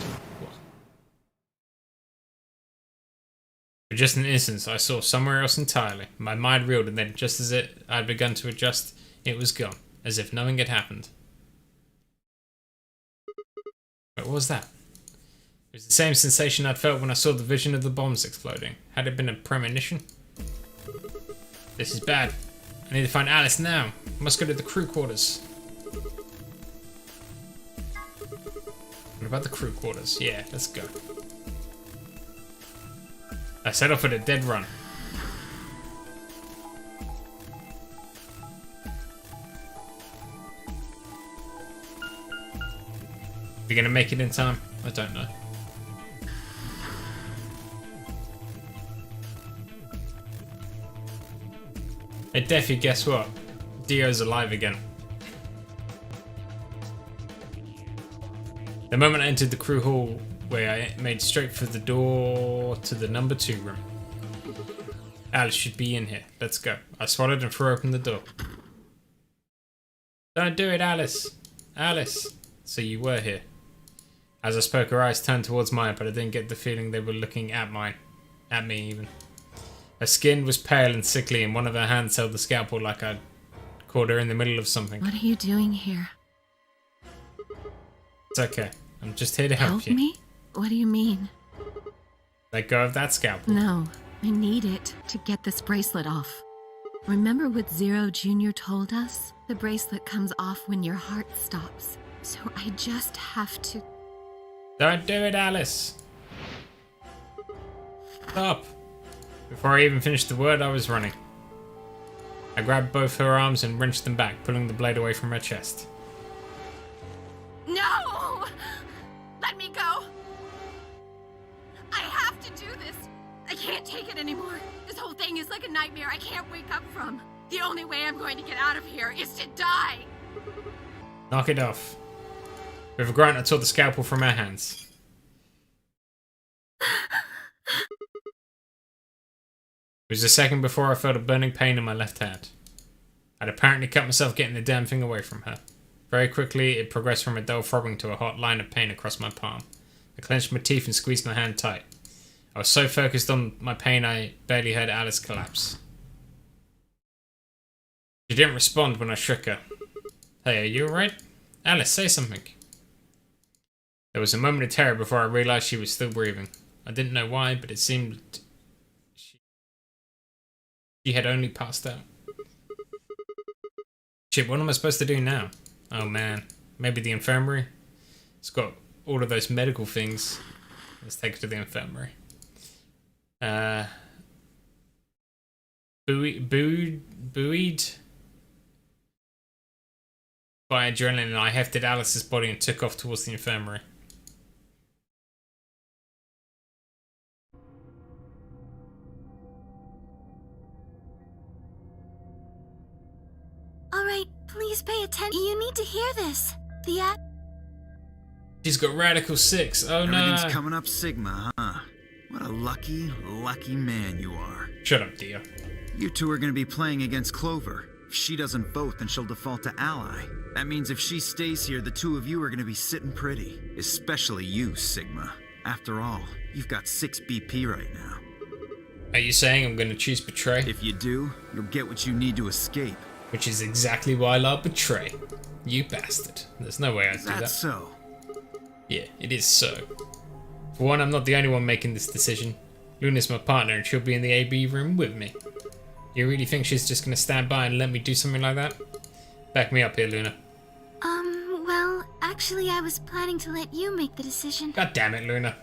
For just an instant, I saw somewhere else entirely. My mind reeled, and then just as I'd begun to adjust, it was gone, as if nothing had happened. What was that? It was the same sensation I'd felt when I saw the vision of the bombs exploding. Had it been a premonition? This is bad. I need to find Alice now. I must go to the crew quarters. What about the crew quarters? Yeah, let's go. I set off at a dead run. Are you gonna make it in time? I don't know. Hey Deafy, guess what? Dio's alive again. The moment I entered the crew hall, where I made straight for the door to the number 2 room. Alice should be in here. Let's go. I swallowed and threw open the door. Don't do it, Alice. Alice. So you were here. As I spoke, her eyes turned towards mine, but I didn't get the feeling they were looking at mine. At me, even. Her skin was pale and sickly, and one of her hands held the scalpel like I'd caught her in the middle of something. What are you doing here? It's okay. I'm just here to help you. Me? What do you mean? Let go of that scalpel. No, I need it to get this bracelet off. Remember what Zero Jr. told us? The bracelet comes off when your heart stops. So I just have to... Don't do it, Alice. Stop. Before I even finished the word, I was running. I grabbed both her arms and wrenched them back, pulling the blade away from her chest. No! Let me go! I have to do this! I can't take it anymore. This whole thing is like a nightmare I can't wake up from. The only way I'm going to get out of here is to die! Knock it off. With a grunt, I tore the scalpel from her hands. It was a second before I felt a burning pain in my left hand. I'd apparently cut myself getting the damn thing away from her. Very quickly, it progressed from a dull throbbing to a hot line of pain across my palm. I clenched my teeth and squeezed my hand tight. I was so focused on my pain I barely heard Alice collapse. She didn't respond when I shook her. Hey, are you alright? Alice, say something. There was a moment of terror before I realised she was still breathing. I didn't know why, but it seemed she had only passed out. Shit, what am I supposed to do now? Oh man, maybe the infirmary? It's got all of those medical things. Let's take her to the infirmary. Buoyed by adrenaline, I hefted Alice's body and took off towards the infirmary. Alright, please pay attention. You need to hear this. She's got Radical 6. Oh no. Everything's coming up Sigma, huh? What a lucky, lucky man you are. Shut up, Dio. You two are going to be playing against Clover. If she doesn't vote, then she'll default to Ally. That means if she stays here, the two of you are going to be sitting pretty. Especially you, Sigma. After all, you've got 6 BP right now. Are you saying I'm going to choose Betray? If you do, you'll get what you need to escape. Which is exactly why I love Betray. You bastard. There's no way I'd do that. That's so. Yeah, it is so. For one, I'm not the only one making this decision. Luna's my partner and she'll be in the AB room with me. You really think she's just going to stand by and let me do something like that? Back me up here, Luna. Well, Actually, I was planning to let you make the decision. God damn it, Luna.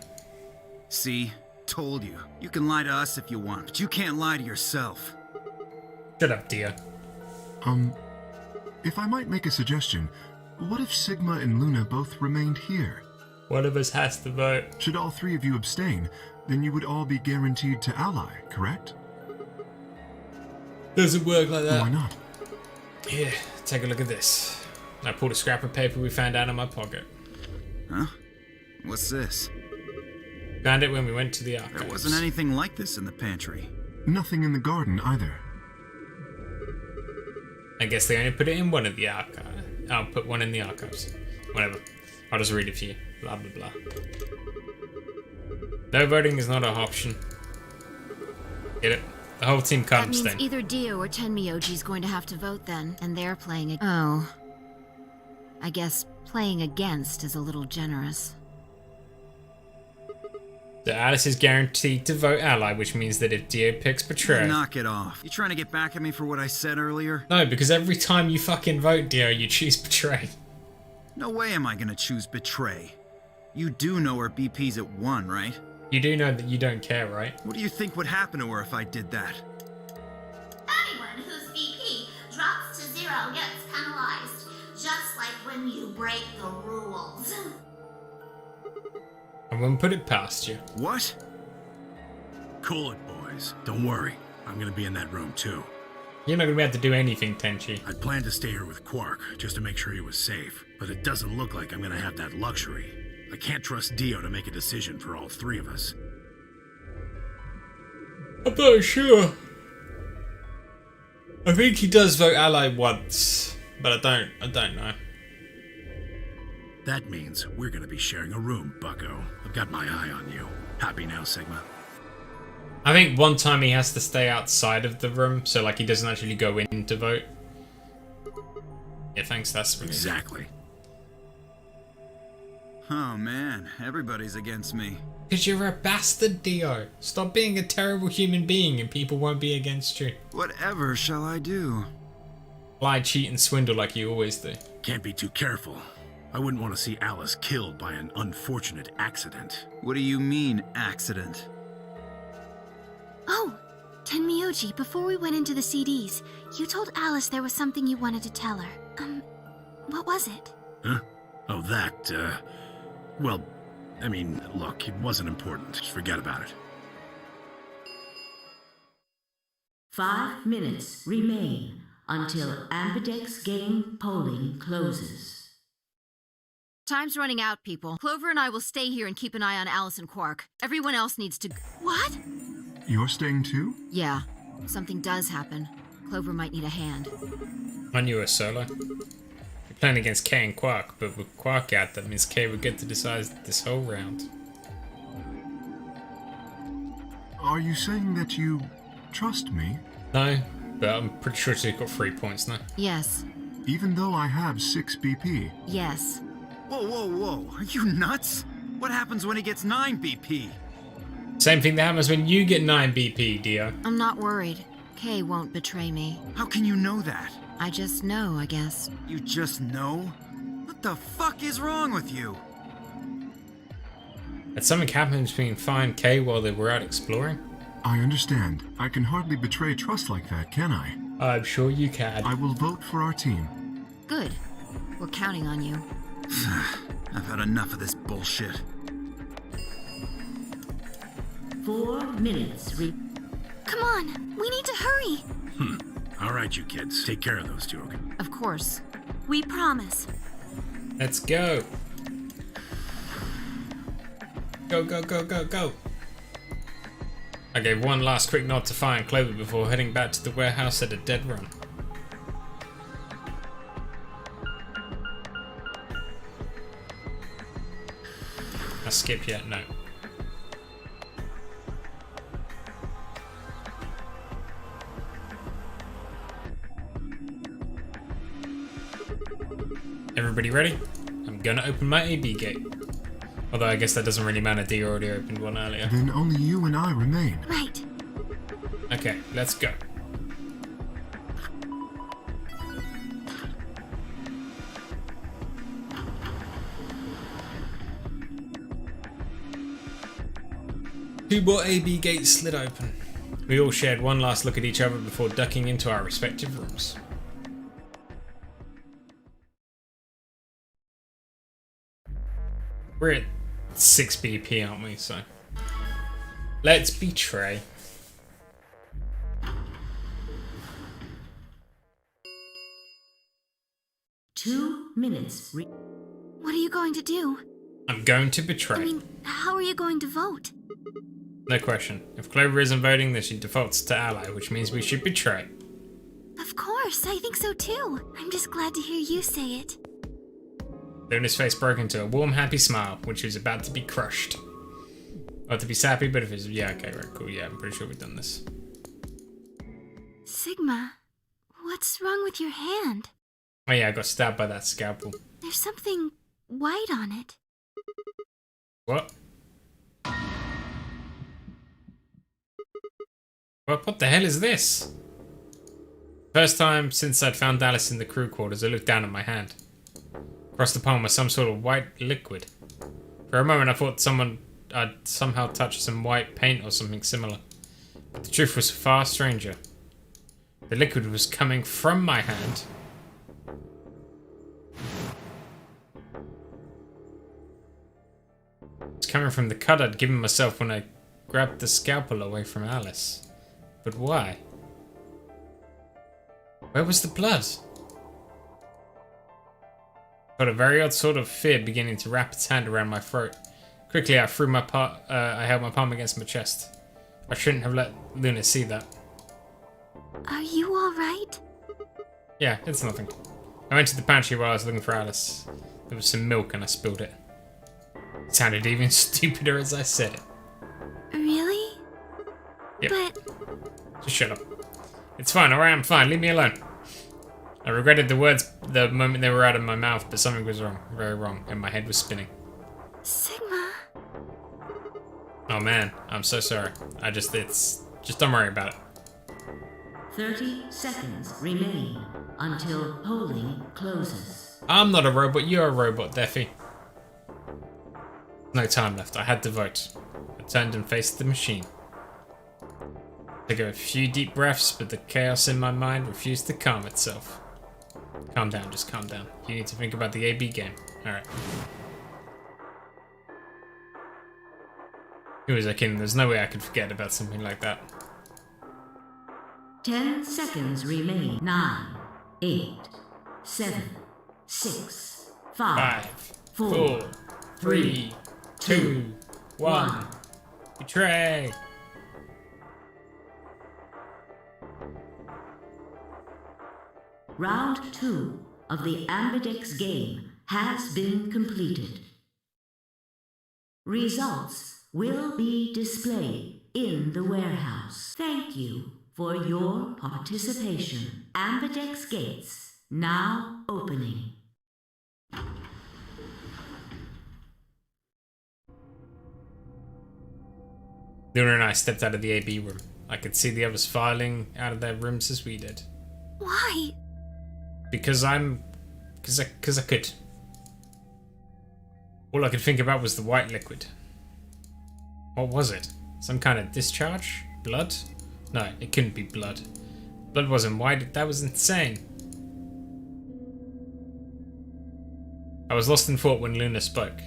See? Told you. You can lie to us if you want, but you can't lie to yourself. Shut up, Dio. If I might make a suggestion, what if Sigma and Luna both remained here? One of us has to vote. Should all three of you abstain, then you would all be guaranteed to ally, correct? Doesn't work like that. Why not? Here, take a look at this. I pulled a scrap of paper we found out of my pocket. Huh? What's this? Found it when we went to the archives. There wasn't anything like this in the pantry. Nothing in the garden either. I guess they only put it in one of the archives. I'll put one in the archives. Whatever. I'll just read it for you. Blah, blah, blah. No voting is not an option. Get it? The whole team can't That means abstain. either Dio or Tenmyoji's going to have to vote then, and they're playing Oh. I guess playing against is a little generous. So Alice is guaranteed to vote ally, which means that if Dio picks Betray... Knock it off. You trying to get back at me for what I said earlier? No, because every time you fucking vote Dio, you choose Betray. No way am I gonna choose Betray. You do know her BP's at 1, right? You do know that you don't care, right? What do you think would happen to her if I did that? Anyone whose BP drops to 0 gets penalized, just like when you break the rules. I wouldn't put it past you. What? Cool it, boys. Don't worry. I'm gonna be in that room, too. You're not gonna be able to do anything, Tenchi. I'd planned to stay here with Quark, just to make sure he was safe. But it doesn't look like I'm gonna have that luxury. I can't trust Dio to make a decision for all three of us. I'm not sure. I think he does vote ally once, but I don't know. That means we're gonna be sharing a room, bucko. I've got my eye on you. Happy now, Sigma? I think one time he has to stay outside of the room, so like he doesn't actually go in to vote. Yeah, thanks, that's really... Exactly. Oh man, everybody's against me. Because you're a bastard, Dio. Stop being a terrible human being and people won't be against you. Whatever shall I do? Lie, cheat, and swindle like you always do. Can't be too careful. I wouldn't want to see Alice killed by an unfortunate accident. What do you mean, accident? Oh, Tenmyoji, before we went into the CDs, you told Alice there was something you wanted to tell her. What was it? Huh? Oh, that, well, I mean, look, it wasn't important. Just forget about it. 5 minutes remain until Ambidex game polling closes. Time's running out, people. Clover and I will stay here and keep an eye on Alice and Quark. Everyone else needs to... What? You're staying too? Yeah, something does happen. Clover might need a hand. I knew a solo. We're playing against K and Quark, but with Quark out, that means K would get to decide this whole round. Are you saying that you trust me? No, but I'm pretty sure she's got 3 points now. Yes. Even though I have 6 BP? Yes. Whoa, whoa, whoa. Are you nuts? What happens when he gets 9 BP? Same thing that happens when you get 9 BP, Dio. I'm not worried. Kay won't betray me. How can you know that? I just know, I guess. You just know? What the fuck is wrong with you? Had something happened between Phi and K while they were out exploring? I understand. I can hardly betray trust like that, can I? I'm sure you can. I will vote for our team. Good. We're counting on you. I've had enough of this bullshit. 4 minutes Come on, we need to hurry. All right, you kids. Take care of those two, okay? Of course. We promise. Let's go. Go, go, go, go, go. I gave one last quick nod to Phi and Clover before heading back to the warehouse at a dead run. I skip yet? No. Everybody ready? I'm gonna open my AB gate. Although I guess that doesn't really matter, D already opened one earlier. Then only you and I remain. Right. Okay, let's go. Two more AB gates slid open. We all shared one last look at each other before ducking into our respective rooms. We're at 6 BP, aren't we? So let's betray. Two minutes. What are you going to do? I'm going to betray. I mean, how are you going to vote? No question. If Clover isn't voting, then she defaults to ally, which means we should betray. Of course, I think so too. I'm just glad to hear you say it. Luna's face broke into a warm, happy smile, which was about to be crushed. Not to be sappy, but if it's... Yeah, okay, right, cool. Yeah, I'm pretty sure we've done this. Sigma, what's wrong with your hand? Oh yeah, I got stabbed by that scalpel. There's something white on it. What? What the hell is this? First time since I'd found Alice in the crew quarters, I looked down at my hand. Across the palm was some sort of white liquid. For a moment I thought I'd somehow touched some white paint or something similar. But the truth was far stranger. The liquid was coming from my hand. It's coming from the cut I'd given myself when I grabbed the scalpel away from Alice. But why? Where was the blood? Got a very odd sort of fear beginning to wrap its hand around my throat. Quickly, I held my palm against my chest. I shouldn't have let Luna see that. Are you alright? Yeah, it's nothing. I went to the pantry while I was looking for Alice. There was some milk and I spilled it. It sounded even stupider as I said it. Really? Yep. But... Just shut up. It's fine, alright, I'm fine, leave me alone. I regretted the words the moment they were out of my mouth, but something was wrong, very wrong, and my head was spinning. Sigma... Oh man, I'm so sorry. Just don't worry about it. 30 seconds remain until polling closes. I'm not a robot, you're a robot, Deffy. No time left, I had to vote. I turned and faced the machine. Took a few deep breaths, but the chaos in my mind refused to calm itself. Calm down, just calm down. You need to think about the AB game. Alright. Who was I kidding? There's no way I could forget about something like that. 10 seconds remain. 9, 8, 7, 6, 5, 4, 3, 2, 1. Betray! Round 2 of the Ambidex game has been completed. Results will be displayed in the warehouse. Thank you for your participation. Ambidex gates now opening. Luna and I stepped out of the AB room. I could see the others filing out of their rooms as we did. Why? Because I could. All I could think about was the white liquid. What was it? Some kind of discharge? Blood? No, it couldn't be blood. Blood wasn't white, that was insane. I was lost in thought when Luna spoke.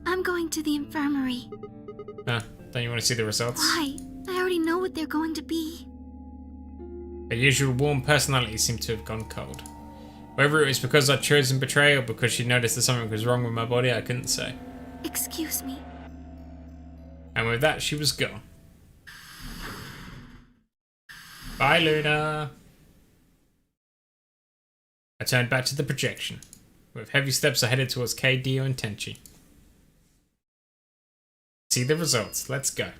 I'm going to the infirmary. Don't you want to see the results? Why? I already know what they're going to be. Her usual warm personality seemed to have gone cold. Whether it was because I'd chosen betray or because she noticed that something was wrong with my body, I couldn't say. Excuse me. And with that, she was gone. Bye, Luna. I turned back to the projection. With heavy steps, I headed towards K, Dio, and Tenchi. See the results. Let's go.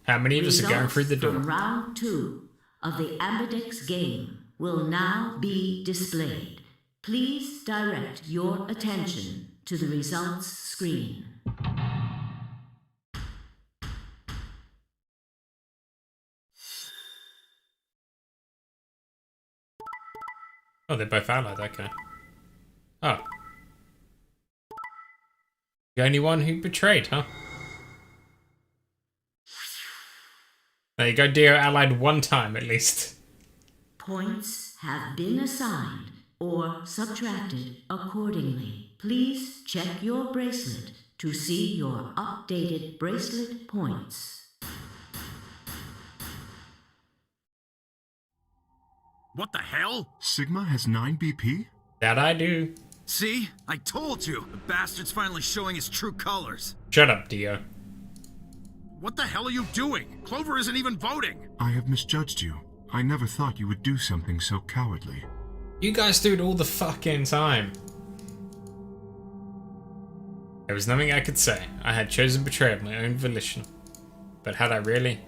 How many of us are going through the door? From round 2 of the Ambidex game will now be displayed. Please direct your attention to the results screen. Oh, they're both allied, okay. Oh. The only one who betrayed, huh? There you go, Dio allied one time at least. Points have been assigned or subtracted accordingly. Please check your bracelet to see your updated bracelet points. What the hell? Sigma has 9 BP? That I do. See? I told you! The bastard's finally showing his true colors. Shut up, Dio. What the hell are you doing? Clover isn't even voting. I have misjudged you. I never thought you would do something so cowardly. You guys do it all the fucking time. There was nothing I could say. I had chosen betrayal of my own volition. But had I really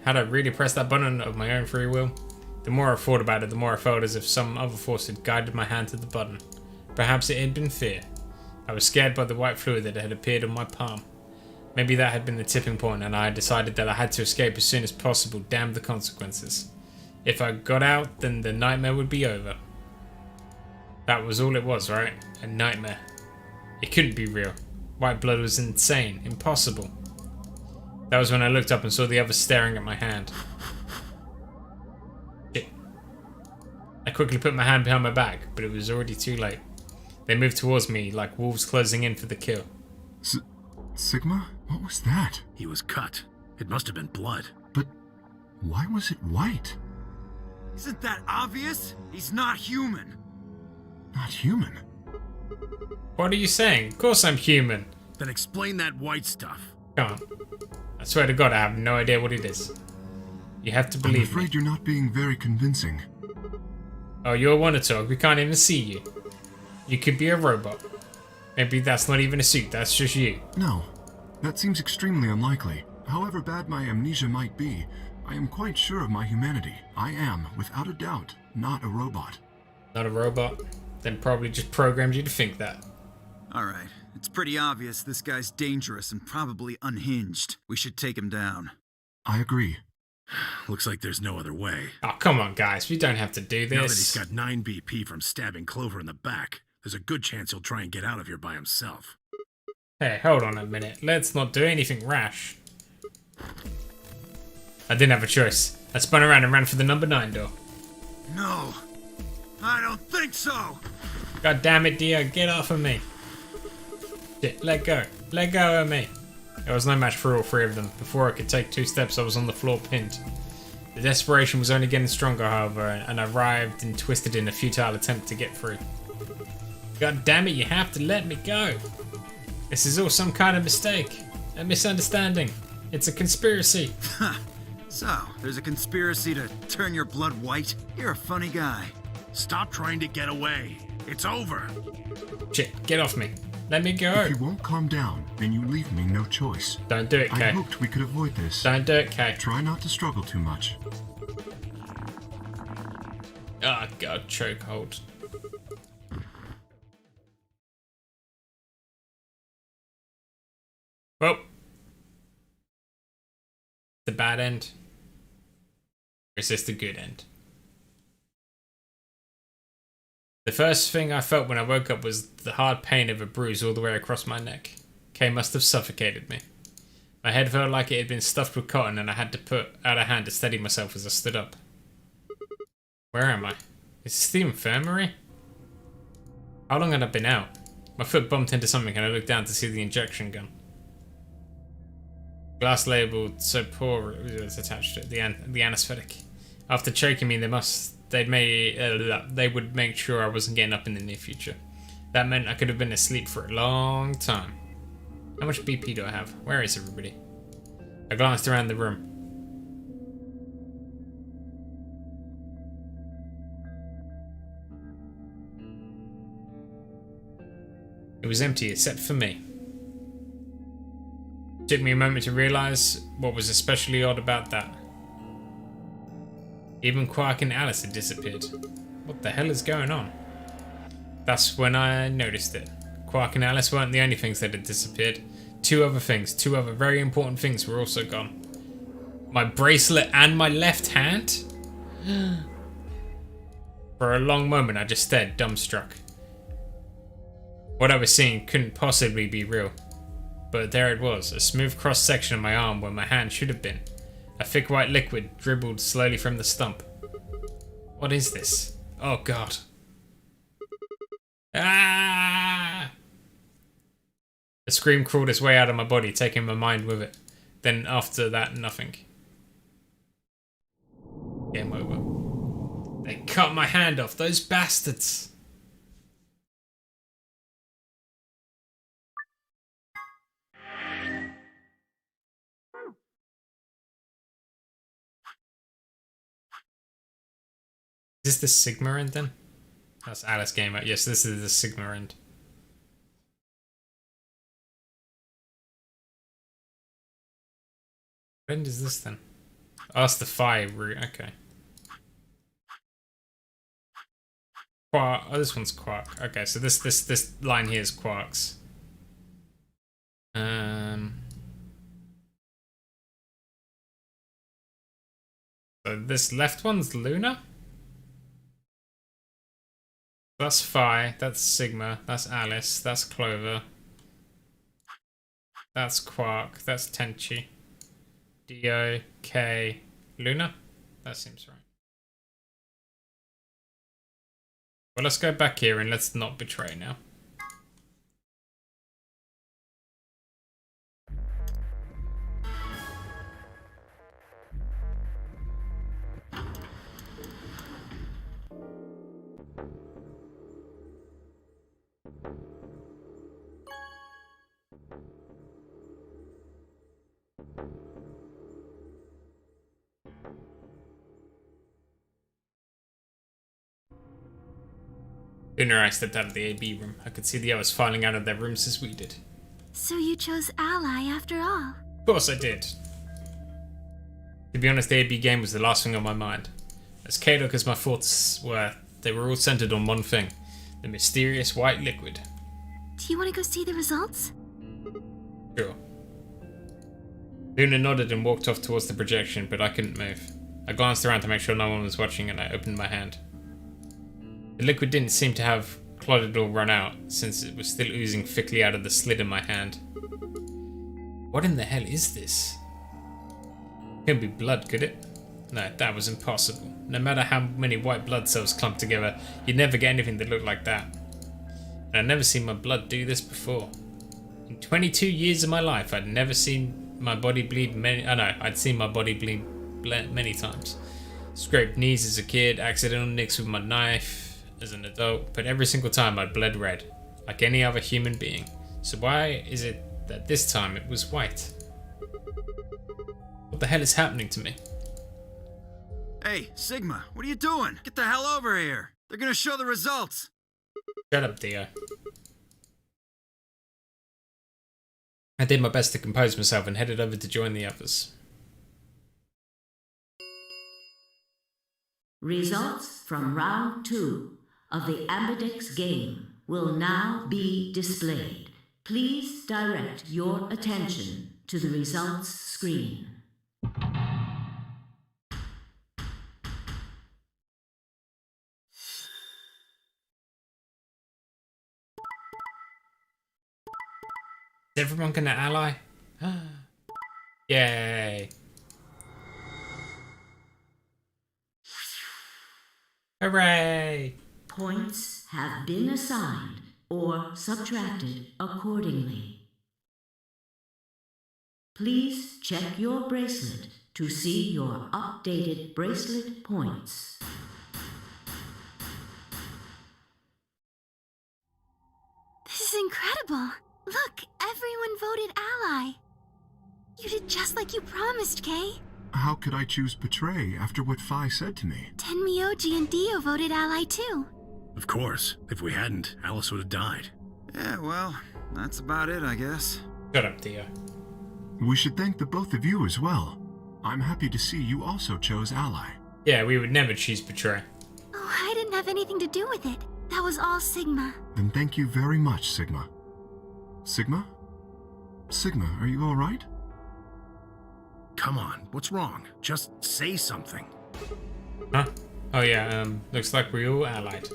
pressed that button of my own free will? The more I thought about it, the more I felt as if some other force had guided my hand to the button. Perhaps it had been fear. I was scared by the white fluid that had appeared on my palm. Maybe that had been the tipping point, and I had decided that I had to escape as soon as possible. Damn the consequences. If I got out, then the nightmare would be over. That was all it was, right? A nightmare. It couldn't be real. White blood was insane. Impossible. That was when I looked up and saw the others staring at my hand. Shit. I quickly put my hand behind my back, but it was already too late. They moved towards me like wolves closing in for the kill. Sigma? What was that? He was cut. It must have been blood. But why was it white? Isn't that obvious? He's not human. Not human. What are you saying? Of course I'm human. Then explain that white stuff. Can't. I swear to God, I have no idea what it is. You have to I'm believe afraid me. you're not being very convincing. Oh, you're one to talk. We can't even see you. You could be a robot. Maybe that's not even a suit. That's just you. No, that seems extremely unlikely. However bad my amnesia might be, I am quite sure of my humanity. I am, without a doubt, not a robot. Not a robot? Then probably just programmed you to think that. Alright, it's pretty obvious this guy's dangerous and probably unhinged. We should take him down. I agree. Looks like there's no other way. Oh, come on, guys. We don't have to do Now that this. he's got 9 BP from stabbing Clover in the back, there's a good chance he'll try and get out of here by himself. Hey, hold on a minute. Let's not do anything rash. I didn't have a choice. I spun around and ran for the number 9 door. No, I don't think so! God damn it, Dio. Get off of me. Shit, let go. Let go of me. There was no match for all 3 of them. Before I could take 2 steps, I was on the floor pinned. The desperation was only getting stronger, however, and I writhed and twisted in a futile attempt to get free. God damn it, you have to let me go. This is all some kind of mistake. A misunderstanding. It's a conspiracy. So, there's a conspiracy to turn your blood white? You're a funny guy. Stop trying to get away. It's over. Shit, get off me. Let me go. If you won't calm down, then you leave me no choice. Don't do it, I Kay. hoped we could avoid this. Don't do it, Kay. Try not to struggle too much. Oh, God, chokehold. Well, the bad end. Or is this the good end? The first thing I felt when I woke up was the hard pain of a bruise all the way across my neck. Kay must have suffocated me. My head felt like it had been stuffed with cotton and I had to put out a hand to steady myself as I stood up. Where am I? Is this the infirmary? How long had I been out? My foot bumped into something and I looked down to see the injection gun. Glass labeled so poor it was attached to it, the anesthetic. After choking me, they would make sure I wasn't getting up in the near future. That meant I could have been asleep for a long time. How much BP do I have? Where is everybody? I glanced around the room. It was empty except for me. It took me a moment to realise what was especially odd about that. Even Quark and Alice had disappeared. What the hell is going on? That's when I noticed it. Quark and Alice weren't the only things that had disappeared. 2 other things, 2 other very important things were also gone. My bracelet and my left hand? For a long moment I just stared, dumbstruck. What I was seeing couldn't possibly be real. But there it was, a smooth cross-section of my arm where my hand should have been. A thick white liquid dribbled slowly from the stump. What is this? Oh god. Ah! A scream crawled its way out of my body, taking my mind with it. Then after that, nothing. Game over. They cut my hand off, those bastards! Is this the Sigma end then? That's Alice Gamer. Yes, this is the Sigma end. When is this then? Oh, that's the Phi route. Okay. Quark. Oh, this one's Quark. Okay, so this line here is Quarks. So this left one's Luna. That's Phi. That's Sigma. That's Alice. That's Clover. That's Quark. That's Tenchi. Dio, K, Luna? That seems right. Well, let's go back here and let's not betray now. Nonary stepped out of the AB room. I could see the others filing out of their rooms as we did. So you chose Ally after all? Of course I did. To be honest, the AB game was the last thing on my mind. As chaotic as my thoughts were, they were all centered on one thing. The mysterious white liquid. Do you want to go see the results? Sure. Luna nodded and walked off towards the projection, but I couldn't move. I glanced around to make sure no one was watching and I opened my hand. The liquid didn't seem to have clotted or run out, since it was still oozing thickly out of the slit in my hand. What in the hell is this? Couldn't be blood, could it? No, that was impossible. No matter how many white blood cells clumped together, you'd never get anything that looked like that. And I'd never seen my blood do this before. In 22 years of my life, I'd never seen my body bleed I'd seen my body bleed many times. Scraped knees as a kid, accidental nicks with my knife as an adult, but every single time I'd bled red, like any other human being. So why is it that this time it was white? What the hell is happening to me? Hey, Sigma, what are you doing? Get the hell over here. They're gonna show the results. Shut up, Dio. I did my best to compose myself and headed over to join the others. Results from round 2 of the Ambidex game will now be displayed. Please direct your attention to the results screen. Is everyone gonna ally? Yay! Hooray! Points have been assigned or subtracted accordingly. Please check your bracelet to see your updated bracelet points. This is incredible. Look, everyone voted Ally. You did just like you promised, Kay. How could I choose Betray after what Phi said to me? Tenmyoji and Dio voted Ally too. Of course. If we hadn't, Alice would have died. Yeah, well, that's about it, I guess. Shut up, Dio. We should thank the both of you as well. I'm happy to see you also chose Ally. Yeah, we would never choose Betray. Oh, I didn't have anything to do with it. That was all Sigma. Then thank you very much, Sigma. Sigma? Sigma, are you alright? Come on, what's wrong? Just say something. Huh? Oh yeah, looks like we all allied.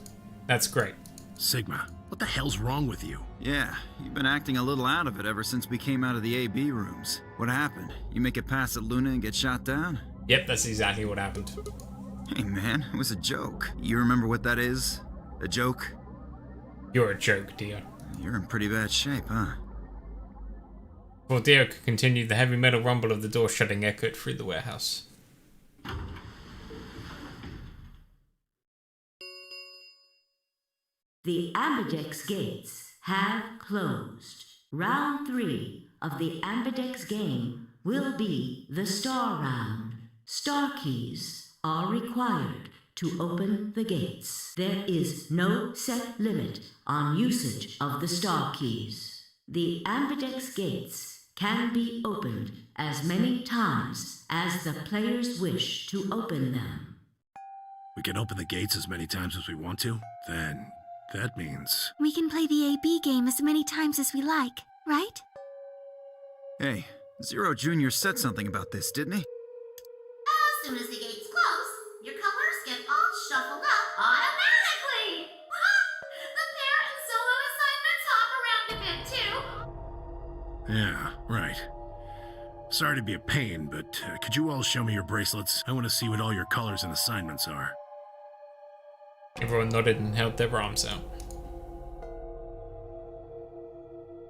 That's great. Sigma, What the hell's wrong with you? Yeah, you've been acting a little out of it ever since we came out of the AB rooms. What happened? You make it past at Luna and get shot down? Yep, that's exactly what happened. Hey man, it was a joke. You remember what that is? A joke? You're a joke, Dio. You're in pretty bad shape, huh? Before Dio could continue, the heavy metal rumble of the door shutting echoed through the warehouse. The Ambidex gates have closed. Round 3 of the Ambidex game will be the Star Round. Star keys are required to open the gates. There is no set limit on usage of the Star keys. The Ambidex gates can be opened as many times as the players wish to open them. We can open the gates as many times as we want to? Then that means... We can play the AB game as many times as we like, right? Hey, Zero Jr. said something about this, didn't he? As soon as the gates close, your colors get all shuffled up automatically. The pair and solo assignments hop around a bit too. Yeah, right. Sorry to be a pain, but could you all show me your bracelets? I want to see what all your colors and assignments are. Everyone nodded and held their arms out.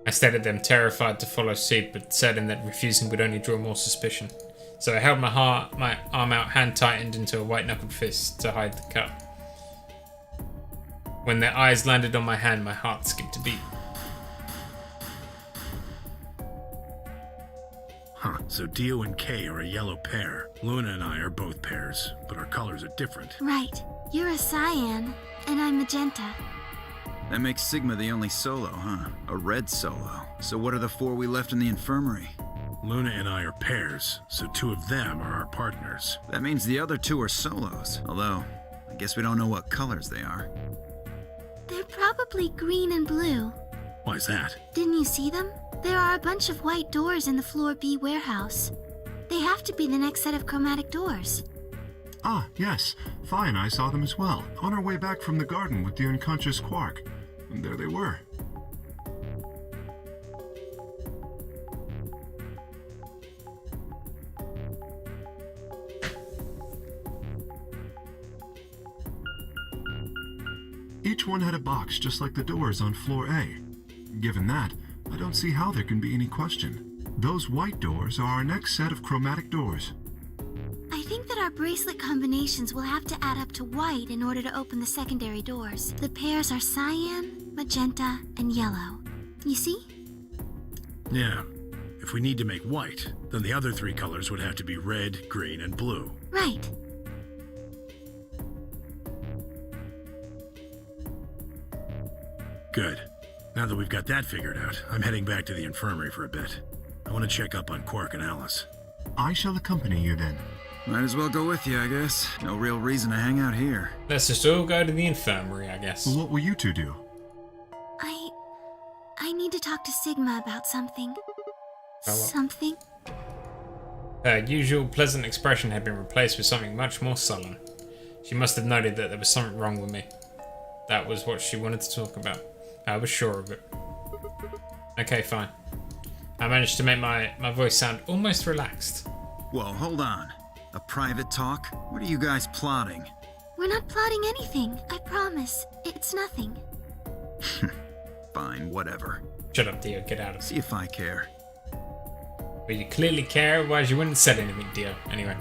I stared at them, terrified to follow suit, but certain that refusing would only draw more suspicion. So I held my arm out, hand tightened into a white-knuckled fist to hide the cut. When their eyes landed on my hand, my heart skipped a beat. Huh, so Dio and Kay are a yellow pair. Luna and I are both pairs, but our colors are different. Right. You're a cyan, and I'm magenta. That makes Sigma the only solo, huh? A red solo. So what are the 4 we left in the infirmary? Luna and I are pairs, so 2 of them are our partners. That means the other 2 are solos. Although, I guess we don't know what colors they are. They're probably green and blue. Why's that? Didn't you see them? There are a bunch of white doors in the Floor B warehouse. They have to be the next set of chromatic doors. Ah, yes. Phi and I saw them as well, on our way back from the garden with the unconscious Quark. And there they were. Each one had a box just like the doors on floor A. Given that, I don't see how there can be any question. Those white doors are our next set of chromatic doors. I think that our bracelet combinations will have to add up to white in order to open the secondary doors. The pairs are cyan, magenta, and yellow. You see? Yeah. If we need to make white, then the other 3 colors would have to be red, green, and blue. Right. Good. Now that we've got that figured out, I'm heading back to the infirmary for a bit. I want to check up on Quark and Alice. I shall accompany you then. Might as well go with you, I guess. No real reason to hang out here. Let's just all go to the infirmary, I guess. What will you 2 do? I need to talk to Sigma about something. Something? Her usual pleasant expression had been replaced with something much more sullen. She must have noted that there was something wrong with me. That was what she wanted to talk about. I was sure of it. Okay, fine. I managed to make my voice sound almost relaxed. Whoa, hold on. A private talk? What are you guys plotting? We're not plotting anything, I promise. It's nothing. Fine, whatever. Shut up, Dio. Get out of See it. if I care. Well, you clearly care, otherwise you wouldn't have said anything, Dio. Anyway,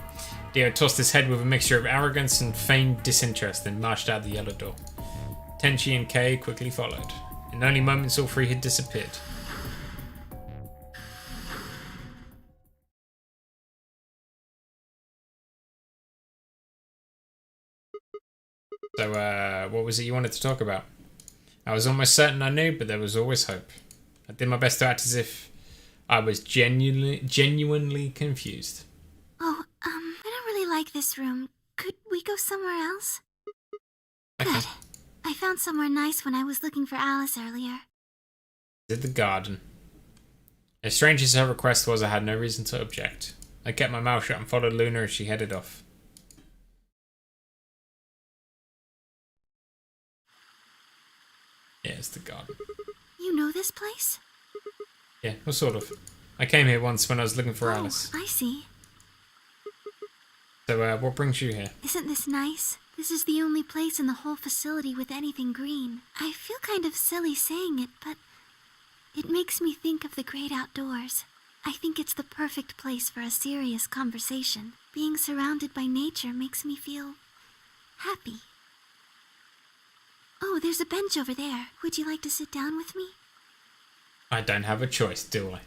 Dio tossed his head with a mixture of arrogance and feigned disinterest and marched out the yellow door. Tenchi and Kay quickly followed. In only moments, all 3 had disappeared. So, what was it you wanted to talk about? I was almost certain I knew, but there was always hope. I did my best to act as if I was genuinely confused. Oh, I don't really like this room. Could we go somewhere else? Okay. Good. I found somewhere nice when I was looking for Alice earlier. Did the garden. As strange as her request was, I had no reason to object. I kept my mouth shut and followed Luna as she headed off. Yeah, it's the garden. You know this place? Yeah, well, sort of. I came here once when I was looking for Alice. I see. So, what brings you here? Isn't this nice? This is the only place in the whole facility with anything green. I feel kind of silly saying it, but it makes me think of the great outdoors. I think it's the perfect place for a serious conversation. Being surrounded by nature makes me feel happy. Oh, there's a bench over there. Would you like to sit down with me? I don't have a choice, do I?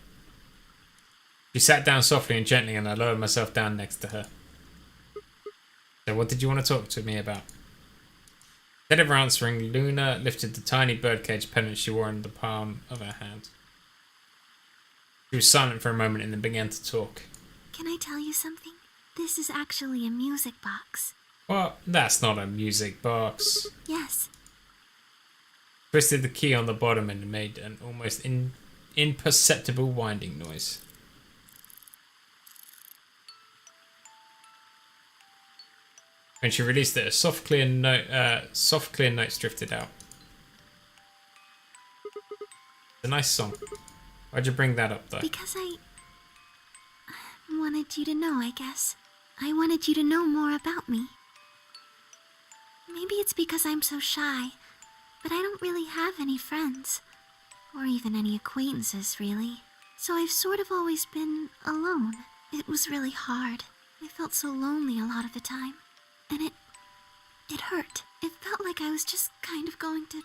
She sat down softly and gently, and I lowered myself down next to her. So what did you want to talk to me about? Instead of answering, Luna lifted the tiny birdcage pendant she wore in the palm of her hand. She was silent for a moment and then began to talk. Can I tell you something? This is actually a music box. What? That's not a music box. Yes. Twisted the key on the bottom and made an almost imperceptible winding noise. When she released it, a soft, clear notes drifted out. It's a nice song. Why'd you bring that up, though? Because I wanted you to know, I guess. I wanted you to know more about me. Maybe it's because I'm so shy, but I don't really have any friends. Or even any acquaintances, really. So I've sort of always been alone. It was really hard. I felt so lonely a lot of the time. And it hurt. It felt like I was just kind of going to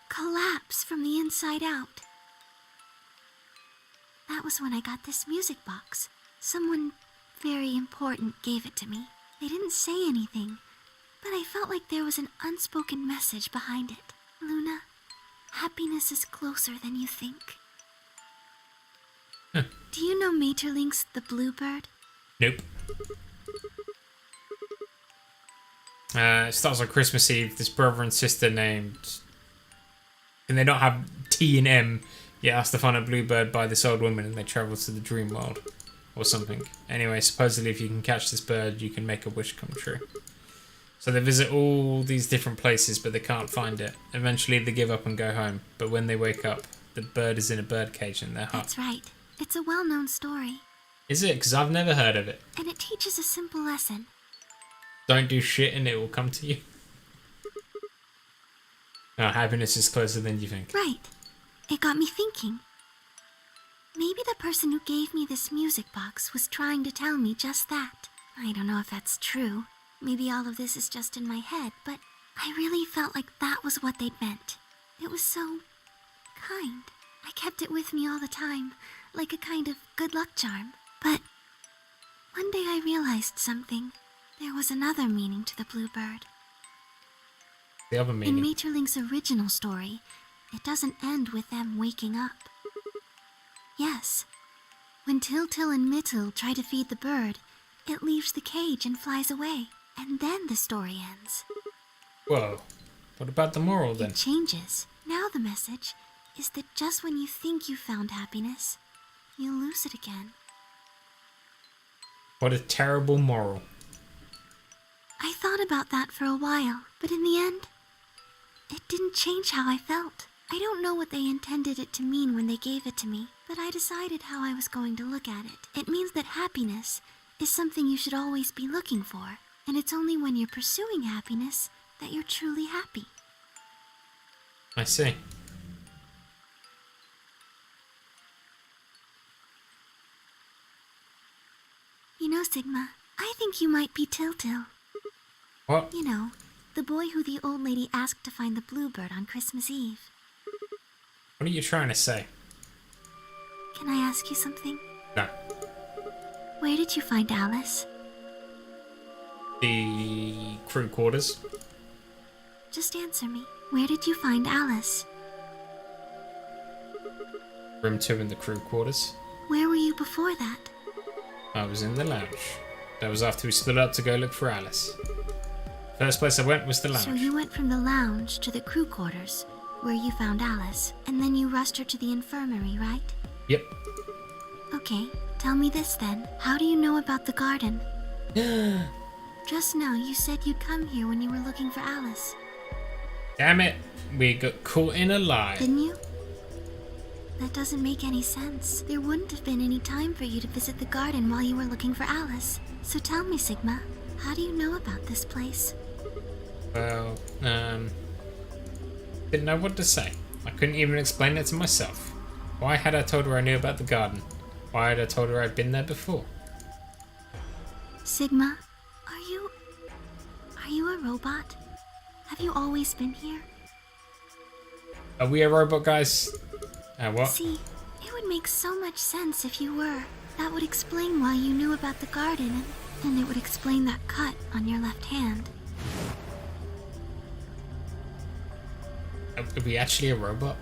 collapse from the inside out. That was when I got this music box. Someone very important gave it to me. They didn't say anything, but I felt like there was an unspoken message behind it. Luna, happiness is closer than you think. Do you know Maeterlinck's The Bluebird? Nope. It starts on Christmas Eve. This brother and sister named... Can they not have T and M? Yeah, asked to find a bluebird by this old woman and they travel to the dream world. Or something. Anyway, supposedly if you can catch this bird, you can make a wish come true. So they visit all these different places, but they can't find it. Eventually they give up and go home. But when they wake up, the bird is in a birdcage in their hut. That's right. It's a well-known story. Is it? Because I've never heard of it. And it teaches a simple lesson. Don't do shit and it will come to you. No, happiness is closer than you think. Right. It got me thinking. Maybe the person who gave me this music box was trying to tell me just that. I don't know if that's true. Maybe all of this is just in my head, but I really felt like that was what they'd meant. It was so kind. I kept it with me all the time, like a kind of good luck charm. But one day I realized something. There was another meaning to the bluebird. The other meaning? In Maeterlinck's original story, it doesn't end with them waking up. Yes. When Tiltil and Mittil try to feed the bird, it leaves the cage and flies away. And then the story ends. Whoa. What about the moral then? It changes. Now the message is that just when you think you found happiness, you'll lose it again. What a terrible moral. I thought about that for a while, but in the end, it didn't change how I felt. I don't know what they intended it to mean when they gave it to me, but I decided how I was going to look at it. It means that happiness is something you should always be looking for, and it's only when you're pursuing happiness that you're truly happy. I see. You know, Sigma, I think you might be Tiltil. What? You know, the boy who the old lady asked to find the bluebird on Christmas Eve. What are you trying to say? Can I ask you something? No. Where did you find Alice? The crew quarters. Just answer me. Where did you find Alice? Room 2 in the crew quarters. Where were you before that? I was in the lounge. That was after we split up to go look for Alice. First place I went was the lounge. So you went from the lounge to the crew quarters, where you found Alice, and then you rushed her to the infirmary, right? Yep. Okay, tell me this then. How do you know about the garden? Just now you said you'd come here when you were looking for Alice. Damn it. We got caught in a lie. Didn't you? That doesn't make any sense. There wouldn't have been any time for you to visit the garden while you were looking for Alice. So tell me, Sigma, how do you know about this place? Well, didn't know what to say. I couldn't even explain it to myself. Why had I told her I knew about the garden? Why had I told her I'd been there before? Sigma, are you a robot? Have you always been here? Are we a robot, guys? What? See, it would make so much sense if you were. That would explain why you knew about the garden, and it would explain that cut on your left hand. Are we actually a robot?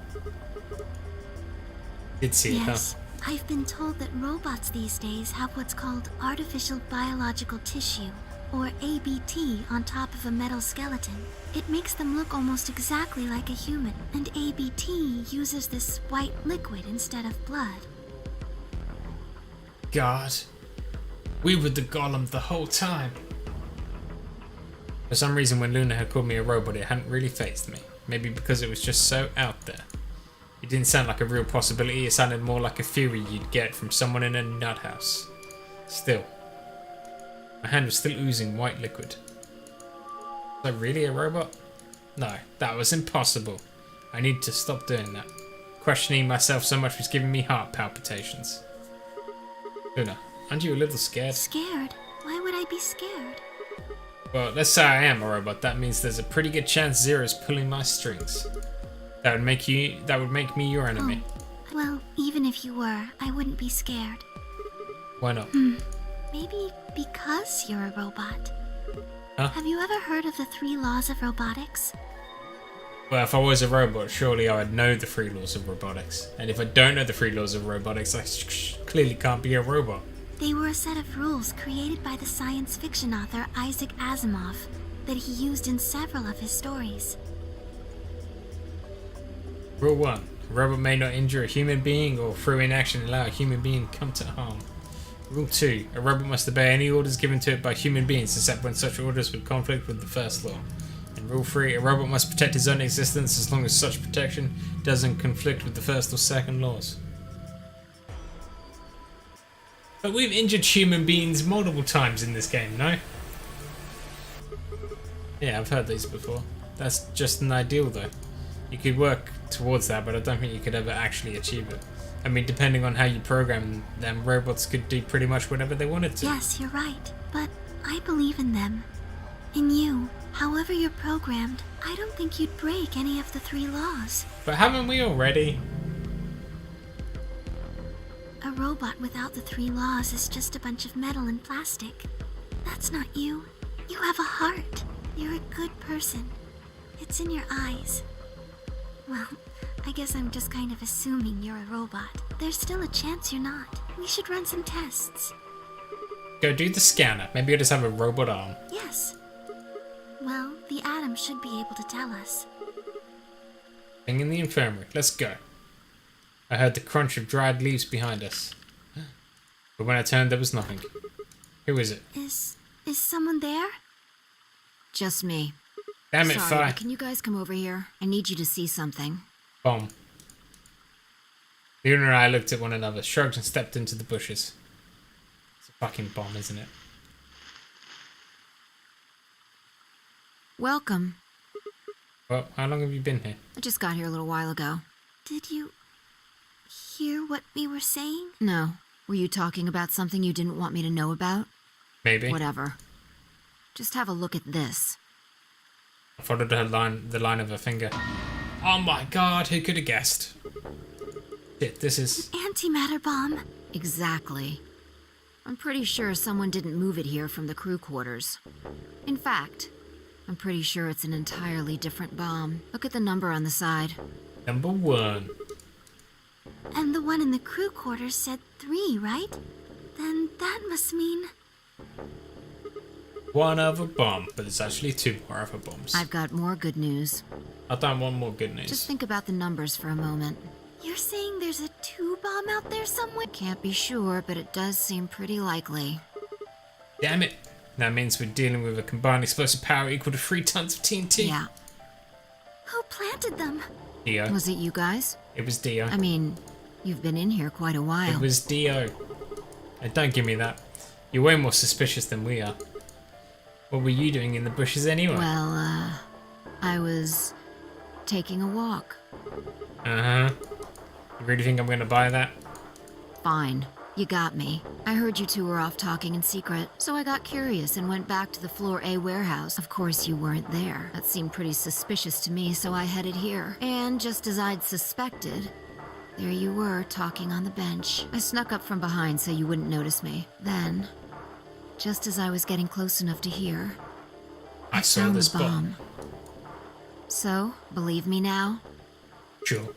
Did see it, huh? Yes, I've been told that robots these days have what's called artificial biological tissue, or ABT, on top of a metal skeleton. It makes them look almost exactly like a human, and ABT uses this white liquid instead of blood. God. We were the golem the whole time. For some reason, when Luna had called me a robot, it hadn't really fazed me. Maybe because it was just so out there. It didn't sound like a real possibility, it sounded more like a theory you'd get from someone in a nut house. Still. My hand was still oozing white liquid. Was I really a robot? No, that was impossible. I need to stop doing that. Questioning myself so much was giving me heart palpitations. Luna, aren't you a little scared? Scared? Why would I be scared? Well, let's say I am a robot. That means there's a pretty good chance Zero's pulling my strings. That would make me your enemy. Oh, well, even if you were, I wouldn't be scared. Why not? Maybe because you're a robot. Huh? Have you ever heard of the 3 laws of robotics? Well, if I was a robot, surely I would know the 3 laws of robotics. And if I don't know the 3 laws of robotics, I clearly can't be a robot. They were a set of rules created by the science fiction author Isaac Asimov that he used in several of his stories. Rule 1. A robot may not injure a human being or through inaction allow a human being to come to harm. Rule 2. A robot must obey any orders given to it by human beings except when such orders would conflict with the first law. And Rule 3. A robot must protect his own existence as long as such protection doesn't conflict with the first or second laws. But we've injured human beings multiple times in this game, no? Yeah, I've heard these before. That's just an ideal though. You could work towards that, but I don't think you could ever actually achieve it. I mean, depending on how you program them, robots could do pretty much whatever they wanted to. Yes, you're right. But I believe in them. In you. However you're programmed, I don't think you'd break any of the 3 laws. But haven't we already? A robot without the 3 laws is just a bunch of metal and plastic. That's not you. You have a heart. You're a good person. It's in your eyes. Well, I guess I'm just kind of assuming you're a robot. There's still a chance you're not. We should run some tests. Go do the scanner. Maybe you'll just have a robot arm. Yes. Well, the Atom should be able to tell us. Thing in the infirmary. Let's go. I heard the crunch of dried leaves behind us. But when I turned, there was nothing. Who is it? Is someone there? Just me. Damn it, Sorry, Fi. but can you guys come over here? I need you to see something. Bomb. Luna and I looked at one another, shrugged and stepped into the bushes. It's a fucking bomb, isn't it? Welcome. Well, how long have you been here? I just got here a little while ago. Did you hear what we were saying? No. Were you talking about something you didn't want me to know about? Maybe. Whatever. Just have a look at this. I followed the line of her finger. Oh my god, who could have guessed? Shit, this is... Antimatter bomb. Exactly. I'm pretty sure someone didn't move it here from the crew quarters. In fact, I'm pretty sure it's an entirely different bomb. Look at the number on the side. Number 1. And the one in the crew quarters said 3, right? Then that must mean... 1 other bomb, but it's actually 2 more other bombs. I've got more good news. I don't want more good news. Just think about the numbers for a moment. You're saying there's a 2 bomb out there somewhere? Can't be sure, but it does seem pretty likely. Damn it. That means we're dealing with a combined explosive power equal to 3 tons of TNT. Yeah. Who planted them? Dio. Was it you guys? It was Dio. I mean, you've been in here quite a while. It was Dio. And don't give me that. You're way more suspicious than we are. What were you doing in the bushes anyway? Well, I was taking a walk. Uh-huh. You really think I'm gonna buy that? Fine. You got me. I heard you two were off talking in secret, so I got curious and went back to the Floor A warehouse. Of course, you weren't there. That seemed pretty suspicious to me, so I headed here. And just as I'd suspected, there you were, talking on the bench. I snuck up from behind so you wouldn't notice me. Then, just as I was getting close enough to hear, I saw found this the bomb. So, believe me now? Sure.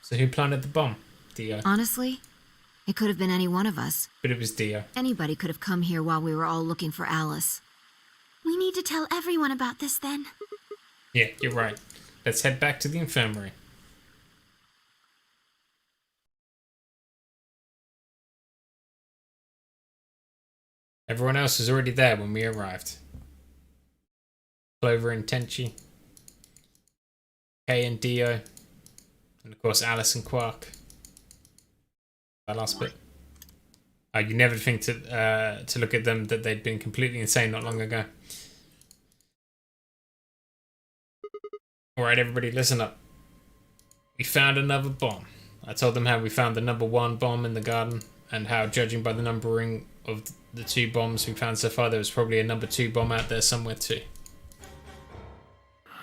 So who planted the bomb? Dio. Honestly, it could have been any one of us. But it was Dio. Anybody could have come here while we were all looking for Alice. We need to tell everyone about this then. Yeah, you're right. Let's head back to the infirmary. Everyone else was already there when we arrived. Clover and Tenchi. Kay and Dio. And of course Alice and Quark. That last bit. You never think to look at them that they'd been completely insane not long ago. Alright everybody, listen up. We found another bomb. I told them how we found the number 1 bomb in the garden, and how, judging by the numbering of the 2 bombs we found so far, there was probably a number 2 bomb out there somewhere too.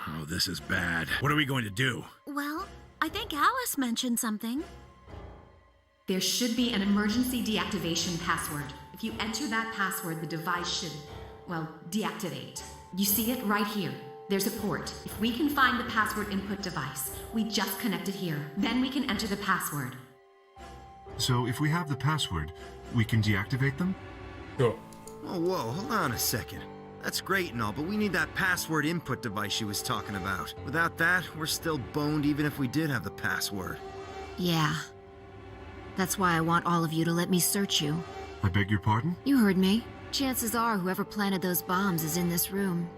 Oh, this is bad. What are we going to do? Well, I think Alice mentioned something. There should be an emergency deactivation password. If you enter that password, the device should, well, deactivate. You see it right here. There's a port. If we can find the password input device, we just connect it here. Then we can enter the password. So if we have the password, we can deactivate them? Sure. Oh, whoa, hold on a second. That's great and all, but we need that password input device she was talking about. Without that, we're still boned even if we did have the password. Yeah. That's why I want all of you to let me search you. I beg your pardon? You heard me. Chances are whoever planted those bombs is in this room.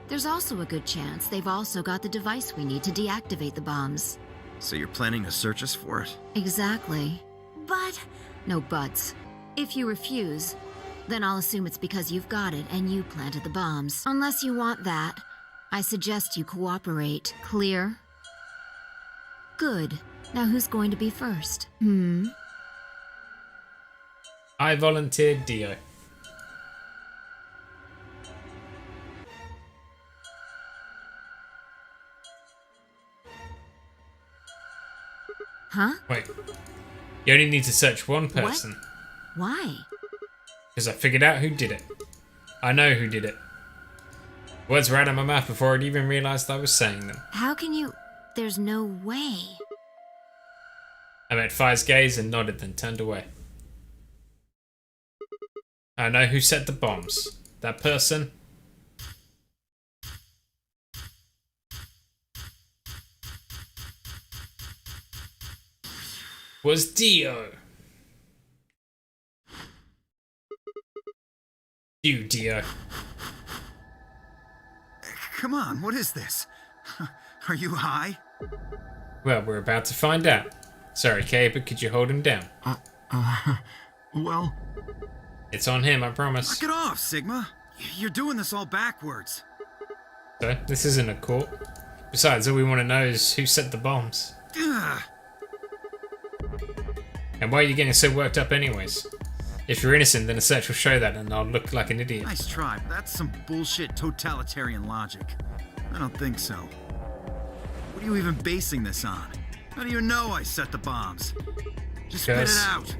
There's also a good chance they've also got the device we need to deactivate the bombs. So you're planning to search us for it? Exactly. But No buts. If you refuse, then I'll assume it's because you've got it and you planted the bombs. Unless you want that, I suggest you cooperate. Clear? Good. Now who's going to be first? I volunteered Dio. Huh? Wait. You only need to search one person. Why? Because I figured out who did it. I know who did it. Words were out of my mouth before I'd even realised I was saying them. How can you... There's no way. I met Fire's gaze and nodded, then turned away. I know who set the bombs. That person... was Dio. You, Dio. Come on, what is this? Are you high? Well, we're about to find out. Sorry, Kay, but could you hold him down? Well... It's on him, I promise. Knock it off, Sigma. You're doing this all backwards. So, this isn't a court. Besides, all we want to know is who set the bombs. Ugh. And why are you getting so worked up anyways? If you're innocent, then a search will show that and I'll look like an idiot. Nice try, but that's some bullshit totalitarian logic. I don't think so. What are you even basing this on? How do you know I set the bombs? Just spit it Because- out.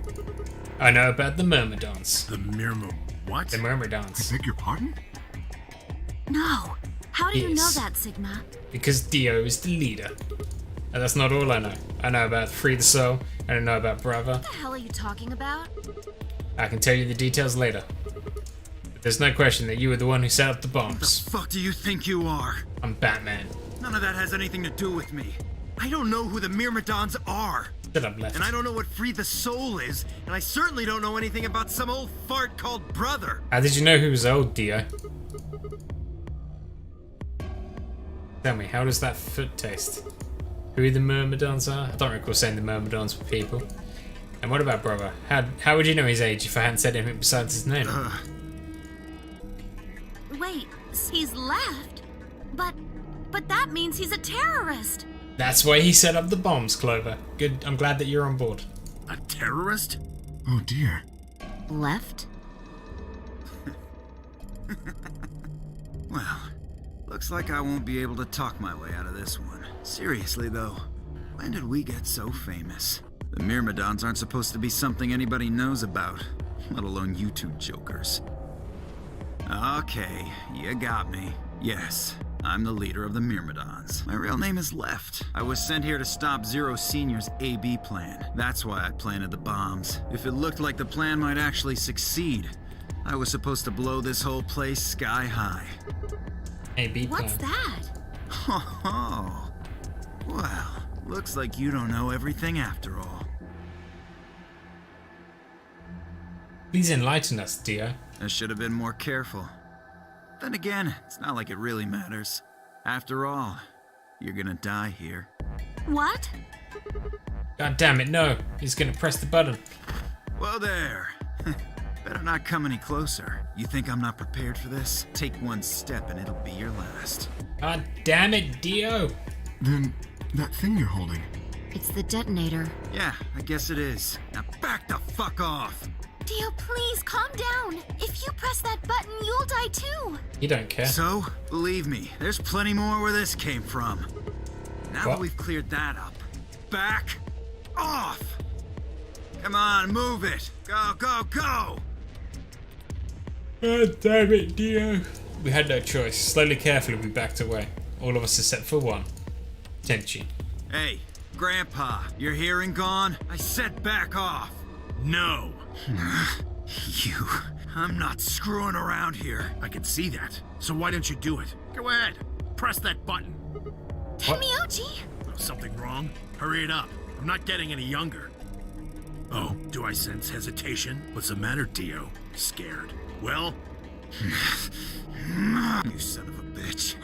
I know about the Myrmidons. The Mirmo... What? The Myrmidons. I beg your pardon? no. How do you know Yes. that, Sigma? Because Dio is the leader. And that's not all I know. I know about Free the Soul, and I know about Brother. What the hell are you talking about? I can tell you the details later. But there's no question that you were the one who set up the What the bombs. fuck do you think you are? I'm Batman. None of that has anything to do with me. I don't know who the Myrmidons are. Shut up, Left. And I don't know what Free the Soul is, and I certainly don't know anything about some old fart called Brother. How did you know who was old, Dio? Tell me, how does that foot taste? Who the Myrmidons are? I don't recall saying the Myrmidons were people. And what about brother? How would you know his age if I hadn't said anything besides his name? Wait, he's left? But that means he's a terrorist. That's why he set up the bombs, Clover. Good, I'm glad that you're on board. A terrorist? Oh dear. Left? Well, looks like I won't be able to talk my way out of this one. Seriously, though, when did we get so famous? The Myrmidons aren't supposed to be something anybody knows about, let alone you two jokers. Okay, you got me. Yes, I'm the leader of the Myrmidons. My real name is Left. I was sent here to stop Zero Senior's AB plan. That's why I planted the bombs. If it looked like the plan might actually succeed, I was supposed to blow this whole place sky high. AB plan. What's that? Oh, well, looks like you don't know everything after all. Please enlighten us, Dio. I should have been more careful. Then again, it's not like it really matters. After all, you're gonna die here. What? God damn it, no. He's gonna press the button. Well there. Better not come any closer. You think I'm not prepared for this? Take one step and it'll be your last. God damn it, Dio. Then, that thing you're holding. It's the detonator. Yeah, I guess it is. Now back the fuck off! Dio, please calm down. If you press that button, you'll die too. You don't care. So, believe me, there's plenty more where this came from. Now What? that we've cleared that up, back off! Come on, move it! Go, go, go! God damn it, Dio. We had no choice. Slowly, carefully, we backed away. All of us except for one. Tenchi. Hey, Grandpa, your hearing gone? I said back off! No. You... I'm not screwing around here. I can see that. So why don't you do it? Go ahead. Press that button. Tenmyoji! Something wrong? Hurry it up. I'm not getting any younger. Oh, do I sense hesitation? What's the matter, Dio? Scared? Well? You son of a bitch.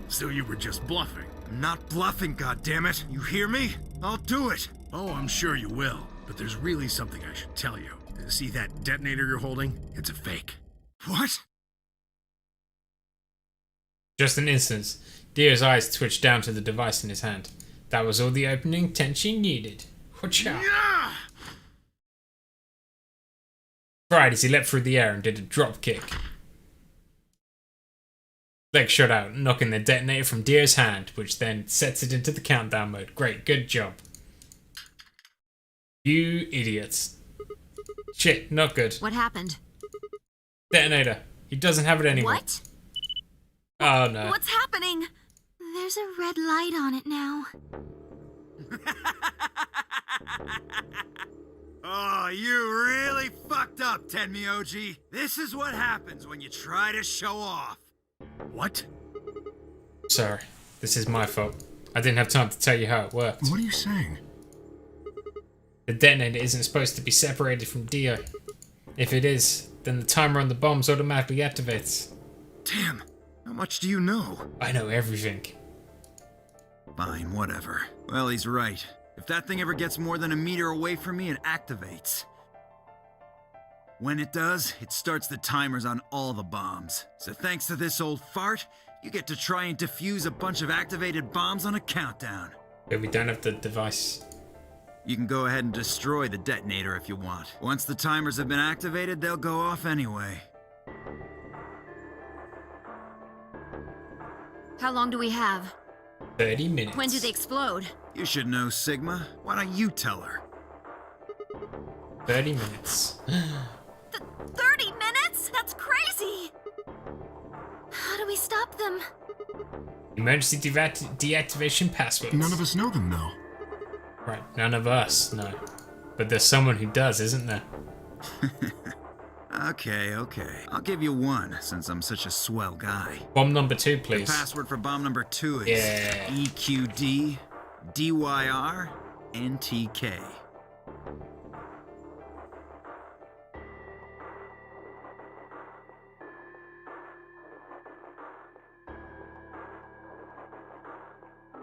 So you were just bluffing. I'm not bluffing, goddammit. You hear me? I'll do it. Oh, I'm sure you will. But there's really something I should tell you. See that detonator you're holding? It's a fake. What? Just an instant. Dio's eyes twitched down to the device in his hand. That was all the opening Tenchi needed. Watch out. Yeah! Right as he leapt through the air and did a drop kick. Leg shot out, knocking the detonator from Dio's hand, which then sets it into the countdown mode. Great, good job. You idiots. Shit, not good. What happened? Detonator. He doesn't have it anymore. What? Oh no. What's happening? There's a red light on it now. Oh, you really fucked up, Tenmyoji. This is what happens when you try to show off. What? Sorry, this is my fault. I didn't have time to tell you how it worked. What are you saying? The detonator isn't supposed to be separated from Dio. If it is, then the timer on the bombs automatically activates. Damn, how much do you know? I know everything. Fine, whatever. Well, he's right. If that thing ever gets more than a meter away from me, it activates. When it does, it starts the timers on all the bombs. So thanks to this old fart, you get to try and defuse a bunch of activated bombs on a countdown. But we don't have the device. You can go ahead and destroy the detonator if you want. Once the timers have been activated, they'll go off anyway. How long do we have? 30 minutes. When do they explode? You should know, Sigma. Why don't you tell her? 30 minutes. 30 minutes? That's crazy! How do we stop them? Emergency deactivation passwords. None of us know them, though. Right, none of us, no. But there's someone who does, isn't there? Okay. I'll give you one, since I'm such a swell guy. Bomb number 2, The please. password for bomb number 2 is Yeah. EQD DYR NTK.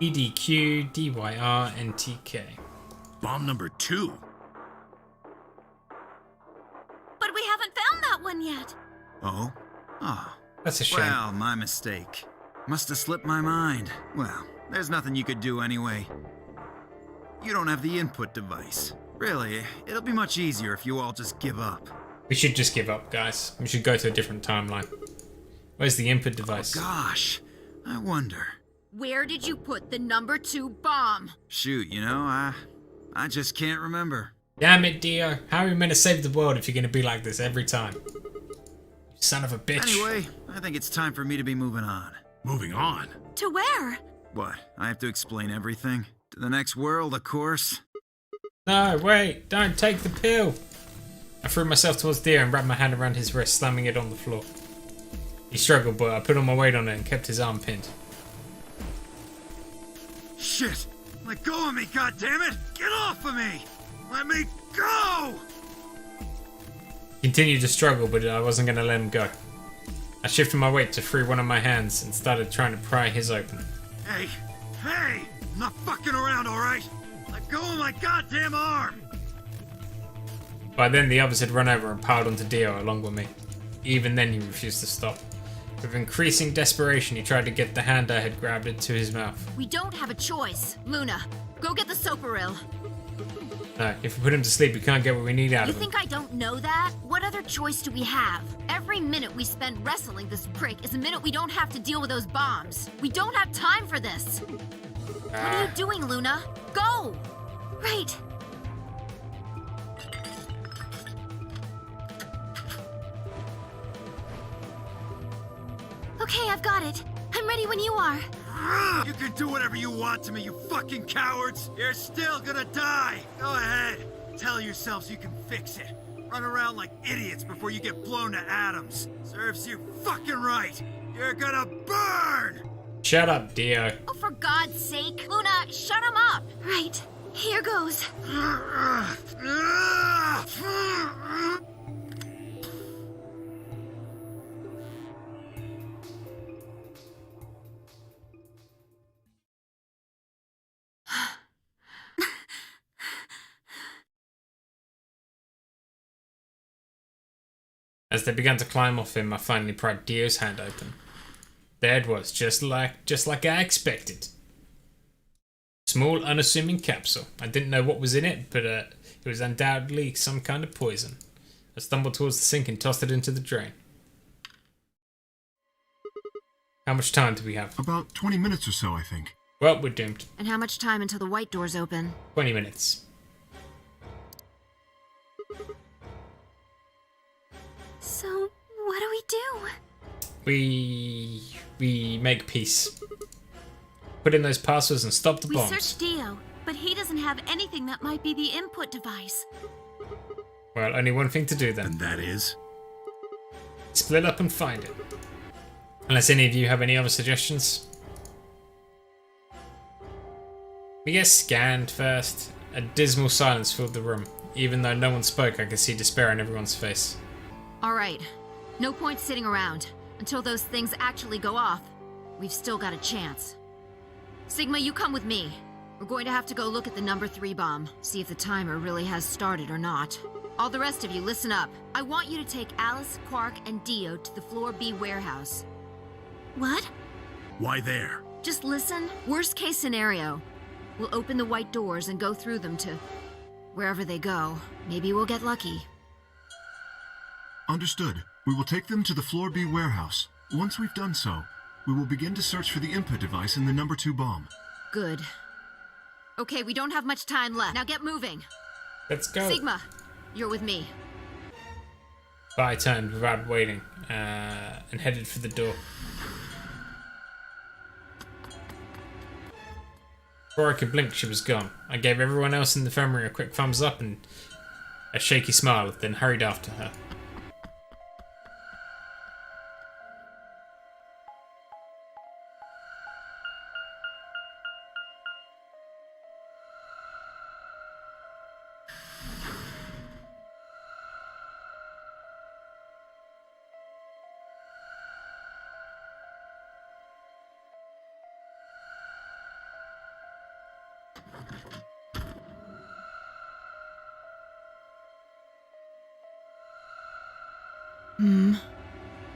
EDQ, DYR, NTK. Bomb number 2. But we haven't found that one yet. Oh? Oh. That's a shame. Well, my mistake. Must have slipped my mind. Well, there's nothing you could do anyway. You don't have the input device. Really, it'll be much easier if you all just give up. We should just give up, guys. We should go to a different timeline. Where's the input device? Gosh, I wonder. Where did you put the number 2 bomb? Shoot, you know, I just can't remember. Damn it, Dio. How are we meant to save the world if you're going to be like this every time? You son of a bitch. Anyway, I think it's time for me to be moving on. Moving on. To where? What, I have to explain everything? To the next world, of course. No, wait. Don't take the pill. I threw myself towards Dio and wrapped my hand around his wrist, slamming it on the floor. He struggled, but I put all my weight on it and kept his arm pinned. Shit! Let go of me, goddammit! Get off of me! Let me go! He continued to struggle, but I wasn't going to let him go. I shifted my weight to free one of my hands and started trying to pry his open. Hey! Hey! I'm not fucking around, alright? Let go of my goddamn arm! By then, the others had run over and piled onto Dio along with me. Even then, he refused to stop. With increasing desperation, he tried to get the hand I had grabbed into his mouth. We don't have a choice. Luna, go get the Soparil. No, if we put him to sleep, we can't get what we need out You of him. think I don't know that? What other choice do we have? Every minute we spend wrestling this prick is a minute we don't have to deal with those bombs. We don't have time for this. What are you doing, Luna? Go! Right. Okay, I've got it. I'm ready when you are. You can do whatever you want to me, you fucking cowards! You're still gonna die! Go ahead! Tell yourselves you can fix it. Run around like idiots before you get blown to atoms. Serves you fucking right! You're gonna burn! Shut up, Dio. Oh, for God's sake. Luna, shut him up. Right. Here goes. As they began to climb off him, I finally pried Dio's hand open. There it was, just like I expected. Small, unassuming capsule. I didn't know what was in it, but it was undoubtedly some kind of poison. I stumbled towards the sink and tossed it into the drain. How much time do we have? About 20 minutes or so, I think. Well, we're doomed. And how much time until the white doors open? 20 minutes. So, what do we do? We make peace. Put in those passwords and stop the We bombs. searched Dio, but he doesn't have anything that might be the input device. Well, only one thing to do then. And that is? Split up and find it. Unless any of you have any other suggestions. We get scanned first. A dismal silence filled the room. Even though no one spoke, I could see despair on everyone's face. All right. No point sitting around. Until those things actually go off, we've still got a chance. Sigma, you come with me. We're going to have to go look at the number 3 bomb, see if the timer really has started or not. All the rest of you, listen up. I want you to take Alice, Quark, and Dio to the Floor B warehouse. What? Why there? Just listen. Worst case scenario. We'll open the white doors and go through them to wherever they go. Maybe we'll get lucky. Understood. We will take them to the Floor B warehouse. Once we've done so, we will begin to search for the input device in the number 2 bomb. Good. Okay, we don't have much time left. Now get moving. Let's go. Sigma, you're with me. I turned without waiting and headed for the door. Before I could blink, she was gone. I gave everyone else in the infirmary a quick thumbs up and a shaky smile, then hurried after her.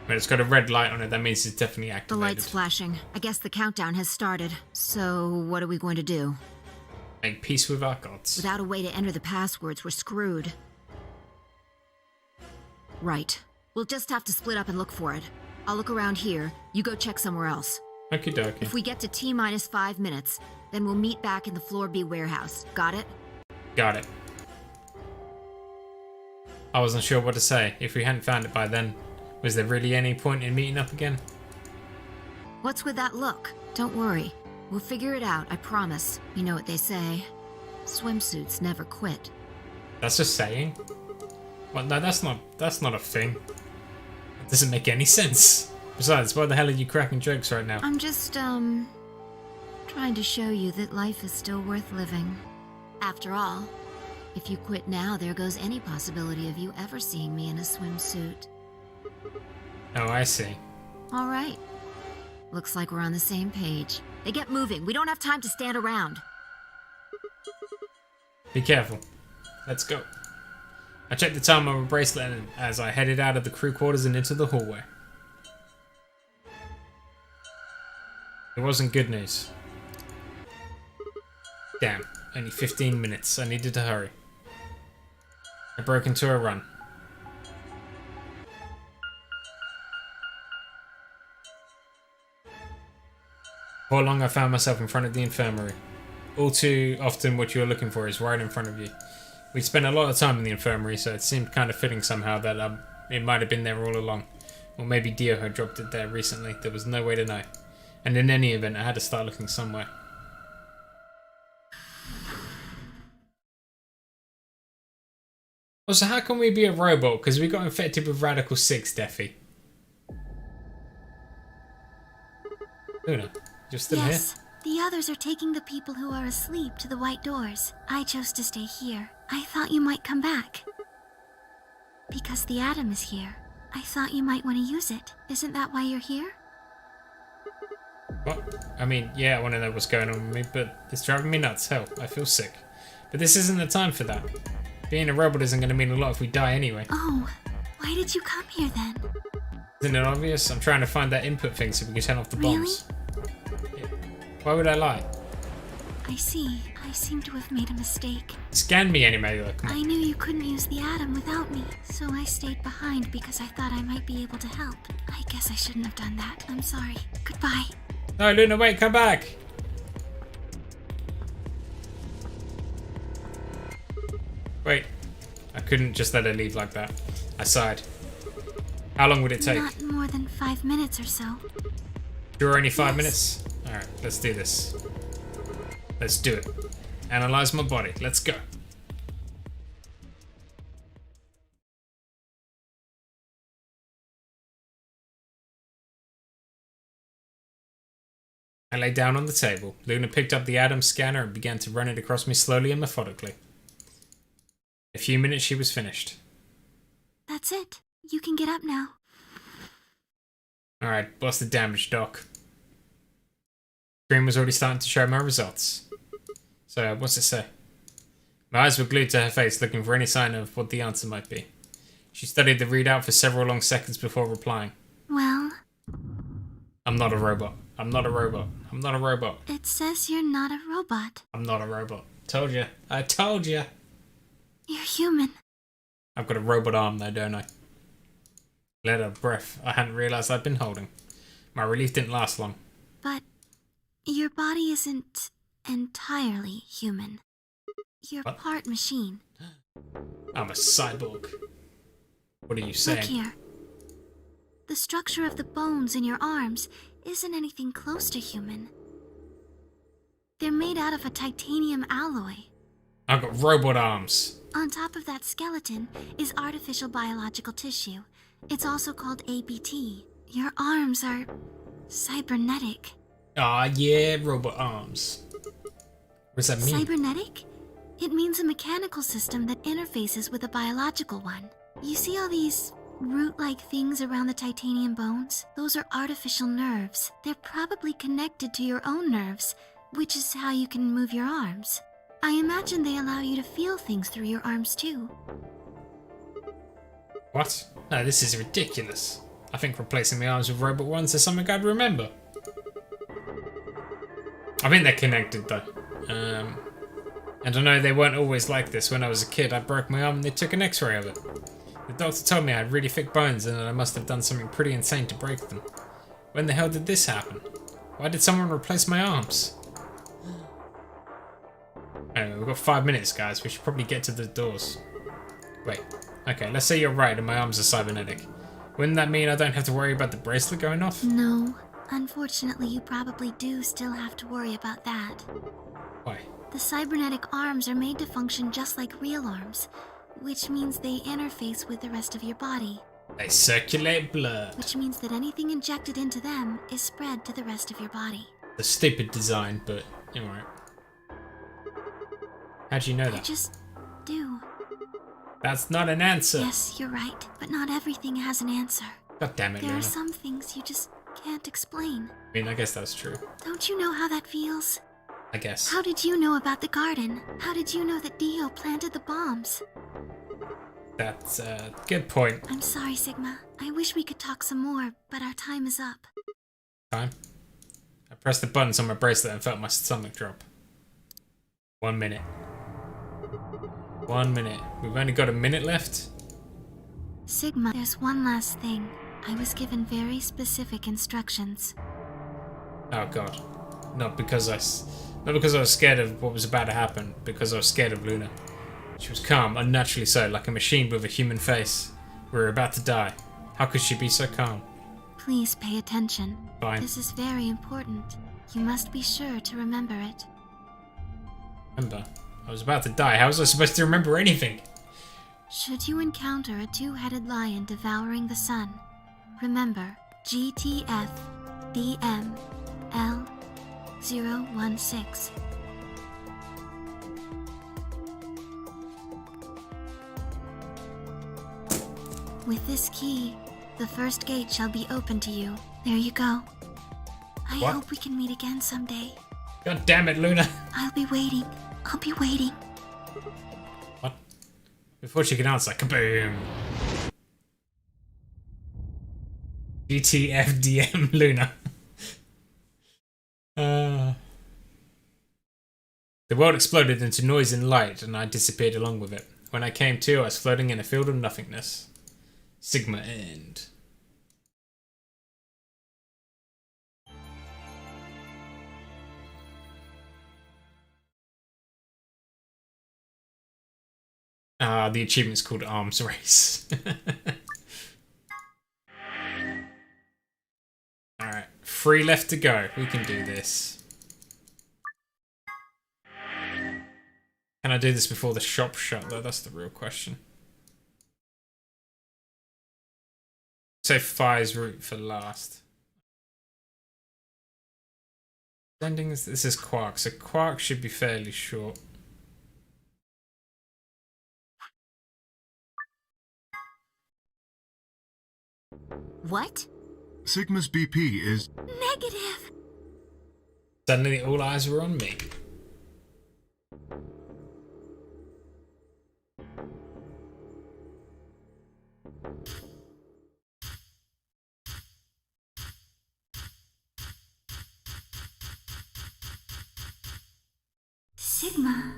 But it's got a red light on it, that means it's definitely The activated. light's flashing. I guess the countdown has started. So, what are we going to do? Make peace with our gods. Without a way to enter the passwords, we're screwed. Right. We'll just have to split up and look for it. I'll look around here. You go check somewhere else. Okie dokie. If we get to T-minus 5 minutes, then we'll meet back in the Floor B warehouse. Got it? Got it. I wasn't sure what to say. If we hadn't found it by then, was there really any point in meeting up again? What's with that look? Don't worry. We'll figure it out, I promise. You know what they say. Swimsuits never quit. That's a saying? Well, no, that's not a thing. It doesn't make any sense. Besides, why the hell are you cracking jokes right now? I'm just, trying to show you that life is still worth living. After all, if you quit now, there goes any possibility of you ever seeing me in a swimsuit. Oh, I see. All right. Looks like we're on the same page. They get moving. We don't have time to stand around. Be careful. Let's go. I checked the time on my bracelet as I headed out of the crew quarters and into the hallway. It wasn't good news. Damn, only 15 minutes. I needed to hurry. I broke into a run. Before long, I found myself in front of the infirmary. All too often, what you're looking for is right in front of you. We'd spent a lot of time in the infirmary, so it seemed kind of fitting somehow that it might have been there all along. Or maybe Dio had dropped it there recently. There was no way to know. And in any event, I had to start looking somewhere. Also, how can we be a robot? Because we got infected with Radical 6, Defi. Luna, you're still Yes, the others are taking the people who are asleep to the white doors. I chose to stay here. I thought you might come back. Because the atom is here. I thought you might want to use it. Isn't that why you're here? What? I mean, yeah, I want to know what's going on with me, but it's driving me nuts. Hell, I feel sick. But this isn't the time for that. Being a robot isn't going to mean a lot if we die anyway. Oh, why did you come here then? Isn't it obvious? I'm trying to find that input thing so we can turn off the bombs. Yeah. Why would I lie? I see. I seem to have made a mistake. Scan me, Animator. Come on. I knew you couldn't use the atom without me, so I stayed behind because I thought I might be able to help. I guess I shouldn't have done that. I'm sorry. Goodbye. No, Luna, wait, come back! Wait, I couldn't just let her leave like that. I sighed. How long would it take? Not more than 5 minutes or so. You're only 5 Yes. minutes? Alright, let's do this. Let's do it. Analyze my body. Let's go. I lay down on the table. Luna picked up the atom scanner and began to run it across me slowly and methodically. In a few minutes she was finished. That's it. You can get up now. Alright, what's the damage, Doc? Screen was already starting to show my results. So, what's it say? My eyes were glued to her face, looking for any sign of what the answer might be. She studied the readout for several long seconds before replying. Well, I'm not a robot. I'm not a robot. I'm not a robot. it says you're not a robot. I'm not a robot. Told you. I told you. You're human. I've got a robot arm though, don't I? Let out a breath I hadn't realised I'd been holding. My relief didn't last long. But your body isn't entirely human. You're What? part machine. I'm a cyborg. What are you saying? Look here. The structure of the bones in your arms isn't anything close to human. They're made out of a titanium alloy. I've got robot arms. On top of that skeleton is artificial biological tissue. It's also called ABT. Your arms are cybernetic. Ah, yeah, robot arms. What does that mean? Cybernetic? It means a mechanical system that interfaces with a biological one. You see all these root-like things around the titanium bones? Those are artificial nerves. They're probably connected to your own nerves, which is how you can move your arms. I imagine they allow you to feel things through your arms too. What? No, this is ridiculous. I think replacing my arms with robot ones is something I'd remember. I think they're connected though. And I know they weren't always like this. When I was a kid, I broke my arm and they took an x-ray of it. The doctor told me I had really thick bones and that I must have done something pretty insane to break them. When the hell did this happen? Why did someone replace my arms? Anyway, we've got 5 minutes, guys. We should probably get to the doors. Wait. Okay, let's say you're right and my arms are cybernetic. Wouldn't that mean I don't have to worry about the bracelet going off? No. Unfortunately, you probably do still have to worry about that. Why? The cybernetic arms are made to function just like real arms, which means they interface with the rest of your body. They circulate blood. Which means that anything injected into them is spread to the rest of your body. The stupid design, but you're right. How'd you know I that? just do. That's not an answer. Yes, you're right, but not everything has an answer. God damn it, There Luna. are some things you just can't explain. I mean, I guess that's true. Don't you know how that feels? I guess. How did you know about the garden? How did you know that Dio planted the bombs? That's a good point. I'm sorry, Sigma. I wish we could talk some more, but our time is up. Time. I pressed the buttons on my bracelet and felt my stomach drop. 1 minute. 1 minute. We've only got a minute left? Sigma, there's one last thing. I was given very specific instructions. Oh god. Not because I was scared of what was about to happen, because I was scared of Luna. She was calm, unnaturally so, like a machine with a human face. We were about to die. How could she be so calm? Please pay attention. Fine. This is very important. You must be sure to remember it. Remember? I was about to die. How was I supposed to remember anything? Should you encounter a two-headed lion devouring the sun, remember GTF DM L016. With this key, the first gate shall be open to you. There you go. I What? hope we can meet again someday. God damn it, Luna. I'll be waiting. I'll be waiting. What? Before she could answer, kaboom. GTFDM Luna. The world exploded into noise and light, and I disappeared along with it. When I came to, I was floating in a field of nothingness. Sigma end. The achievement's called Arms Race. Alright, 3 left to go. We can do this. Can I do this before the shop shut, though? That's the real question. Say Fire's route for last. Endings. This is Quark, so Quark should be fairly short. What? Sigma's BP is... Negative! Suddenly all eyes were on me. Sigma,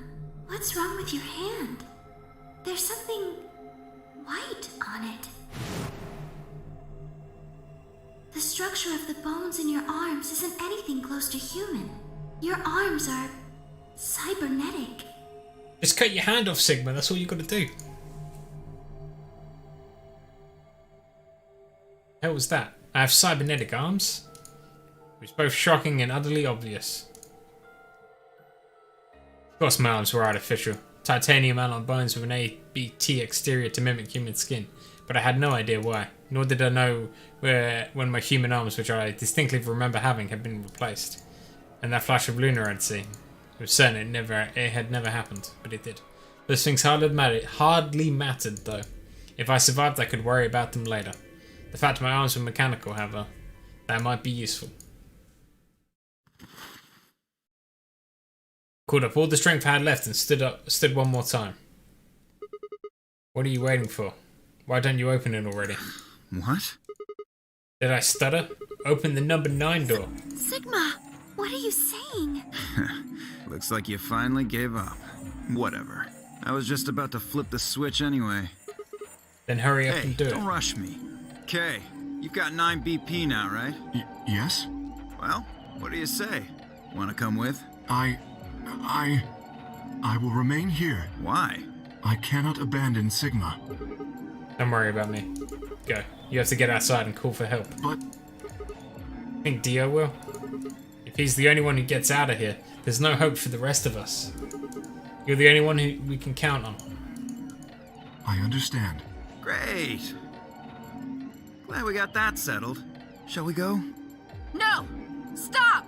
what's wrong with your hand? There's something white on it. The structure of the bones in your arms isn't anything close to human. Your arms are cybernetic. Just cut your hand off, Sigma. That's all you got to do. Hell was that? I have cybernetic arms? It was both shocking and utterly obvious. Of course my arms were artificial. Titanium alloy bones with an ABT exterior to mimic human skin. But I had no idea why. Nor did I know when my human arms, which I distinctly remember having, had been replaced. And that flash of Luna I'd seen. It was certain it had never happened, but it did. Those things hardly mattered, though. If I survived, I could worry about them later. The fact my arms were mechanical, however, that might be useful. Called up all the strength I had left and stood one more time. What are you waiting for? Why don't you open it already? What? Did I stutter? Open the number 9 door. Sigma, what are you saying? Looks like you finally gave up. Whatever. I was just about to flip the switch anyway. Then hurry up Hey, and do it. don't rush me. Okay, you've got 9 BP now, right? Yes? Well, what do you say? Want to come with? I will remain here. Why? I cannot abandon Sigma. Don't worry about me. Go. You have to get outside and call for help. But I think Dio will. If he's the only one who gets out of here, there's no hope for the rest of us. You're the only one who we can count on. I understand. Great. Glad we got that settled. Shall we go? No! Stop!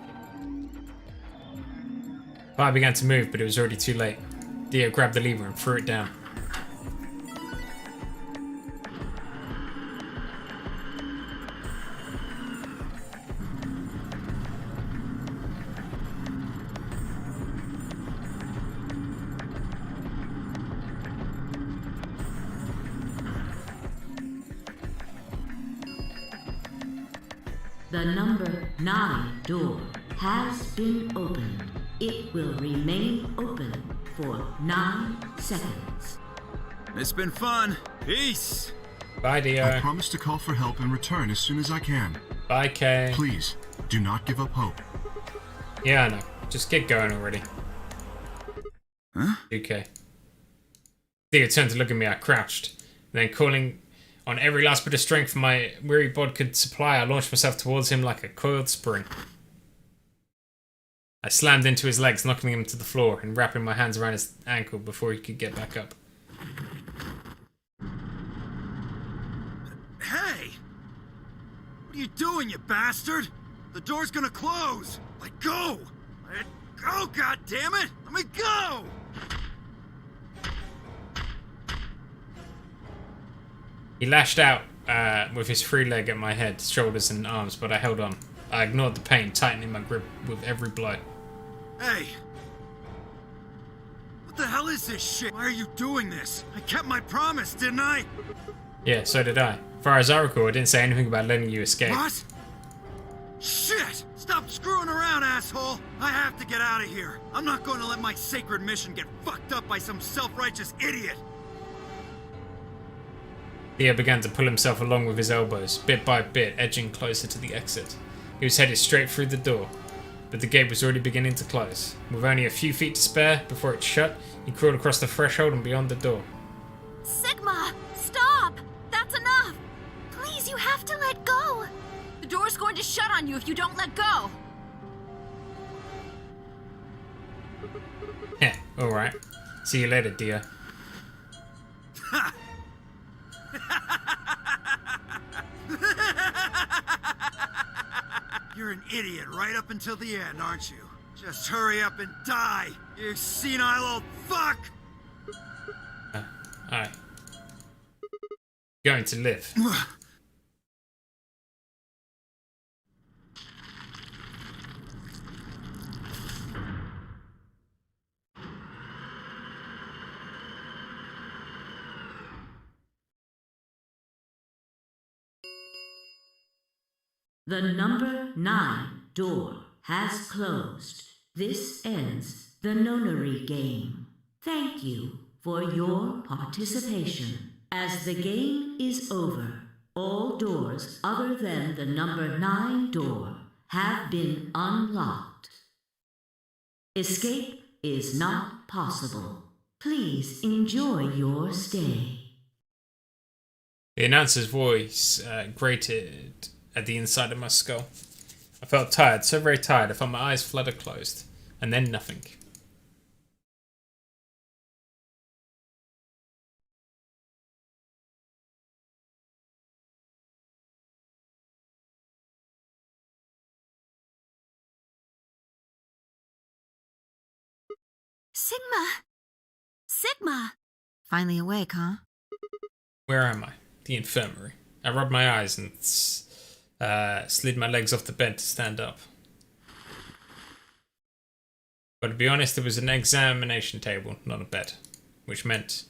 I began to move, but it was already too late. Dio grabbed the lever and threw it down. The number 9 door has been opened. It will remain open for 9 seconds. It's been fun. Peace. Bye, I Dio. promise to call for help and return as soon as I can. Bye, Kay. Please, do not give up hope. Yeah, I know. Just get going already. Huh? Okay. Dio turned to look at me. I crouched. Then, calling on every last bit of strength my weary bod could supply, I launched myself towards him like a coiled spring. I slammed into his legs, knocking him to the floor and wrapping my hands around his ankle before he could get back up. Hey! What are you doing, you bastard? The door's gonna close! Let go! Let go, goddammit! Let me go! He lashed out with his free leg at my head, shoulders and arms, but I held on. I ignored the pain, tightening my grip with every blow. Hey! What the hell is this shit? Why are you doing this? I kept my promise, didn't I? Yeah, so did I. As far as I recall, I didn't say anything about letting you escape. What? Shit! Stop screwing around, asshole! I have to get out of here. I'm not going to let my sacred mission get fucked up by some self-righteous idiot. Theo began to pull himself along with his elbows, bit by bit, edging closer to the exit. He was headed straight through the door, but the gate was already beginning to close. With only a few feet to spare before it shut, he crawled across the threshold and beyond the door. Sigma, stop! That's enough! Please, you have to let go! The door's going to shut on you if you don't let go. Heh, alright. See you later, Dio. You're an idiot right up until the end, aren't you? Just hurry up and die, you senile old fuck! Aye. Going to live. The number 9 door has closed. This ends the Nonary game. Thank you for your participation. As the game is over, all doors other than the number 9 door have been unlocked. Escape is not possible. Please enjoy your stay. The announcer's voice grated at the inside of my skull. I felt tired, so very tired, I felt my eyes flutter closed. And then nothing. Sigma! Sigma! Finally awake, huh? Where am I? The infirmary. I rubbed my eyes and slid my legs off the bed to stand up. But But to be honest, there was an examination table, not a bed. Which meant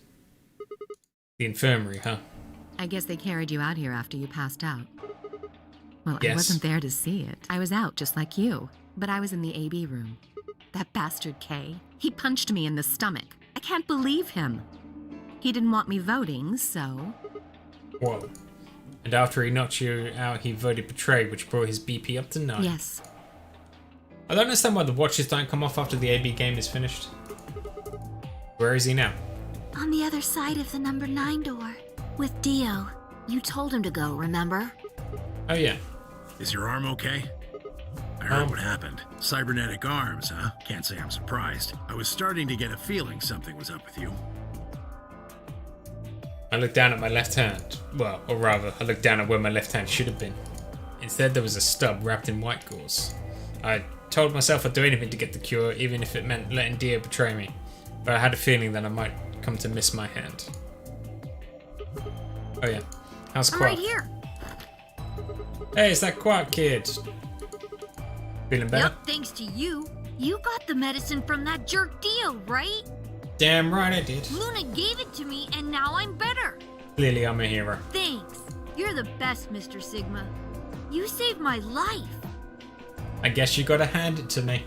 the infirmary, huh? I guess they carried you out here after you passed out. Well, Yes. I wasn't there to see it. I was out just like you, but I was in the AB room. That bastard Kay, he punched me in the stomach. I can't believe him. He didn't want me voting, so... Whoa. And after he knocked you out, he voted betray, which brought his BP up to 9. Yes. I don't understand why the watches don't come off after the AB game is finished. Where is he now? On the other side of the number 9 door. With Dio. You told him to go, remember? Oh yeah. Is your arm okay? I heard what happened. Cybernetic arms, huh? Can't say I'm surprised. I was starting to get a feeling something was up with you. I looked down at my left hand. Well, or rather, I looked down at where my left hand should have been. Instead, there was a stub wrapped in white gauze. I told myself I'd do anything to get the cure, even if it meant letting Dio betray me. But I had a feeling that I might come to miss my hand. Oh yeah. How's I'm Quark? right here. Hey, it's that Quark kid. Feeling better? Yep, thanks to you. You got the medicine from that jerk Dio, right? Damn right I did. Luna gave it to me, and now I'm better. Clearly I'm a hero. Thanks. You're the best, Mr. Sigma. You saved my life. I guess you gotta hand it to me.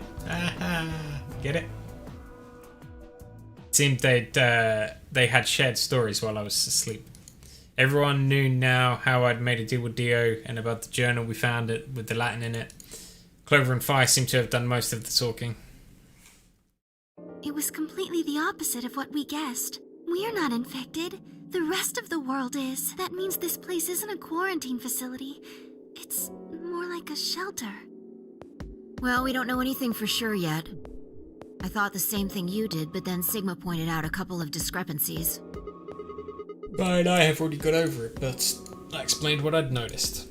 Get it? It seemed they had shared stories while I was asleep. Everyone knew now how I'd made a deal with Dio and about the journal we found it with the Latin in it. Clover and Fi seem to have done most of the talking. It was completely the opposite of what we guessed. We're not infected. The rest of the world is. That means this place isn't a quarantine facility. It's more like a shelter. Well, we don't know anything for sure yet. I thought the same thing you did, but then Sigma pointed out a couple of discrepancies. Fine, I have already got over it, but I explained what I'd noticed.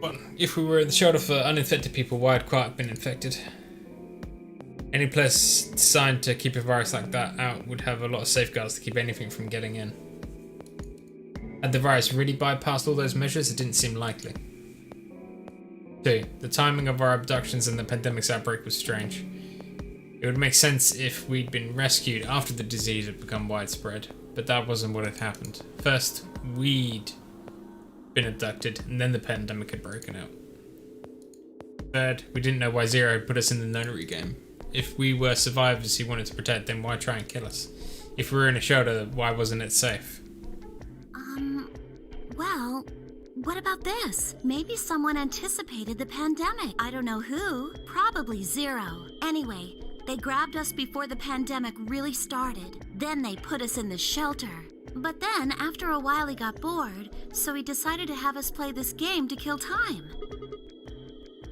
But if we were in the shelter for uninfected people, why had Quark been infected? Any place designed to keep a virus like that out would have a lot of safeguards to keep anything from getting in. Had the virus really bypassed all those measures? It didn't seem likely. 2. The timing of our abductions and the pandemic's outbreak was strange. It would make sense if we'd been rescued after the disease had become widespread, but that wasn't what had happened. First, we'd been abducted, and then the pandemic had broken out. Third, we didn't know why Zero had put us in the Nonary game. If we were survivors he wanted to protect, then why try and kill us? If we were in a shelter, why wasn't it safe? Well, what about this? Maybe someone anticipated the pandemic. I don't know who. Probably Zero. Anyway, they grabbed us before the pandemic really started. Then they put us in the shelter. But then, after a while, he got bored, so he decided to have us play this game to kill time.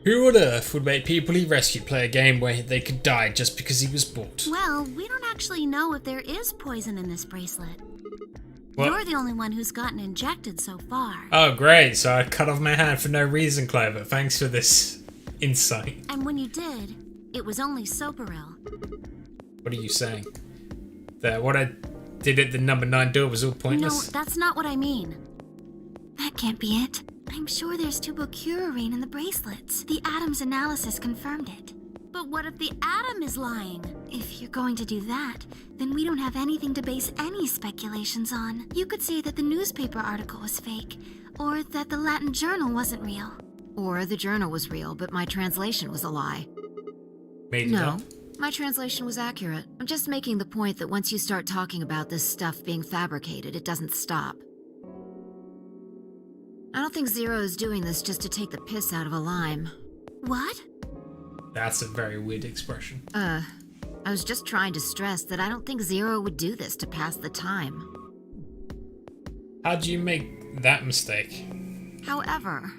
Who on earth would make people he rescued play a game where they could die just because he was bored? Well, we don't actually know if there is poison in this bracelet. What? You're the only one who's gotten injected so far. Oh great, so I cut off my hand for no reason, Clover. Thanks for this insight. And when you did, it was only Soparil. What are you saying? That what I did at the number 9 door was all No, pointless? that's not what I mean. That can't be it. I'm sure there's tubocurarine in the bracelets. The Adams analysis confirmed it. But what if the atom is lying? If you're going to do that, then we don't have anything to base any speculations on. You could say that the newspaper article was fake, or that the Latin journal wasn't real. Or the journal was real, but my translation was a lie. Made it No, up? my translation was accurate. I'm just making the point that once you start talking about this stuff being fabricated, it doesn't stop. I don't think Zero is doing this just to take the piss out of a lime. What? That's a very weird expression. I was just trying to stress that I don't think Zero would do this to pass the time. How'd you make that mistake? However,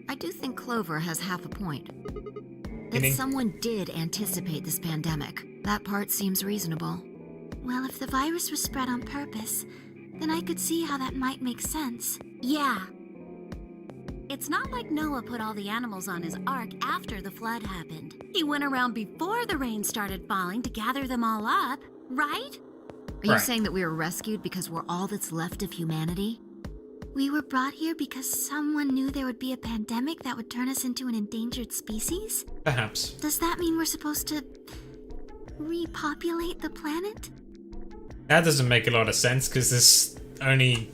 I do think Clover has half a point. That Meaning? someone did anticipate this pandemic. That part seems reasonable. Well, if the virus was spread on purpose, then I could see how that might make sense. Yeah. It's not like Noah put all the animals on his ark after the flood happened. He went around before the rain started falling to gather them all up, right? Are you Right. saying that we were rescued because we're all that's left of humanity? We were brought here because someone knew there would be a pandemic that would turn us into an endangered species? Perhaps. Does that mean we're supposed to repopulate the planet? That doesn't make a lot of sense because there's only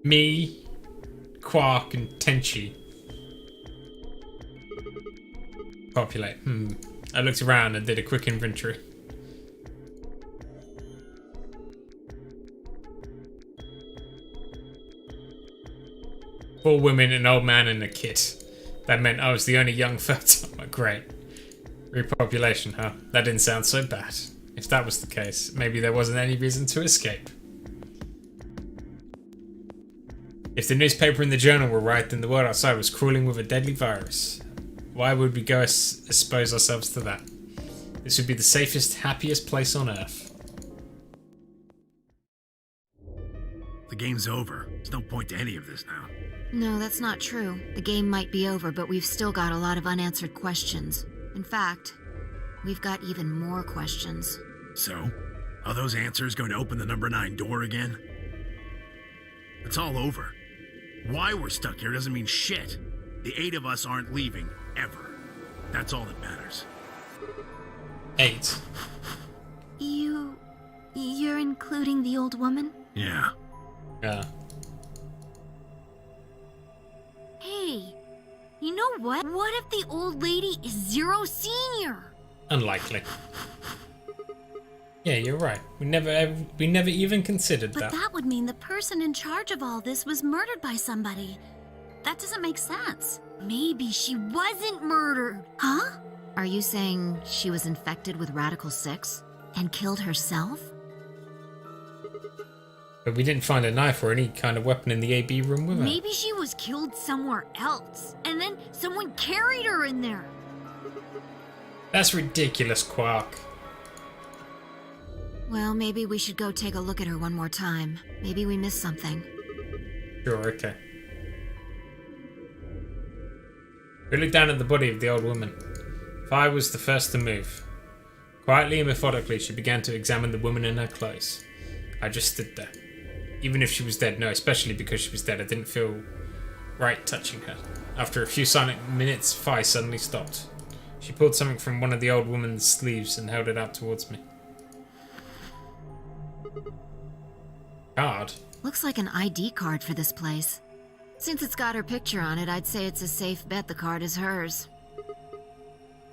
me, Quark, and Tenchi. Populate. I looked around and did a quick inventory. Four women, an old man, and a kid. That meant I was the only young fertile. Great. Repopulation, huh? That didn't sound so bad. If that was the case, maybe there wasn't any reason to escape. If the newspaper and the journal were right, then the world outside was crawling with a deadly virus. Why would we go expose ourselves to that? This would be the safest, happiest place on Earth. The game's over. There's no point to any of this now. No, that's not true. The game might be over, but we've still got a lot of unanswered questions. In fact, we've got even more questions. So, are those answers going to open the number 9 door again? It's all over. Why we're stuck here doesn't mean shit. The 8 of us aren't leaving, ever. That's all that matters. 8. You're including the old woman? Yeah. Yeah. Hey, you know what? What if the old lady is Zero Senior? Unlikely. Yeah, you're right. We never even considered But that. that would mean the person in charge of all this was murdered by somebody. That doesn't make sense. Maybe she wasn't murdered. Huh? Are you saying she was infected with Radical 6 and killed herself? But we didn't find a knife or any kind of weapon in the AB room with her. Maybe she was killed somewhere else, and then someone carried her in there. That's ridiculous, Quark. Well, maybe we should go take a look at her one more time. Maybe we missed something. Sure, okay. We looked down at the body of the old woman. Fi was the first to move. Quietly and methodically, she began to examine the woman in her clothes. I just stood there. Even if she was dead, no, especially because she was dead, I didn't feel right touching her. After a few silent minutes, Fi suddenly stopped. She pulled something from one of the old woman's sleeves and held it out towards me. Card? Looks like an ID card for this place. Since it's got her picture on it, I'd say it's a safe bet the card is hers.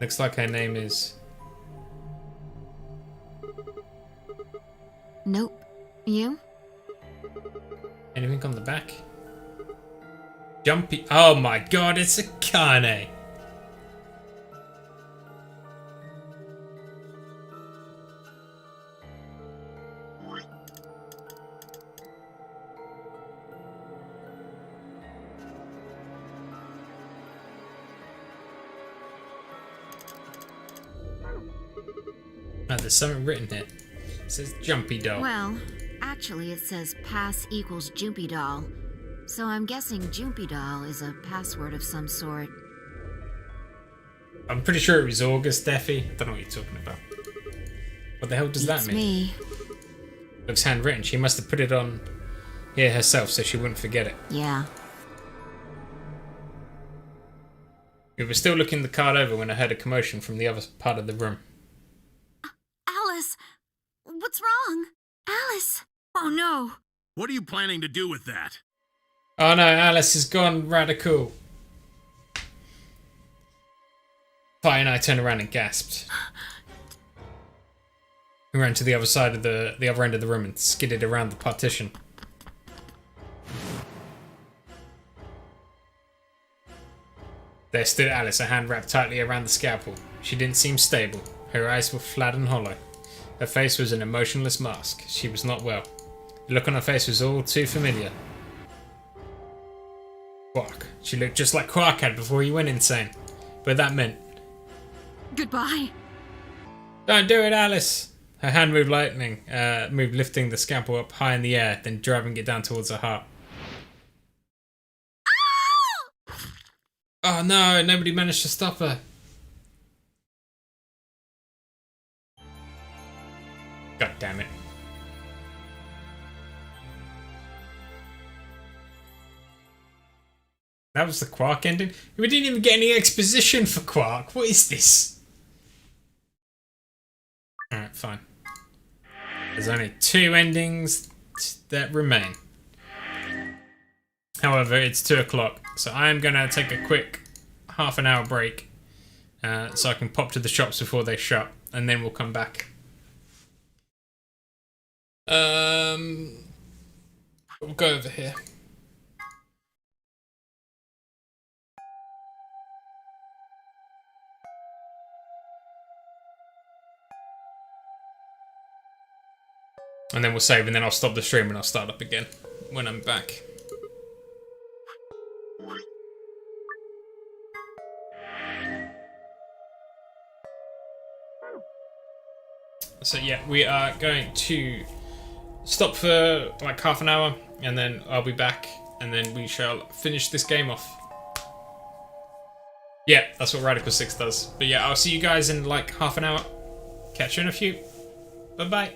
Looks like her name is... Nope. You? Anything on the back? Jumpy... Oh my god, it's a Kane! Oh, there's something written here. It says Jumpy Doll. Well, actually it says pass equals Jumpy Doll. So I'm guessing Jumpy Doll is a password of some sort. I'm pretty sure it was August, Defi. I don't know what you're talking about. What the hell does that mean? Me. Looks handwritten. She must have put it on here herself so she wouldn't forget it. Yeah. We were still looking the card over when I heard a commotion from the other part of the room. Alice, what's wrong? Alice! Oh no. What are you planning to do with that? Oh no, Alice has gone radical. Fi and I turned around and gasped. We ran to the other side of the other end of the room and skidded around the partition. There stood Alice, a hand wrapped tightly around the scalpel. She didn't seem stable. Her eyes were flat and hollow. Her face was an emotionless mask. She was not well. The look on her face was all too familiar. Quark. She looked just like Quark had before he went insane. But that meant... Goodbye. Don't do it, Alice! Her hand moved moved lifting the scalpel up high in the air, then driving it down towards her heart. Oh no, nobody managed to stop her. God damn it. That was the Quark ending? We didn't even get any exposition for Quark. What is this? fine. There's only 2 endings that remain. However, it's 2 o'clock, so I am going to take a quick half-an-hour break so I can pop to the shops before they shut, and then we'll come back. We'll go over here. And then we'll save, and then I'll stop the stream and I'll start up again when I'm back. So yeah, we are going to stop for like half an hour, and then I'll be back, and then we shall finish this game off. Yeah, that's what Radical 6 does. But yeah, I'll see you guys in like half an hour. Catch you in a few. Bye-bye.